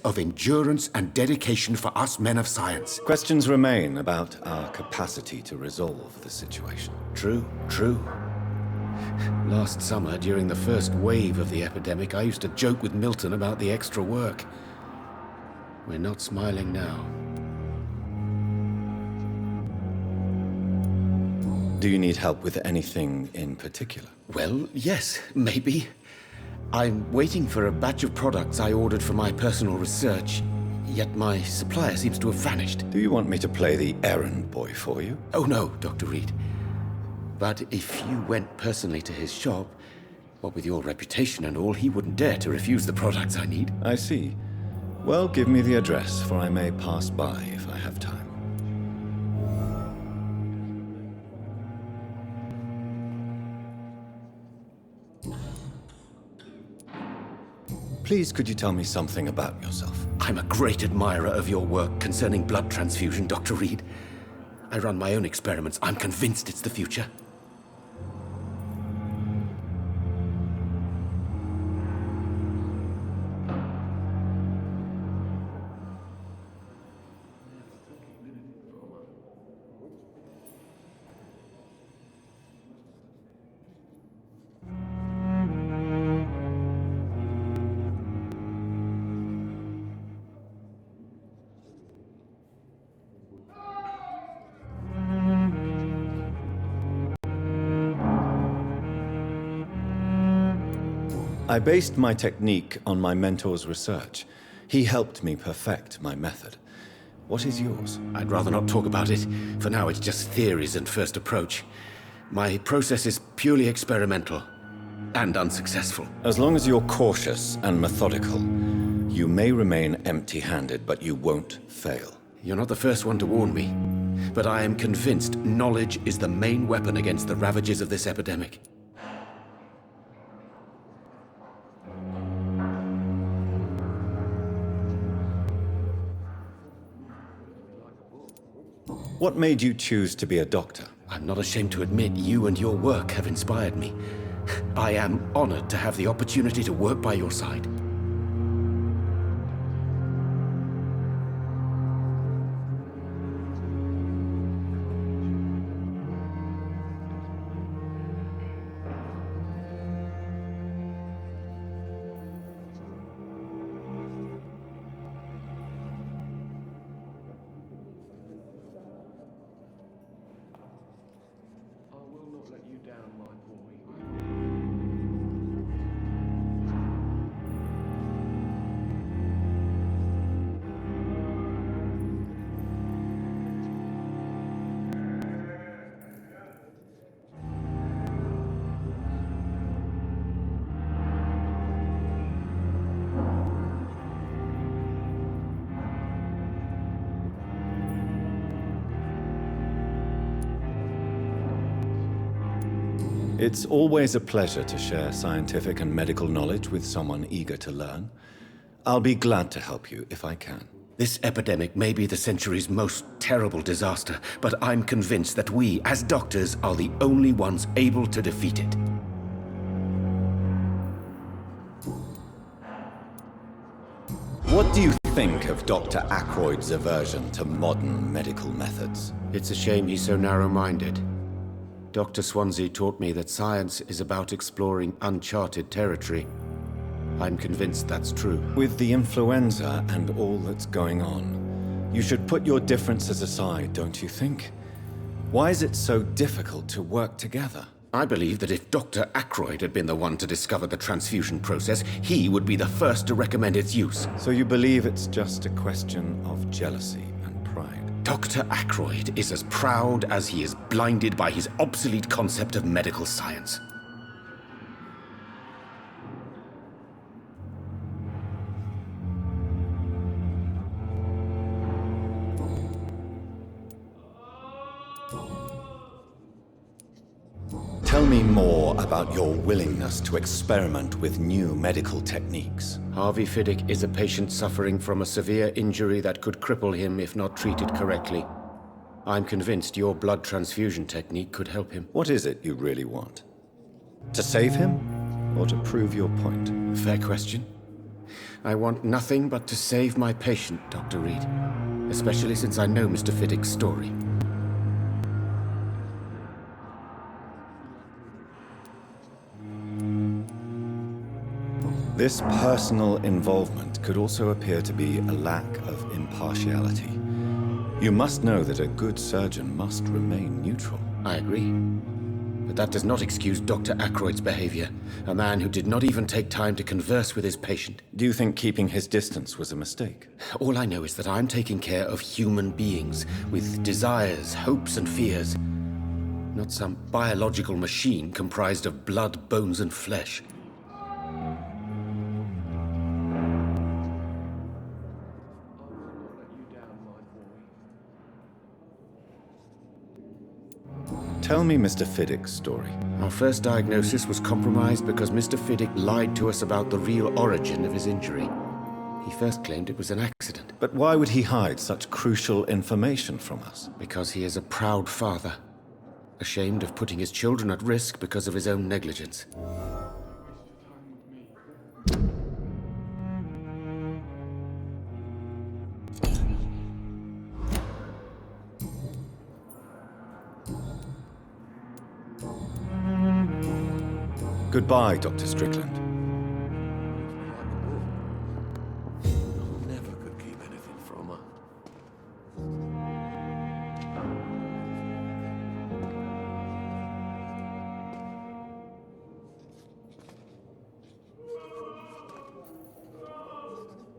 of endurance and dedication for us men of science. Questions remain about our capacity to resolve the situation. True. Last summer, during the first wave of the epidemic, I used to joke with Milton about the extra work. We're not smiling now. Do you need help with anything in particular? Well, yes, maybe. I'm waiting for a batch of products I ordered for my personal research, yet my supplier seems to have vanished. Do you want me to play the errand boy for you? Oh no, Dr. Reed. But if you went personally to his shop, what with your reputation and all, he wouldn't dare to refuse the products I need. I see. Well, give me the address, for I may pass by if I have time. Please, could you tell me something about yourself? I'm a great admirer of your work concerning blood transfusion, Dr. Reed. I run my own experiments. I'm convinced it's the future. I based my technique on my mentor's research. He helped me perfect my method. What is yours? I'd rather not talk about it. For now, it's just theories and first approach. My process is purely experimental and unsuccessful. As long as you're cautious and methodical, you may remain empty-handed, but you won't fail. You're not the first one to warn me, but I am convinced knowledge is the main weapon against the ravages of this epidemic. What made you choose to be a doctor? I'm not ashamed to admit you and your work have inspired me. I am honored to have the opportunity to work by your side. It's always a pleasure to share scientific and medical knowledge with someone eager to learn. I'll be glad to help you if I can. This epidemic may be the century's most terrible disaster, but I'm convinced that we, as doctors, are the only ones able to defeat it. What do you think of Dr. Ackroyd's aversion to modern medical methods? It's a shame he's so narrow-minded. Dr. Swansea taught me that science is about exploring uncharted territory. I'm convinced that's true. With the influenza and all that's going on, you should put your differences aside, don't you think? Why is it so difficult to work together? I believe that if Dr. Ackroyd had been the one to discover the transfusion process, he would be the first to recommend its use. So you believe it's just a question of jealousy and pride? Dr. Ackroyd is as proud as he is blinded by his obsolete concept of medical science. Tell me more about your willingness to experiment with new medical techniques. Harvey Fiddick is a patient suffering from a severe injury that could cripple him if not treated correctly. I'm convinced your blood transfusion technique could help him. What is it you really want? To save him, or to prove your point? Fair question. I want nothing but to save my patient, Dr. Reed. Especially since I know Mr. Fiddick's story. This personal involvement could also appear to be a lack of impartiality. You must know that a good surgeon must remain neutral. I agree. But that does not excuse Dr. Ackroyd's behavior. A man who did not even take time to converse with his patient. Do you think keeping his distance was a mistake? All I know is that I'm taking care of human beings with desires, hopes, and fears. Not some biological machine comprised of blood, bones, and flesh. Tell me Mr. Fiddick's story. Our first diagnosis was compromised because Mr. Fiddick lied to us about the real origin of his injury. He first claimed it was an accident. But why would he hide such crucial information from us? Because he is a proud father, ashamed of putting his children at risk because of his own negligence. Goodbye, Dr. Strickland. Never could keep anything from her.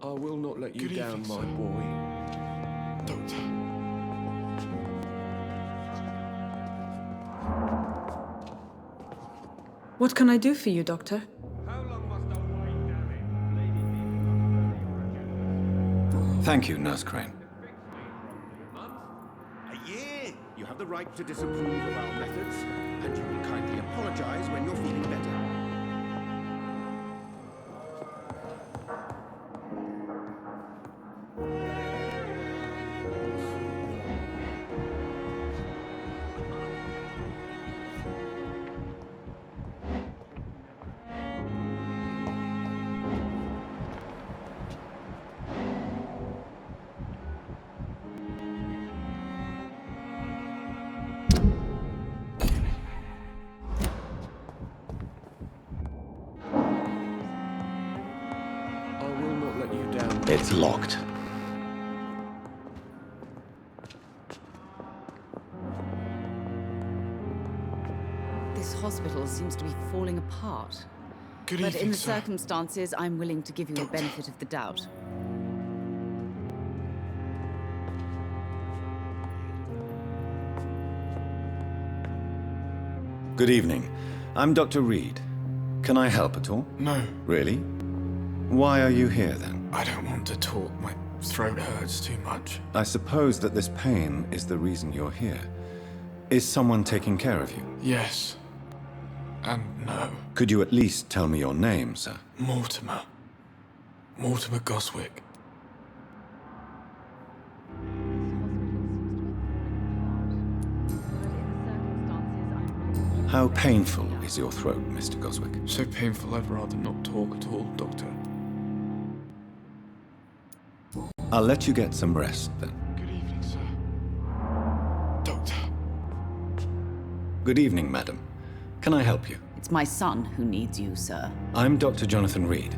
I will not let you down, my boy. Doctor. What can I do for you, Doctor? Thank you, Nurse Crane. A year! You have the right to disapprove of our methods, and you will kindly apologize when you're feeling better. It's locked. This hospital seems to be falling apart. Good but evening, in the sir. circumstances, I'm willing to give you the benefit of the doubt. Good evening. I'm Dr. Reed. Can I help at all? No. Really? Why are you here then? I don't want to talk. My throat hurts too much. I suppose that this pain is the reason you're here. Is someone taking care of you? Yes. And no. Could you at least tell me your name, sir? Mortimer. Mortimer Goswick. How painful is your throat, Mr. Goswick? So painful I'd rather not talk at all, Doctor. I'll let you get some rest, then. Good evening, sir. Doctor. Good evening, madam. Can I help you? It's my son who needs you, sir. I'm Dr. Jonathan Reed.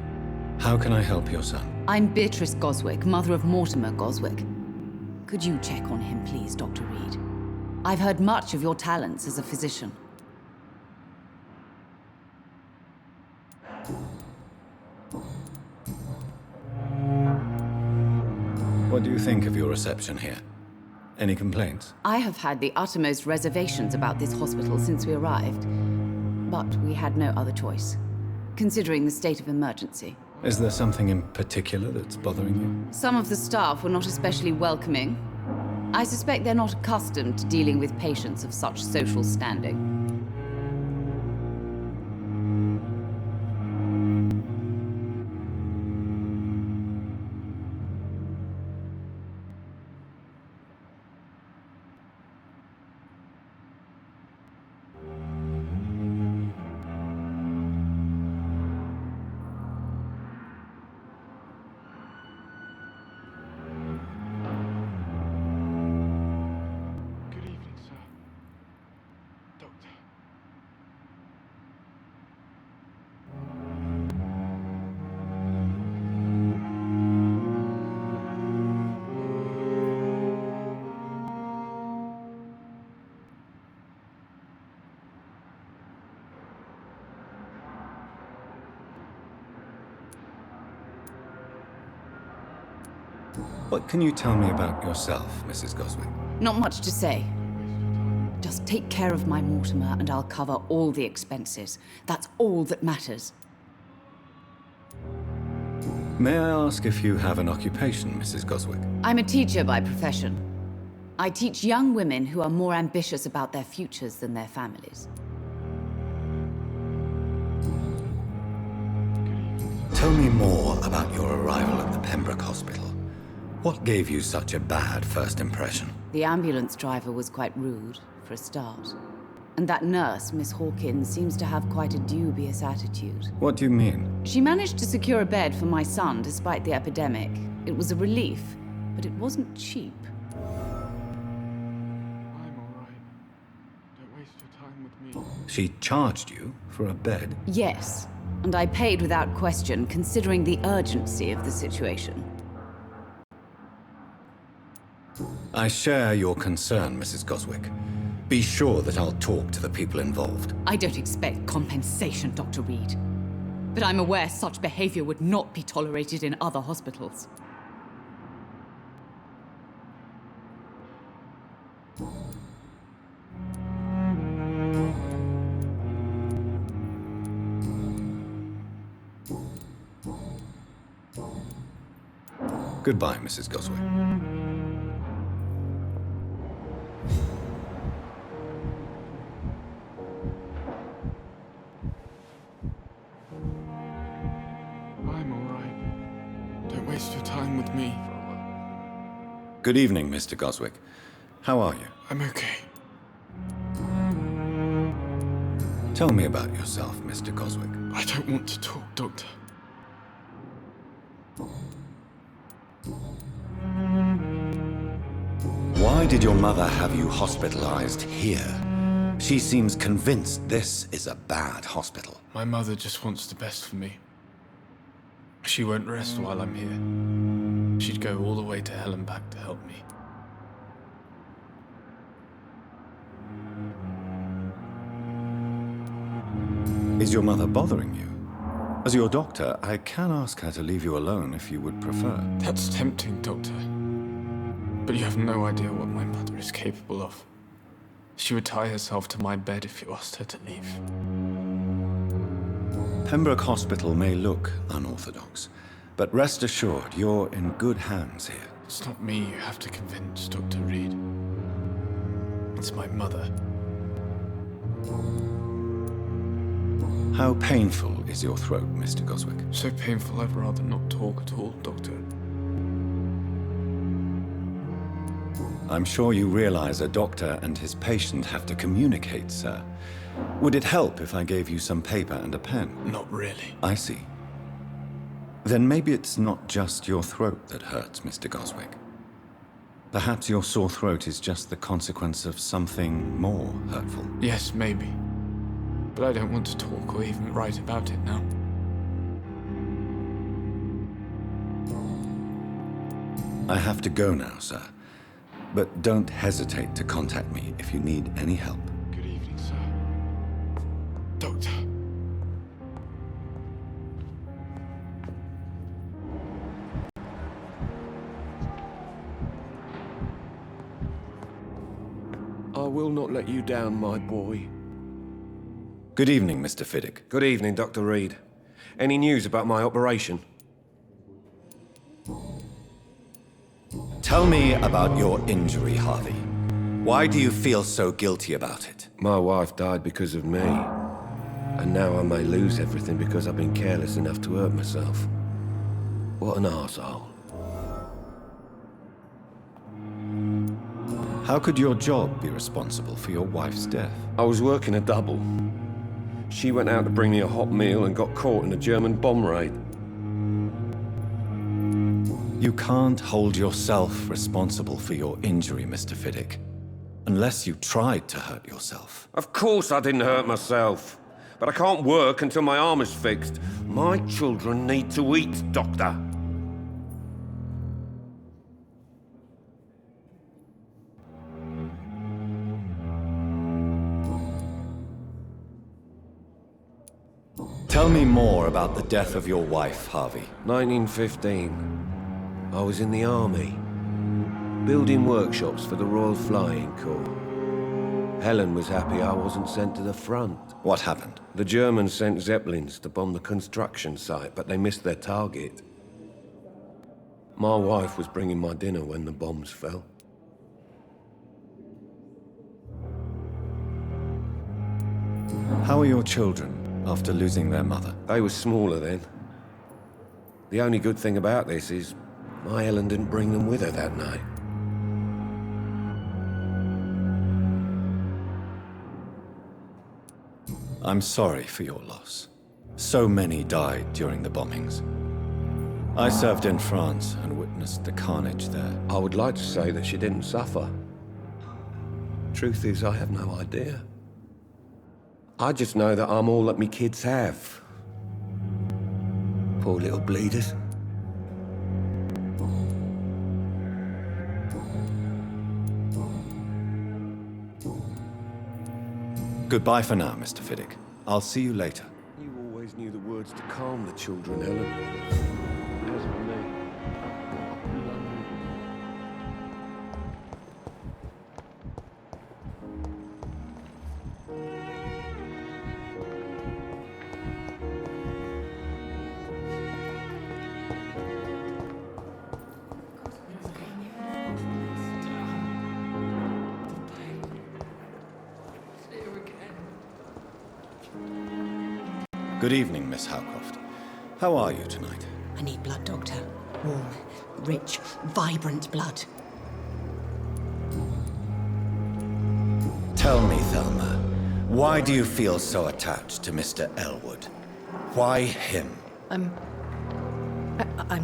How can I help your son? I'm Beatrice Goswick, mother of Mortimer Goswick. Could you check on him, please, Dr. Reed? I've heard much of your talents as a physician. What do you think of your reception here? Any complaints? I have had the uttermost reservations about this hospital since we arrived. But we had no other choice, considering the state of emergency. Is there something in particular that's bothering you? Some of the staff were not especially welcoming. I suspect they're not accustomed to dealing with patients of such social standing. What can you tell me about yourself, Mrs. Goswick? Not much to say. Just take care of my Mortimer and I'll cover all the expenses. That's all that matters. May I ask if you have an occupation, Mrs. Goswick? I'm a teacher by profession. I teach young women who are more ambitious about their futures than their families. Tell me more about your arrival at the Pembroke Hospital. What gave you such a bad first impression? The ambulance driver was quite rude, for a start. And that nurse, Miss Hawkins, seems to have quite a dubious attitude. What do you mean? She managed to secure a bed for my son despite the epidemic. It was a relief, but it wasn't cheap. I'm alright. Don't waste your time with me. She charged you for a bed? Yes, and I paid without question, considering the urgency of the situation. I share your concern, Mrs. Goswick. Be sure that I'll talk to the people involved. I don't expect compensation, Dr. Reed. But I'm aware such behavior would not be tolerated in other hospitals. Goodbye, Mrs. Goswick. I'm alright. Don't waste your time with me. Good evening, Mr. Goswick. How are you? I'm okay. Tell me about yourself, Mr. Goswick. I don't want to talk, Doctor. Why did your mother have you hospitalized here? She seems convinced this is a bad hospital. My mother just wants the best for me. She won't rest while I'm here. She'd go all the way to hell and back to help me. Is your mother bothering you? As your doctor, I can ask her to leave you alone if you would prefer. That's tempting, Doctor. But you have no idea what my mother is capable of. She would tie herself to my bed if you asked her to leave. Pembroke Hospital may look unorthodox, but rest assured you're in good hands here. It's not me you have to convince, Dr. Reed. It's my mother. How painful is your throat, Mr. Goswick? So painful I'd rather not talk at all, Doctor. I'm sure you realize a doctor and his patient have to communicate, sir. Would it help if I gave you some paper and a pen? Not really. I see. Then maybe it's not just your throat that hurts, Mr. Goswick. Perhaps your sore throat is just the consequence of something more hurtful. Yes, maybe. But I don't want to talk or even write about it now. I have to go now, sir. But don't hesitate to contact me if you need any help. Good evening, sir. Doctor. I will not let you down, my boy. Good evening, Mr. Fiddick. Good evening, Dr. Reed. Any news about my operation? Tell me about your injury, Harvey. Why do you feel so guilty about it? My wife died because of me. And now I may lose everything because I've been careless enough to hurt myself. What an arsehole. How could your job be responsible for your wife's death? I was working a double. She went out to bring me a hot meal and got caught in a German bomb raid. You can't hold yourself responsible for your injury, Mr. Fiddick. Unless you tried to hurt yourself. Of course I didn't hurt myself. But I can't work until my arm is fixed. My children need to eat, Doctor. Tell me more about the death of your wife, Harvey. 1915. I was in the army, building workshops for the Royal Flying Corps. Helen was happy I wasn't sent to the front. What happened? The Germans sent Zeppelins to bomb the construction site, but they missed their target. My wife was bringing my dinner when the bombs fell. How are your children after losing their mother? They were smaller then. The only good thing about this is my Helen didn't bring them with her that night. I'm sorry for your loss. So many died during the bombings. I served in France and witnessed the carnage there. I would like to say that she didn't suffer. Truth is, I have no idea. I just know that I'm all that me kids have. Poor little bleeders. Goodbye for now, Mr. Fiddick. I'll see you later. You always knew the words to calm the children, Helen. As for me, Good evening, Miss Howcroft. How are you tonight? I need blood, Doctor. Warm, rich, vibrant blood. Tell me, Thelma, why do you feel so attached to Mr. Elwood? Why him? I'm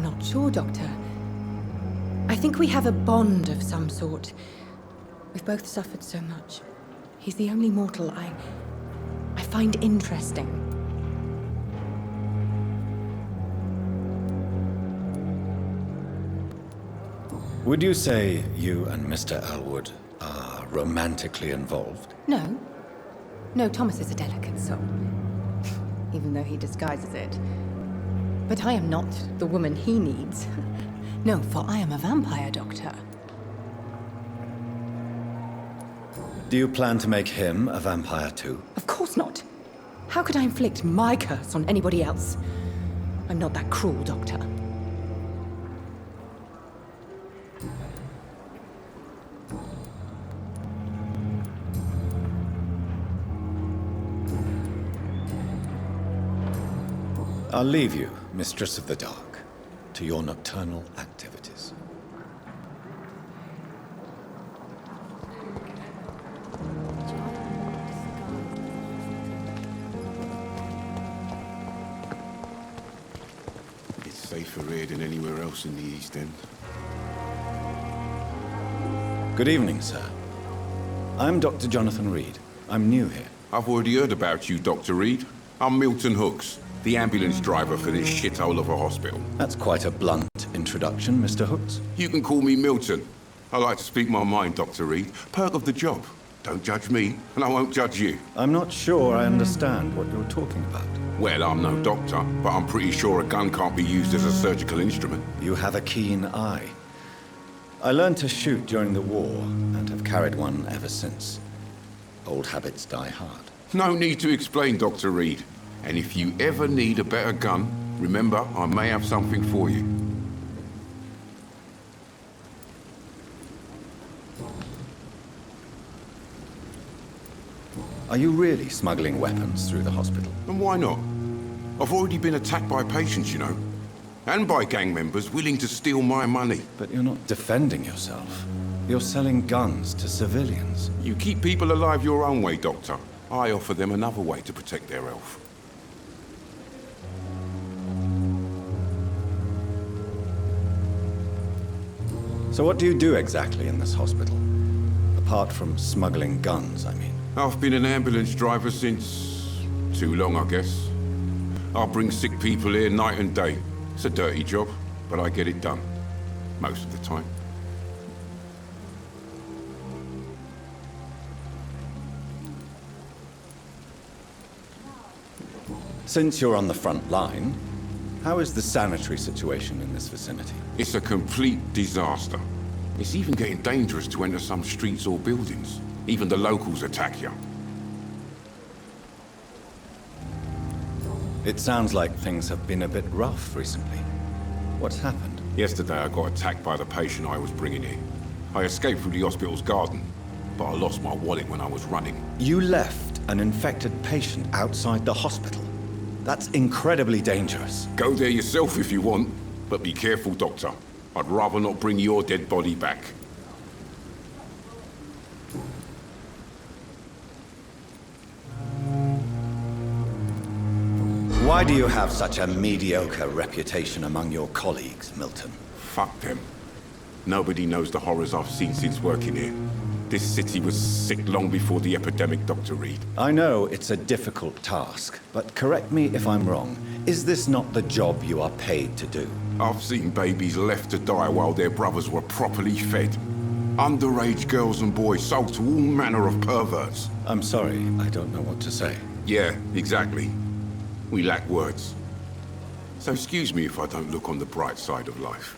not sure, Doctor. I think we have a bond of some sort. We've both suffered so much. He's the only mortal I find interesting. Would you say you and Mr. Elwood are romantically involved? No. No, Thomas is a delicate soul. Even though he disguises it. But I am not the woman he needs. No, for I am a vampire, Doctor. Do you plan to make him a vampire too? Of course not. How could I inflict my curse on anybody else? I'm not that cruel, Doctor. I'll leave you, Mistress of the Dark, to your nocturnal activities. It's safer here than anywhere else in the East End. Good evening, sir. I'm Dr. Jonathan Reed. I'm new here. I've already heard about you, Dr. Reed. I'm Milton Hooks, the ambulance driver for this shithole of a hospital. That's quite a blunt introduction, Mr. Hooks. You can call me Milton. I like to speak my mind, Dr. Reed. Perk of the job. Don't judge me, and I won't judge you. I'm not sure I understand what you're talking about. Well, I'm no doctor, but I'm pretty sure a gun can't be used as a surgical instrument. You have a keen eye. I learned to shoot during the war, and have carried one ever since. Old habits die hard. No need to explain, Dr. Reed. And if you ever need a better gun, remember, I may have something for you. Are you really smuggling weapons through the hospital? And why not? I've already been attacked by patients, you know. And by gang members willing to steal my money. But you're not defending yourself. You're selling guns to civilians. You keep people alive your own way, Doctor. I offer them another way to protect their health. So what do you do exactly in this hospital? Apart from smuggling guns, I mean. I've been an ambulance driver since... too long, I guess. I bring sick people here night and day. It's a dirty job, but I get it done. Most of the time. Since you're on the front line, how is the sanitary situation in this vicinity? It's a complete disaster. It's even getting dangerous to enter some streets or buildings. Even the locals attack you. It sounds like things have been a bit rough recently. What's happened? Yesterday I got attacked by the patient I was bringing in. I escaped through the hospital's garden, but I lost my wallet when I was running. You left an infected patient outside the hospital? That's incredibly dangerous. Go there yourself if you want, but be careful, Doctor. I'd rather not bring your dead body back. Why do you have such a mediocre reputation among your colleagues, Milton? Fuck them. Nobody knows the horrors I've seen since working here. This city was sick long before the epidemic, Dr. Reed. I know it's a difficult task, but correct me if I'm wrong. Is this not the job you are paid to do? I've seen babies left to die while their brothers were properly fed. Underage girls and boys sold to all manner of perverts. I'm sorry, I don't know what to say. Yeah, exactly. We lack words. So excuse me if I don't look on the bright side of life.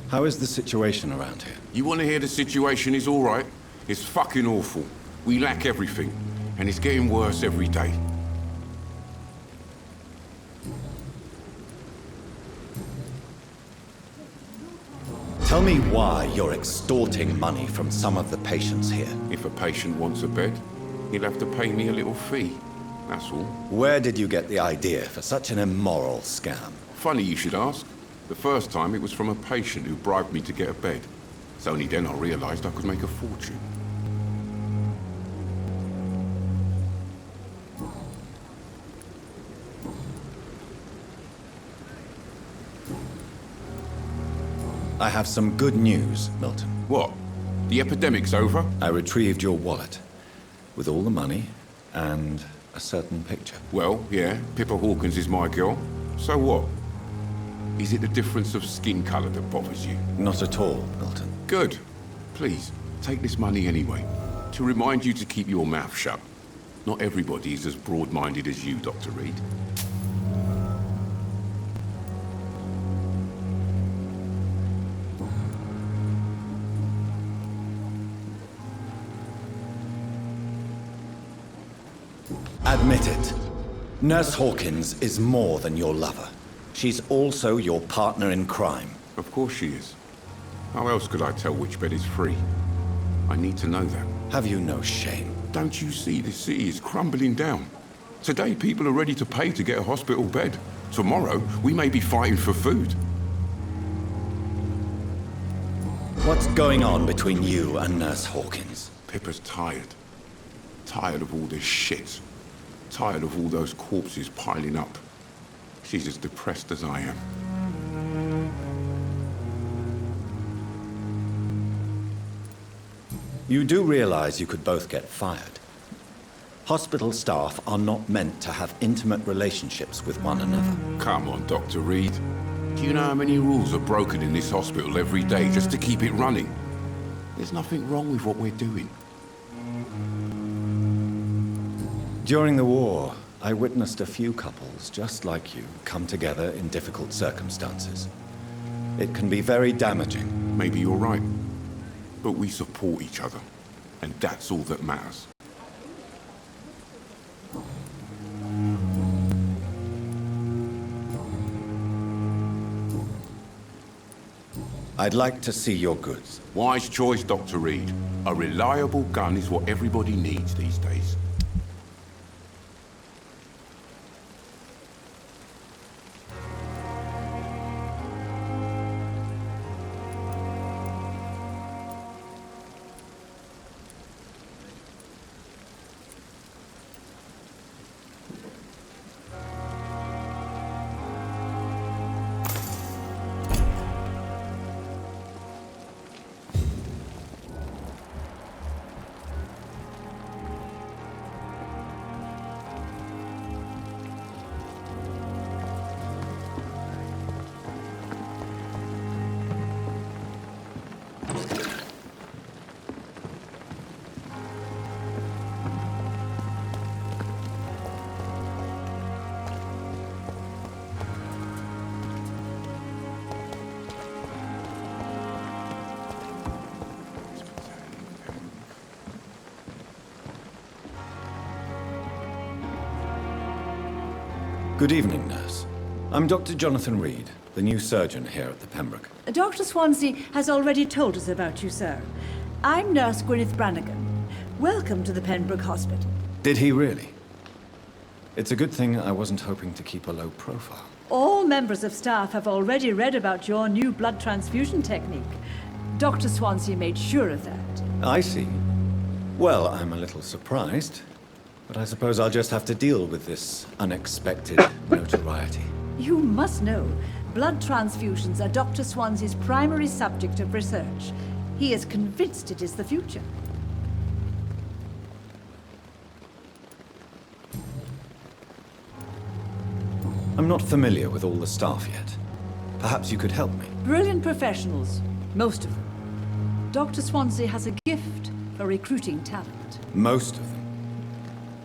How is the situation around here? You want to hear the situation is all right? It's fucking awful. We lack everything, and it's getting worse every day. Tell me why you're extorting money from some of the patients here. If a patient wants a bed, he'll have to pay me a little fee. That's all. Where did you get the idea for such an immoral scam? Funny you should ask. The first time it was from a patient who bribed me to get a bed. It's only then I realized I could make a fortune. I have some good news, Milton. What? The epidemic's over? I retrieved your wallet, with all the money, and a certain picture. Well, yeah, Pippa Hawkins is my girl. So what? Is it the difference of skin color that bothers you? Not at all, Milton. Good. Please, take this money anyway. To remind you to keep your mouth shut. Not everybody is as broad-minded as you, Dr. Reed. Admit it. Nurse Hawkins is more than your lover. She's also your partner in crime. Of course she is. How else could I tell which bed is free? I need to know that. Have you no shame? Don't you see the city is crumbling down? Today, people are ready to pay to get a hospital bed. Tomorrow, we may be fighting for food. What's going on between you and Nurse Hawkins? Pippa's tired. Tired of all this shit. Tired of all those corpses piling up. She's as depressed as I am. You do realize you could both get fired. Hospital staff are not meant to have intimate relationships with one another. Come on, Dr. Reed. Do you know how many rules are broken in this hospital every day just to keep it running? There's nothing wrong with what we're doing. During the war, I witnessed a few couples just like you come together in difficult circumstances. It can be very damaging. Maybe you're right. But we support each other. And that's all that matters. I'd like to see your goods. Wise choice, Dr. Reed. A reliable gun is what everybody needs these days. Good evening, nurse. I'm Dr. Jonathan Reed, the new surgeon here at the Pembroke. Dr. Swansea has already told us about you, sir. I'm Nurse Gwyneth Brannigan. Welcome to the Pembroke Hospital. Did he really? It's a good thing I wasn't hoping to keep a low profile. All members of staff have already read about your new blood transfusion technique. Dr. Swansea made sure of that. I see. Well, I'm a little surprised, but I suppose I'll just have to deal with this unexpected notoriety. You must know, blood transfusions are Dr. Swansea's primary subject of research. He is convinced it is the future. I'm not familiar with all the staff yet. Perhaps you could help me. Brilliant professionals, most of them. Dr. Swansea has a gift for recruiting talent. Most of them.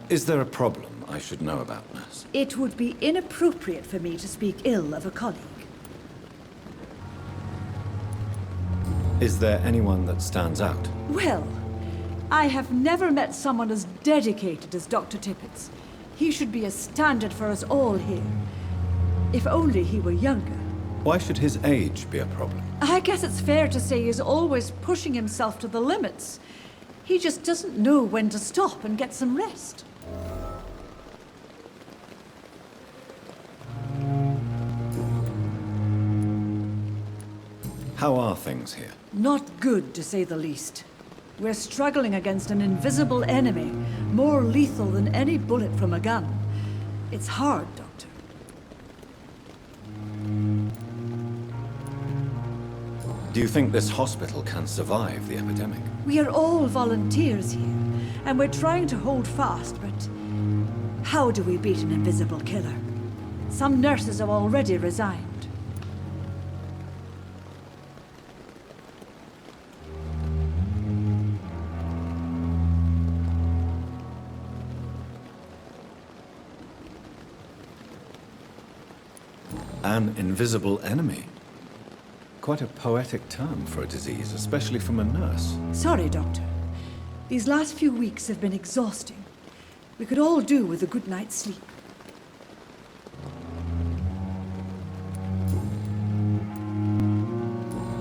Is there a problem I should know about, nurse? It would be inappropriate for me to speak ill of a colleague. Is there anyone that stands out? Well, I have never met someone as dedicated as Dr. Tippett's. He should be a standard for us all here. If only he were younger. Why should his age be a problem? I guess it's fair to say he's always pushing himself to the limits. He just doesn't know when to stop and get some rest. How are things here? Not good, to say the least. We're struggling against an invisible enemy, more lethal than any bullet from a gun. It's hard, Doctor. Do you think this hospital can survive the epidemic? We are all volunteers here, and we're trying to hold fast, but how do we beat an invisible killer? Some nurses have already resigned. An invisible enemy? Quite a poetic term for a disease, especially from a nurse. Sorry, Doctor. These last few weeks have been exhausting. We could all do with a good night's sleep.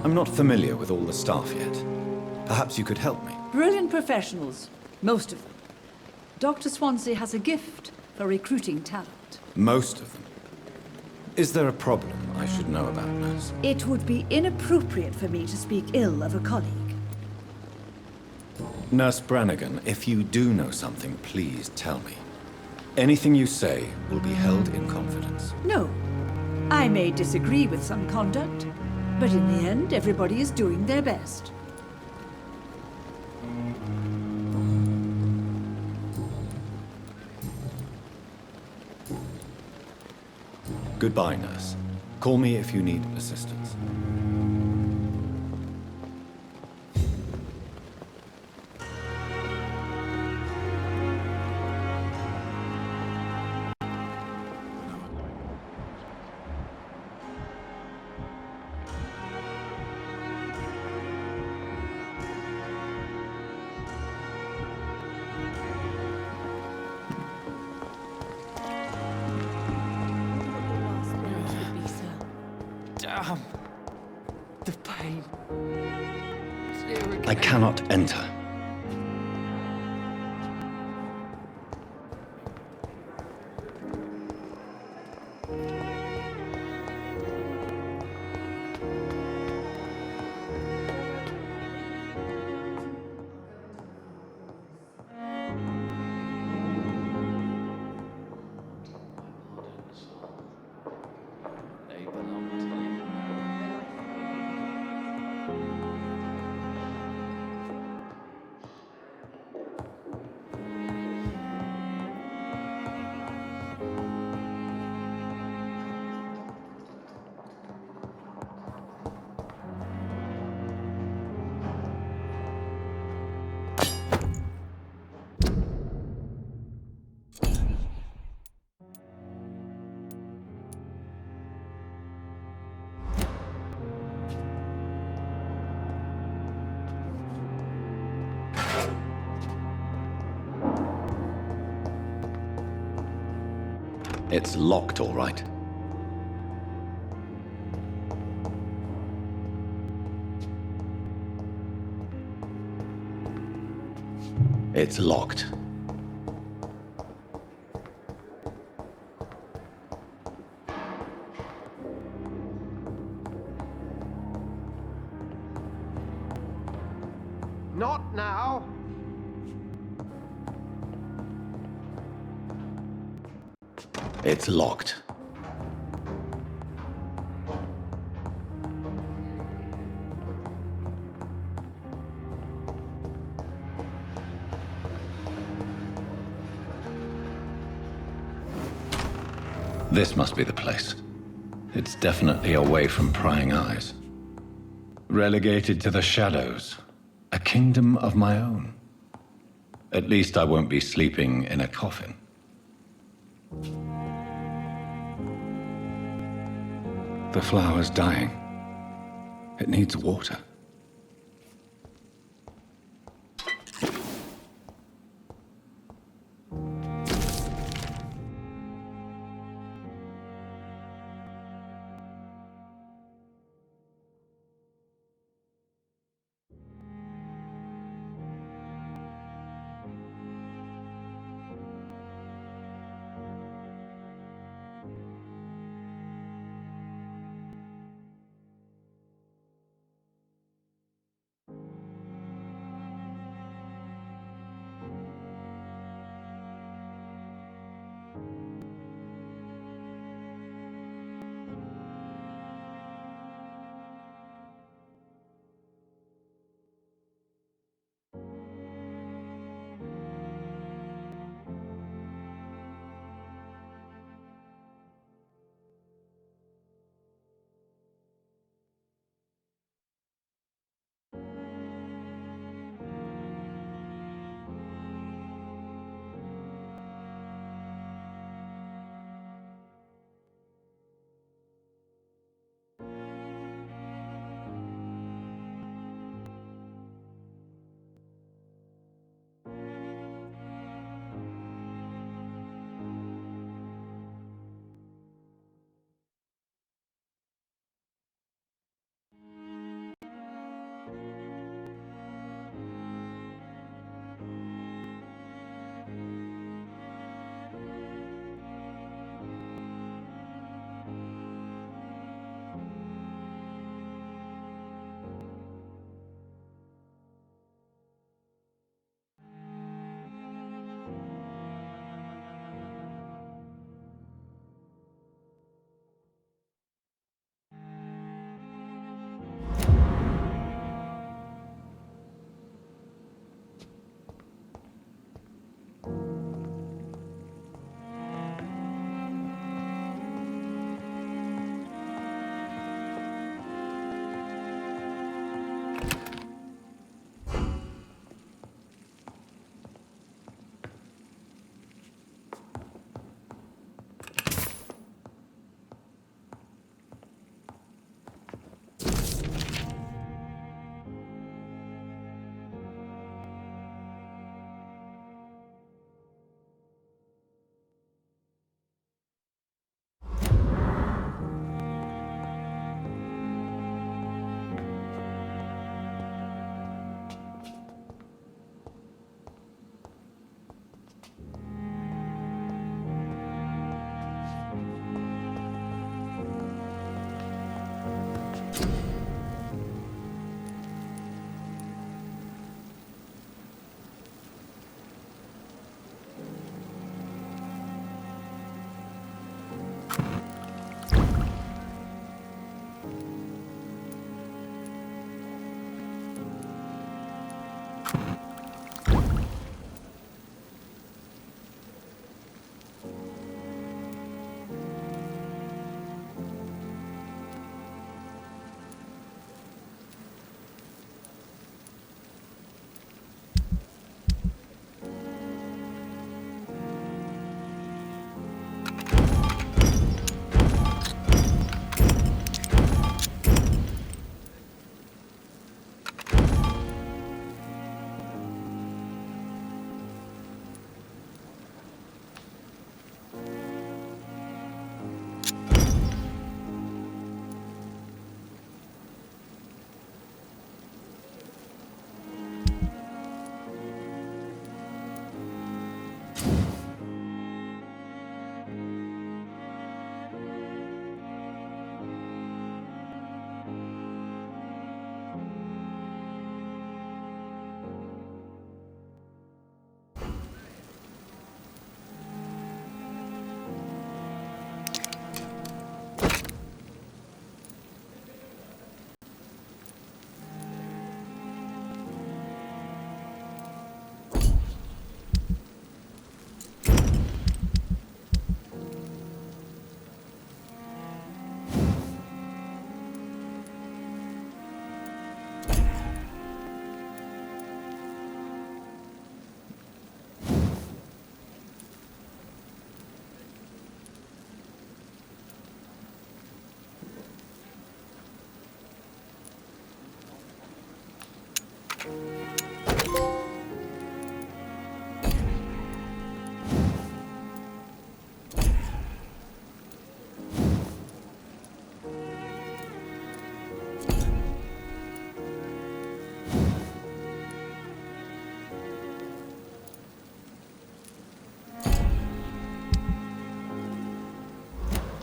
I'm not familiar with all the staff yet. Perhaps you could help me. Brilliant professionals, most of them. Dr. Swansea has a gift for recruiting talent. Most of them. Is there a problem I should know about, nurse? It would be inappropriate for me to speak ill of a colleague. Nurse Brannigan, if you do know something, please tell me. Anything you say will be held in confidence. No. I may disagree with some conduct, but in the end, everybody is doing their best. Goodbye, nurse. Call me if you need assistance. Damn. The pain. I cannot enter. It's locked, all right. It's locked. Not now. It's locked. This must be the place. It's definitely away from prying eyes. Relegated to the shadows. A kingdom of my own. At least I won't be sleeping in a coffin. The flower's dying. It needs water.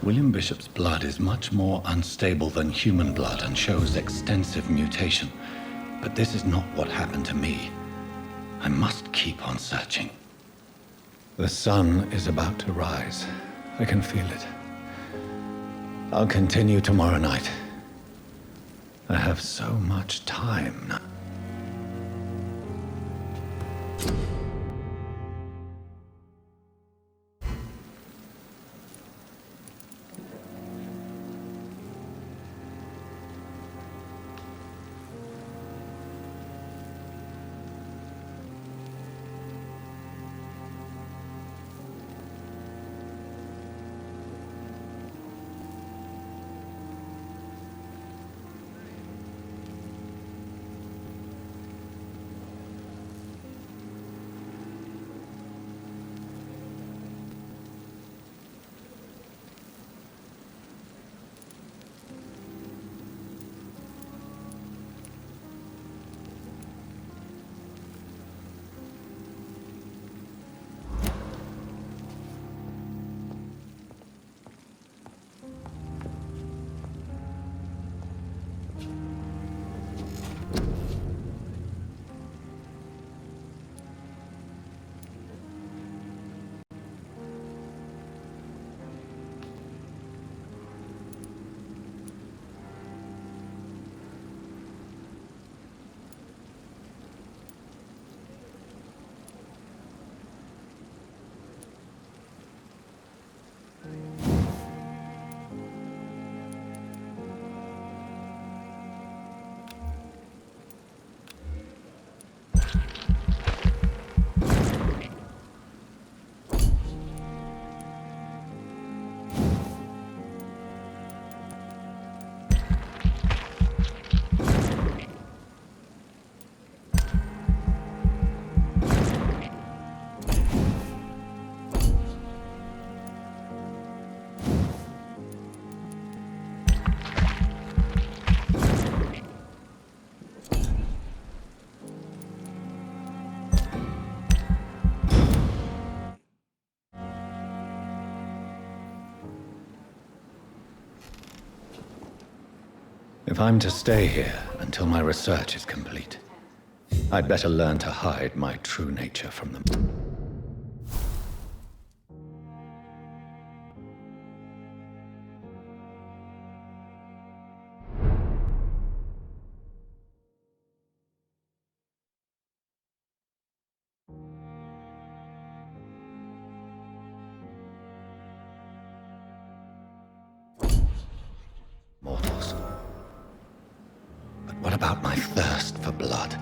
William Bishop's blood is much more unstable than human blood and shows extensive mutation. But this is not what happened to me. I must keep on searching. The sun is about to rise. I can feel it. I'll continue tomorrow night. I have so much time now. If I'm to stay here until my research is complete, I'd better learn to hide my true nature from them. Mortals. But what about my thirst for blood?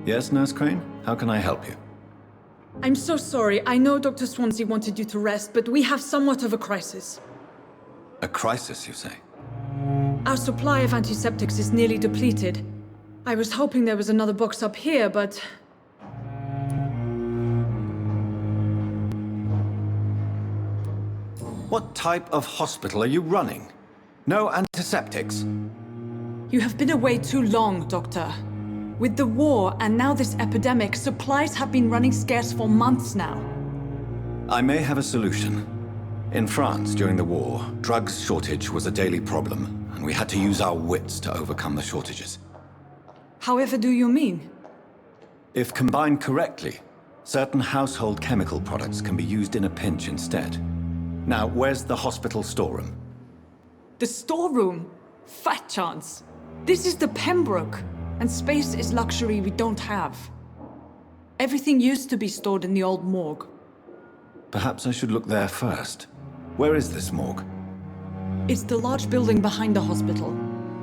Yes, Nurse Crane? How can I help you? I'm so sorry. I know Dr. Swansea wanted you to rest, but we have somewhat of a crisis. A crisis, you say? Our supply of antiseptics is nearly depleted. I was hoping there was another box up here, but... What type of hospital are you running? No antiseptics? You have been away too long, Doctor. With the war and now this epidemic, supplies have been running scarce for months now. I may have a solution. In France, during the war, drugs shortage was a daily problem, and we had to use our wits to overcome the shortages. However do you mean? If combined correctly, certain household chemical products can be used in a pinch instead. Now, where's the hospital storeroom? The storeroom? Fat chance. This is the Pembroke, and space is luxury we don't have. Everything used to be stored in the old morgue. Perhaps I should look there first. Where is this morgue? It's the large building behind the hospital.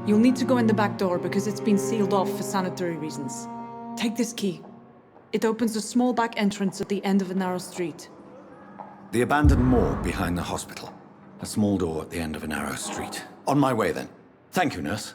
You'll need to go in the back door because it's been sealed off for sanitary reasons. Take this key. It opens a small back entrance at the end of a narrow street. The abandoned morgue behind the hospital. A small door at the end of a narrow street. On my way then. Thank you, nurse.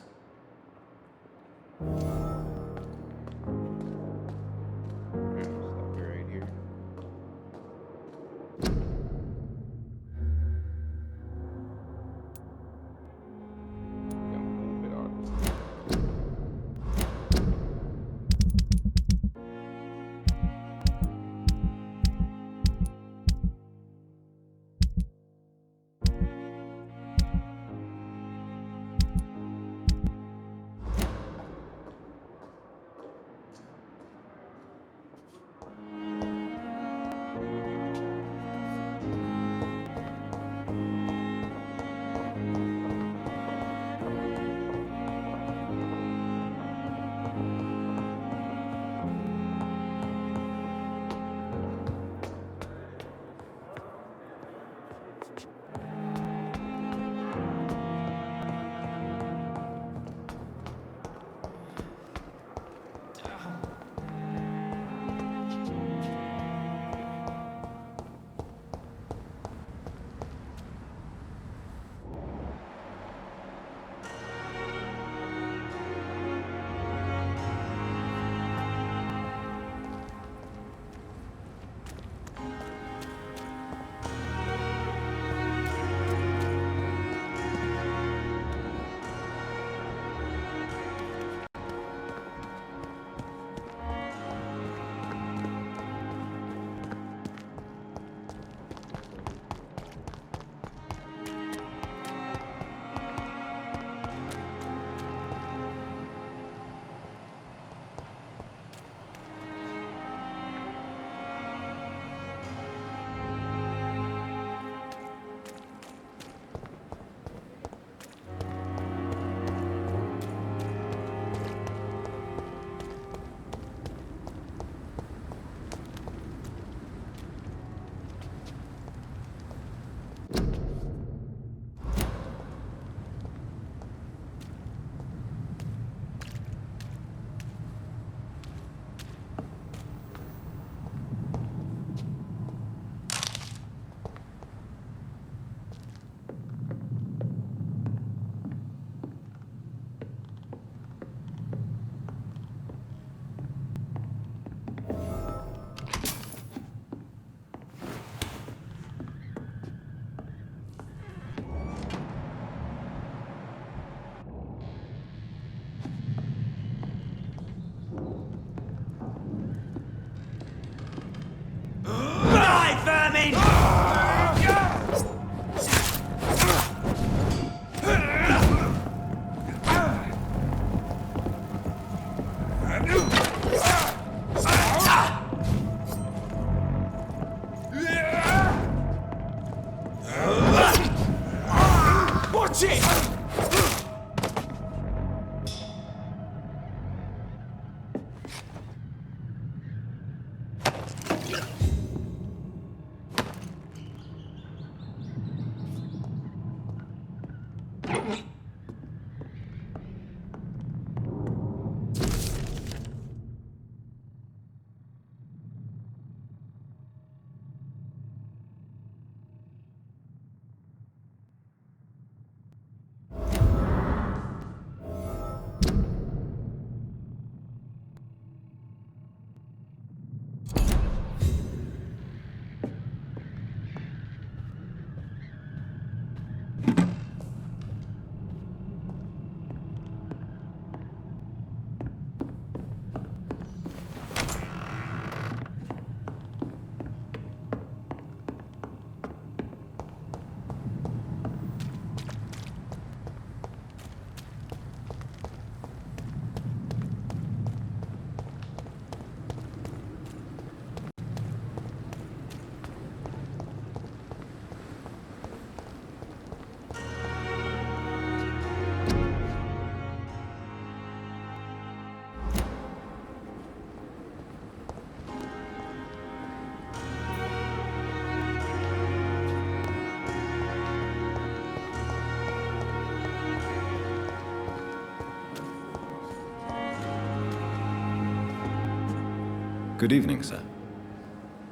Good evening, sir.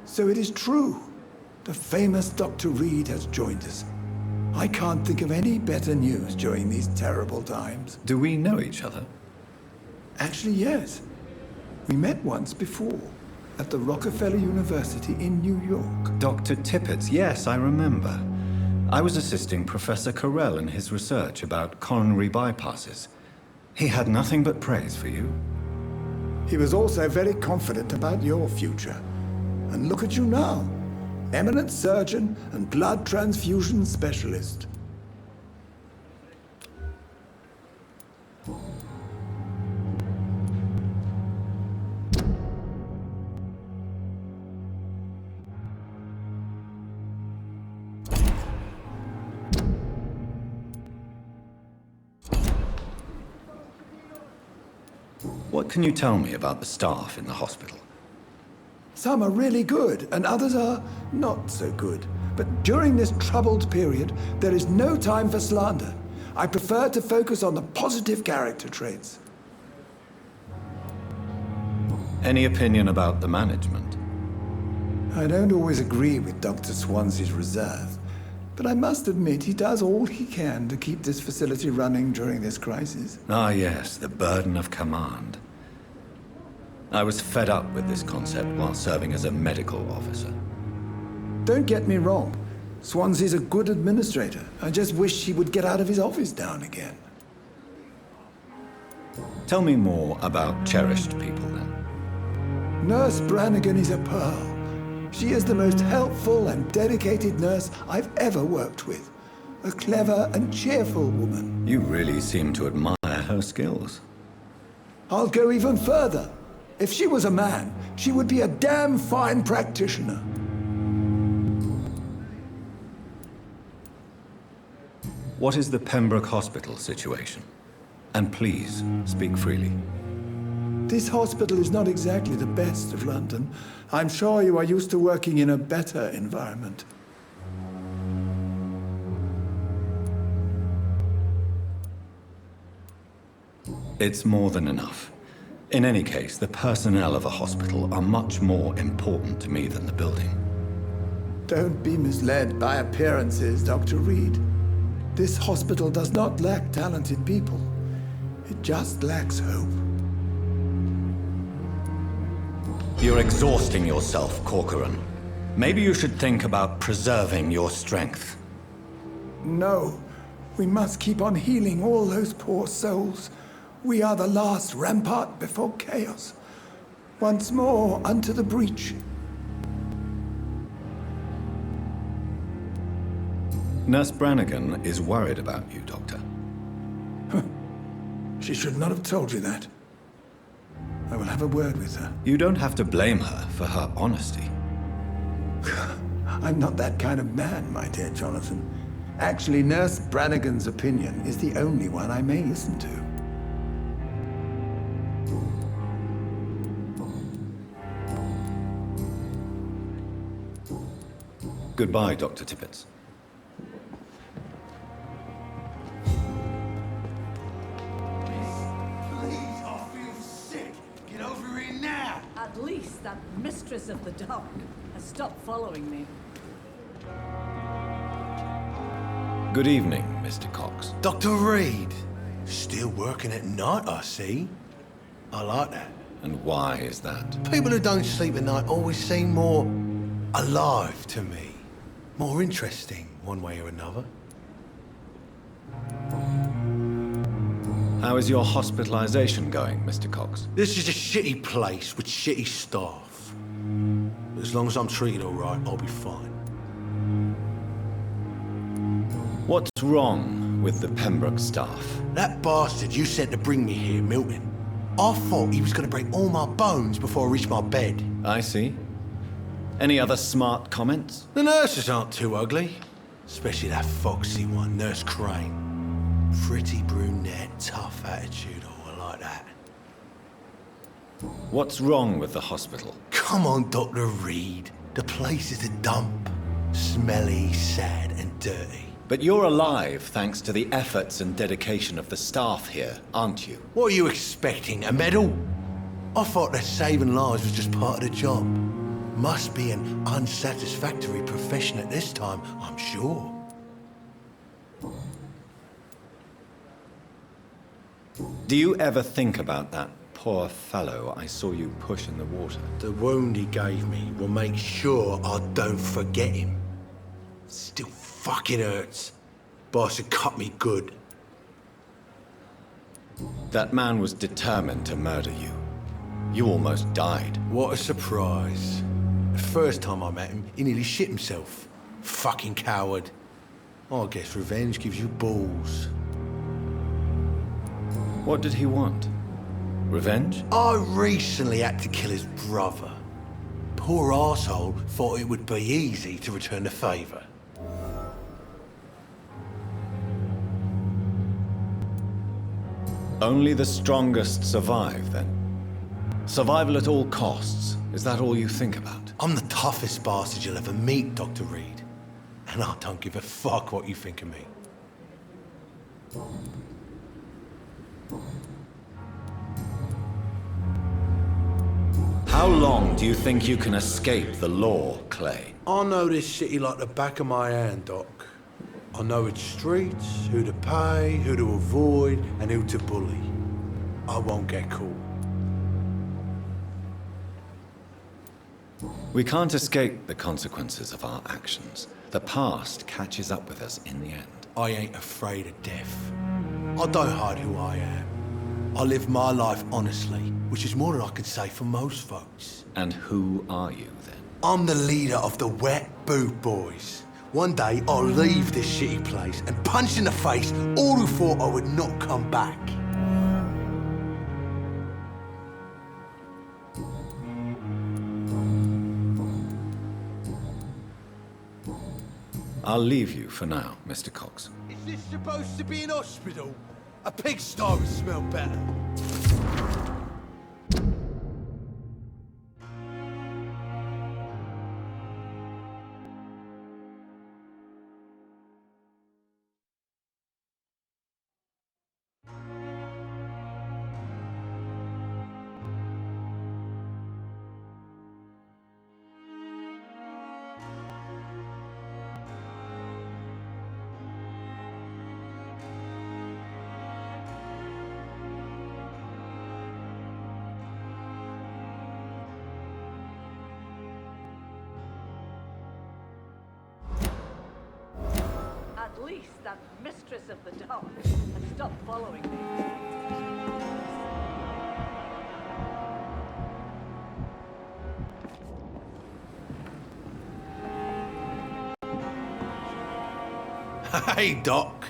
So it is true. The famous Dr. Reed has joined us. I can't think of any better news during these terrible times. Do we know each other? Actually, yes. We met once before, at the Rockefeller University in New York. Dr. Tippett, yes, I remember. I was assisting Professor Carell in his research about coronary bypasses. He had nothing but praise for you. He was also very confident about your future. And look at you now. Eminent surgeon and blood transfusion specialist. What can you tell me about the staff in the hospital? Some are really good, and others are not so good. But during this troubled period, there is no time for slander. I prefer to focus on the positive character traits. Any opinion about the management? I don't always agree with Dr. Swansea's reserve, but I must admit he does all he can to keep this facility running during this crisis. Ah, yes, the burden of command. I was fed up with this concept while serving as a medical officer. Don't get me wrong. Swansea's a good administrator. I just wish he would get out of his office now and again. Tell me more about cherished people, then. Nurse Brannigan is a pearl. She is the most helpful and dedicated nurse I've ever worked with. A clever and cheerful woman. You really seem to admire her skills. I'll go even further. If she was a man, she would be a damn fine practitioner. What is the Pembroke Hospital situation? And please, speak freely. This hospital is not exactly the best of London. I'm sure you are used to working in a better environment. It's more than enough. In any case, the personnel of a hospital are much more important to me than the building. Don't be misled by appearances, Dr. Reed. This hospital does not lack talented people. It just lacks hope. You're exhausting yourself, Corcoran. Maybe you should think about preserving your strength. No, we must keep on healing all those poor souls. We are the last rampart before chaos. Once more unto the breach. Nurse Brannigan is worried about you, Doctor. She should not have told you that. I will have a word with her. You don't have to blame her for her honesty. I'm not that kind of man, my dear Jonathan. Actually, Nurse Brannigan's opinion is the only one I may listen to. Goodbye, Dr. Tippett. At least that mistress of the dark has stopped following me. Good evening, Mr. Cox. Dr. Reed. Still working at night, I see. I like that. And why is that? People who don't sleep at night always seem more alive to me. More interesting, one way or another. How is your hospitalization going, Mr. Cox? This is a shitty place with shitty staff. But as long as I'm treated all right, I'll be fine. What's wrong with the Pembroke staff? That bastard you sent to bring me here, Milton. I thought he was going to break all my bones before I reached my bed. I see. Any other smart comments? The nurses aren't too ugly. Especially that foxy one, Nurse Crane. Pretty brunette, tough attitude, oh, I like that. What's wrong with the hospital? Come on, Dr. Reed. The place is a dump. Smelly, sad, and dirty. But you're alive thanks to the efforts and dedication of the staff here, aren't you? What are you expecting, a medal? I thought that saving lives was just part of the job. Must be an unsatisfactory profession at this time, I'm sure. Do you ever think about that poor fellow I saw you push in the water? The wound he gave me will make sure I don't forget him. Still fucking hurts. Boss had cut me good. That man was determined to murder you. You almost died. What a surprise. The first time I met him, he nearly shit himself. Fucking coward. I guess revenge gives you balls. What did he want? Revenge? I recently had to kill his brother. Poor arsehole thought it would be easy to return the favour. Only the strongest survive, then? Survival at all costs. Is that all you think about? I'm the toughest bastard you'll ever meet, Dr. Reed. And I don't give a fuck what you think of me. How long do you think you can escape the law, Clay? I know this city like the back of my hand, Doc. I know its streets, who to pay, who to avoid, and who to bully. I won't get caught. We can't escape the consequences of our actions. The past catches up with us in the end. I ain't afraid of death. I don't hide who I am. I live my life honestly, which is more than I can say for most folks. And who are you, then? I'm the leader of the Wet Boot Boys. One day, I'll leave this shitty place and punch in the face all who thought I would not come back. I'll leave you for now, Mr. Cox. Is this supposed to be an hospital? A pigsty would smell better. At least that mistress of the dark has stopped following me. Hey, Doc.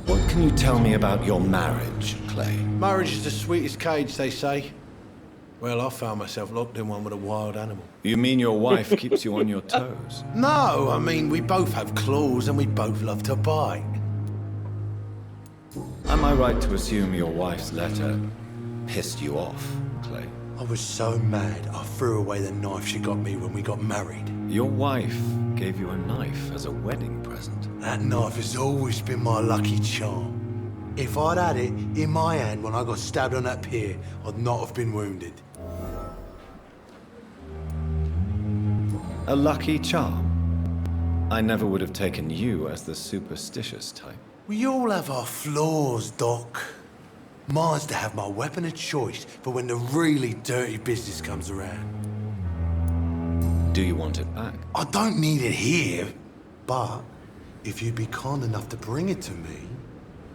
What can you tell me about your marriage, Clay? Marriage is the sweetest cage, they say. Well, I found myself locked in one with a wild animal. You mean your wife keeps you on your toes? No, I mean, we both have claws and we both love to bite. Am I right to assume your wife's letter pissed you off, Clay? I was so mad, I threw away the knife she got me when we got married. Your wife gave you a knife as a wedding present. That knife has always been my lucky charm. If I'd had it in my hand when I got stabbed on that pier, I'd not have been wounded. A lucky charm? I never would have taken you as the superstitious type. We all have our flaws, Doc. Mine's to have my weapon of choice for when the really dirty business comes around. Do you want it back? I don't need it here, but if you'd be kind enough to bring it to me,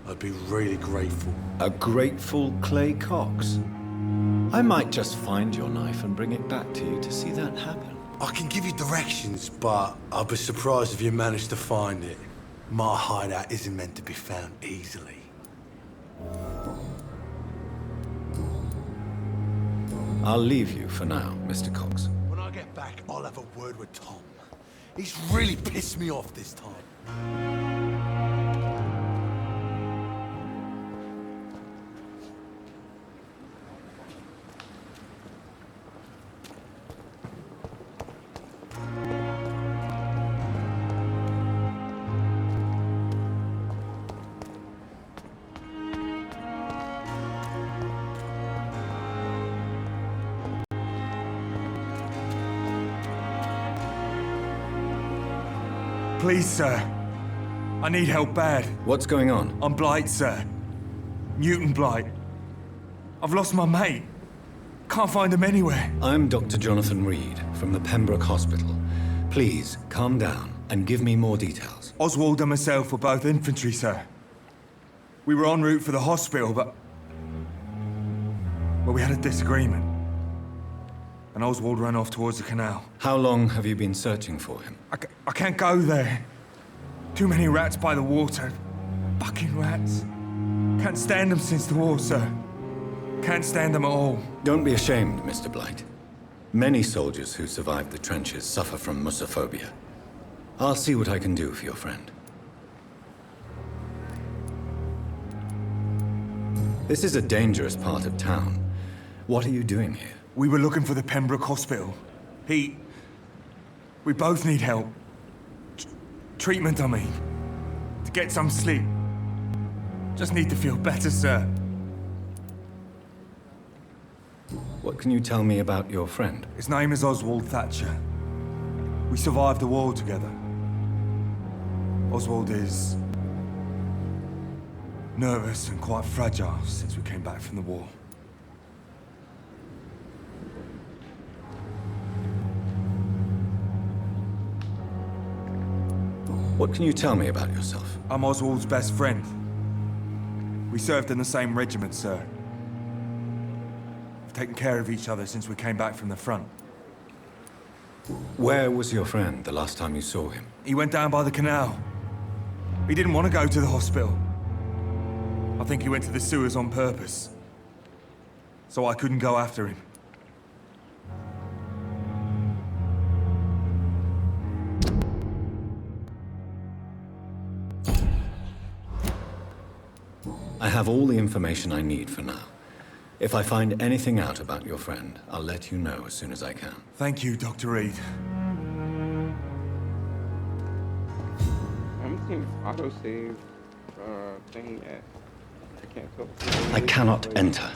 I'd be really grateful. A grateful Clay Cox? I might just find your knife and bring it back to you to see that happen. I can give you directions, but I'll be surprised if you manage to find it. My hideout isn't meant to be found easily. I'll leave you for now, Mr. Cox. When I get back, I'll have a word with Tom. He's really pissed me off this time. Please, sir. I need help bad. What's going on? I'm Blight, sir. Newton Blight. I've lost my mate. Can't find him anywhere. I'm Dr. Jonathan Reed from the Pembroke Hospital. Please, calm down and give me more details. Oswald and myself were both infantry, sir. We were en route for the hospital, but... well, we had a disagreement. And Oswald ran off towards the canal. How long have you been searching for him? I can't go there. Too many rats by the water. Fucking rats. Can't stand them since the war, sir. Can't stand them at all. Don't be ashamed, Mr. Blight. Many soldiers who survived the trenches suffer from musophobia. I'll see what I can do for your friend. This is a dangerous part of town. What are you doing here? We were looking for the Pembroke Hospital. We both need help. Treatment, I mean. To get some sleep. Just need to feel better, sir. What can you tell me about your friend? His name is Oswald Thatcher. We survived the war together. Oswald is... nervous and quite fragile since we came back from the war. What can you tell me about yourself? I'm Oswald's best friend. We served in the same regiment, sir. We've taken care of each other since we came back from the front. Where was your friend the last time you saw him? He went down by the canal. He didn't want to go to the hospital. I think he went to the sewers on purpose. So I couldn't go after him. I have all the information I need for now. If I find anything out about your friend, I'll let you know as soon as I can. Thank you, Dr. Reed. I haven't seen autosave thing yet. I can't tell. I cannot enter.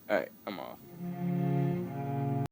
Alright, I'm off.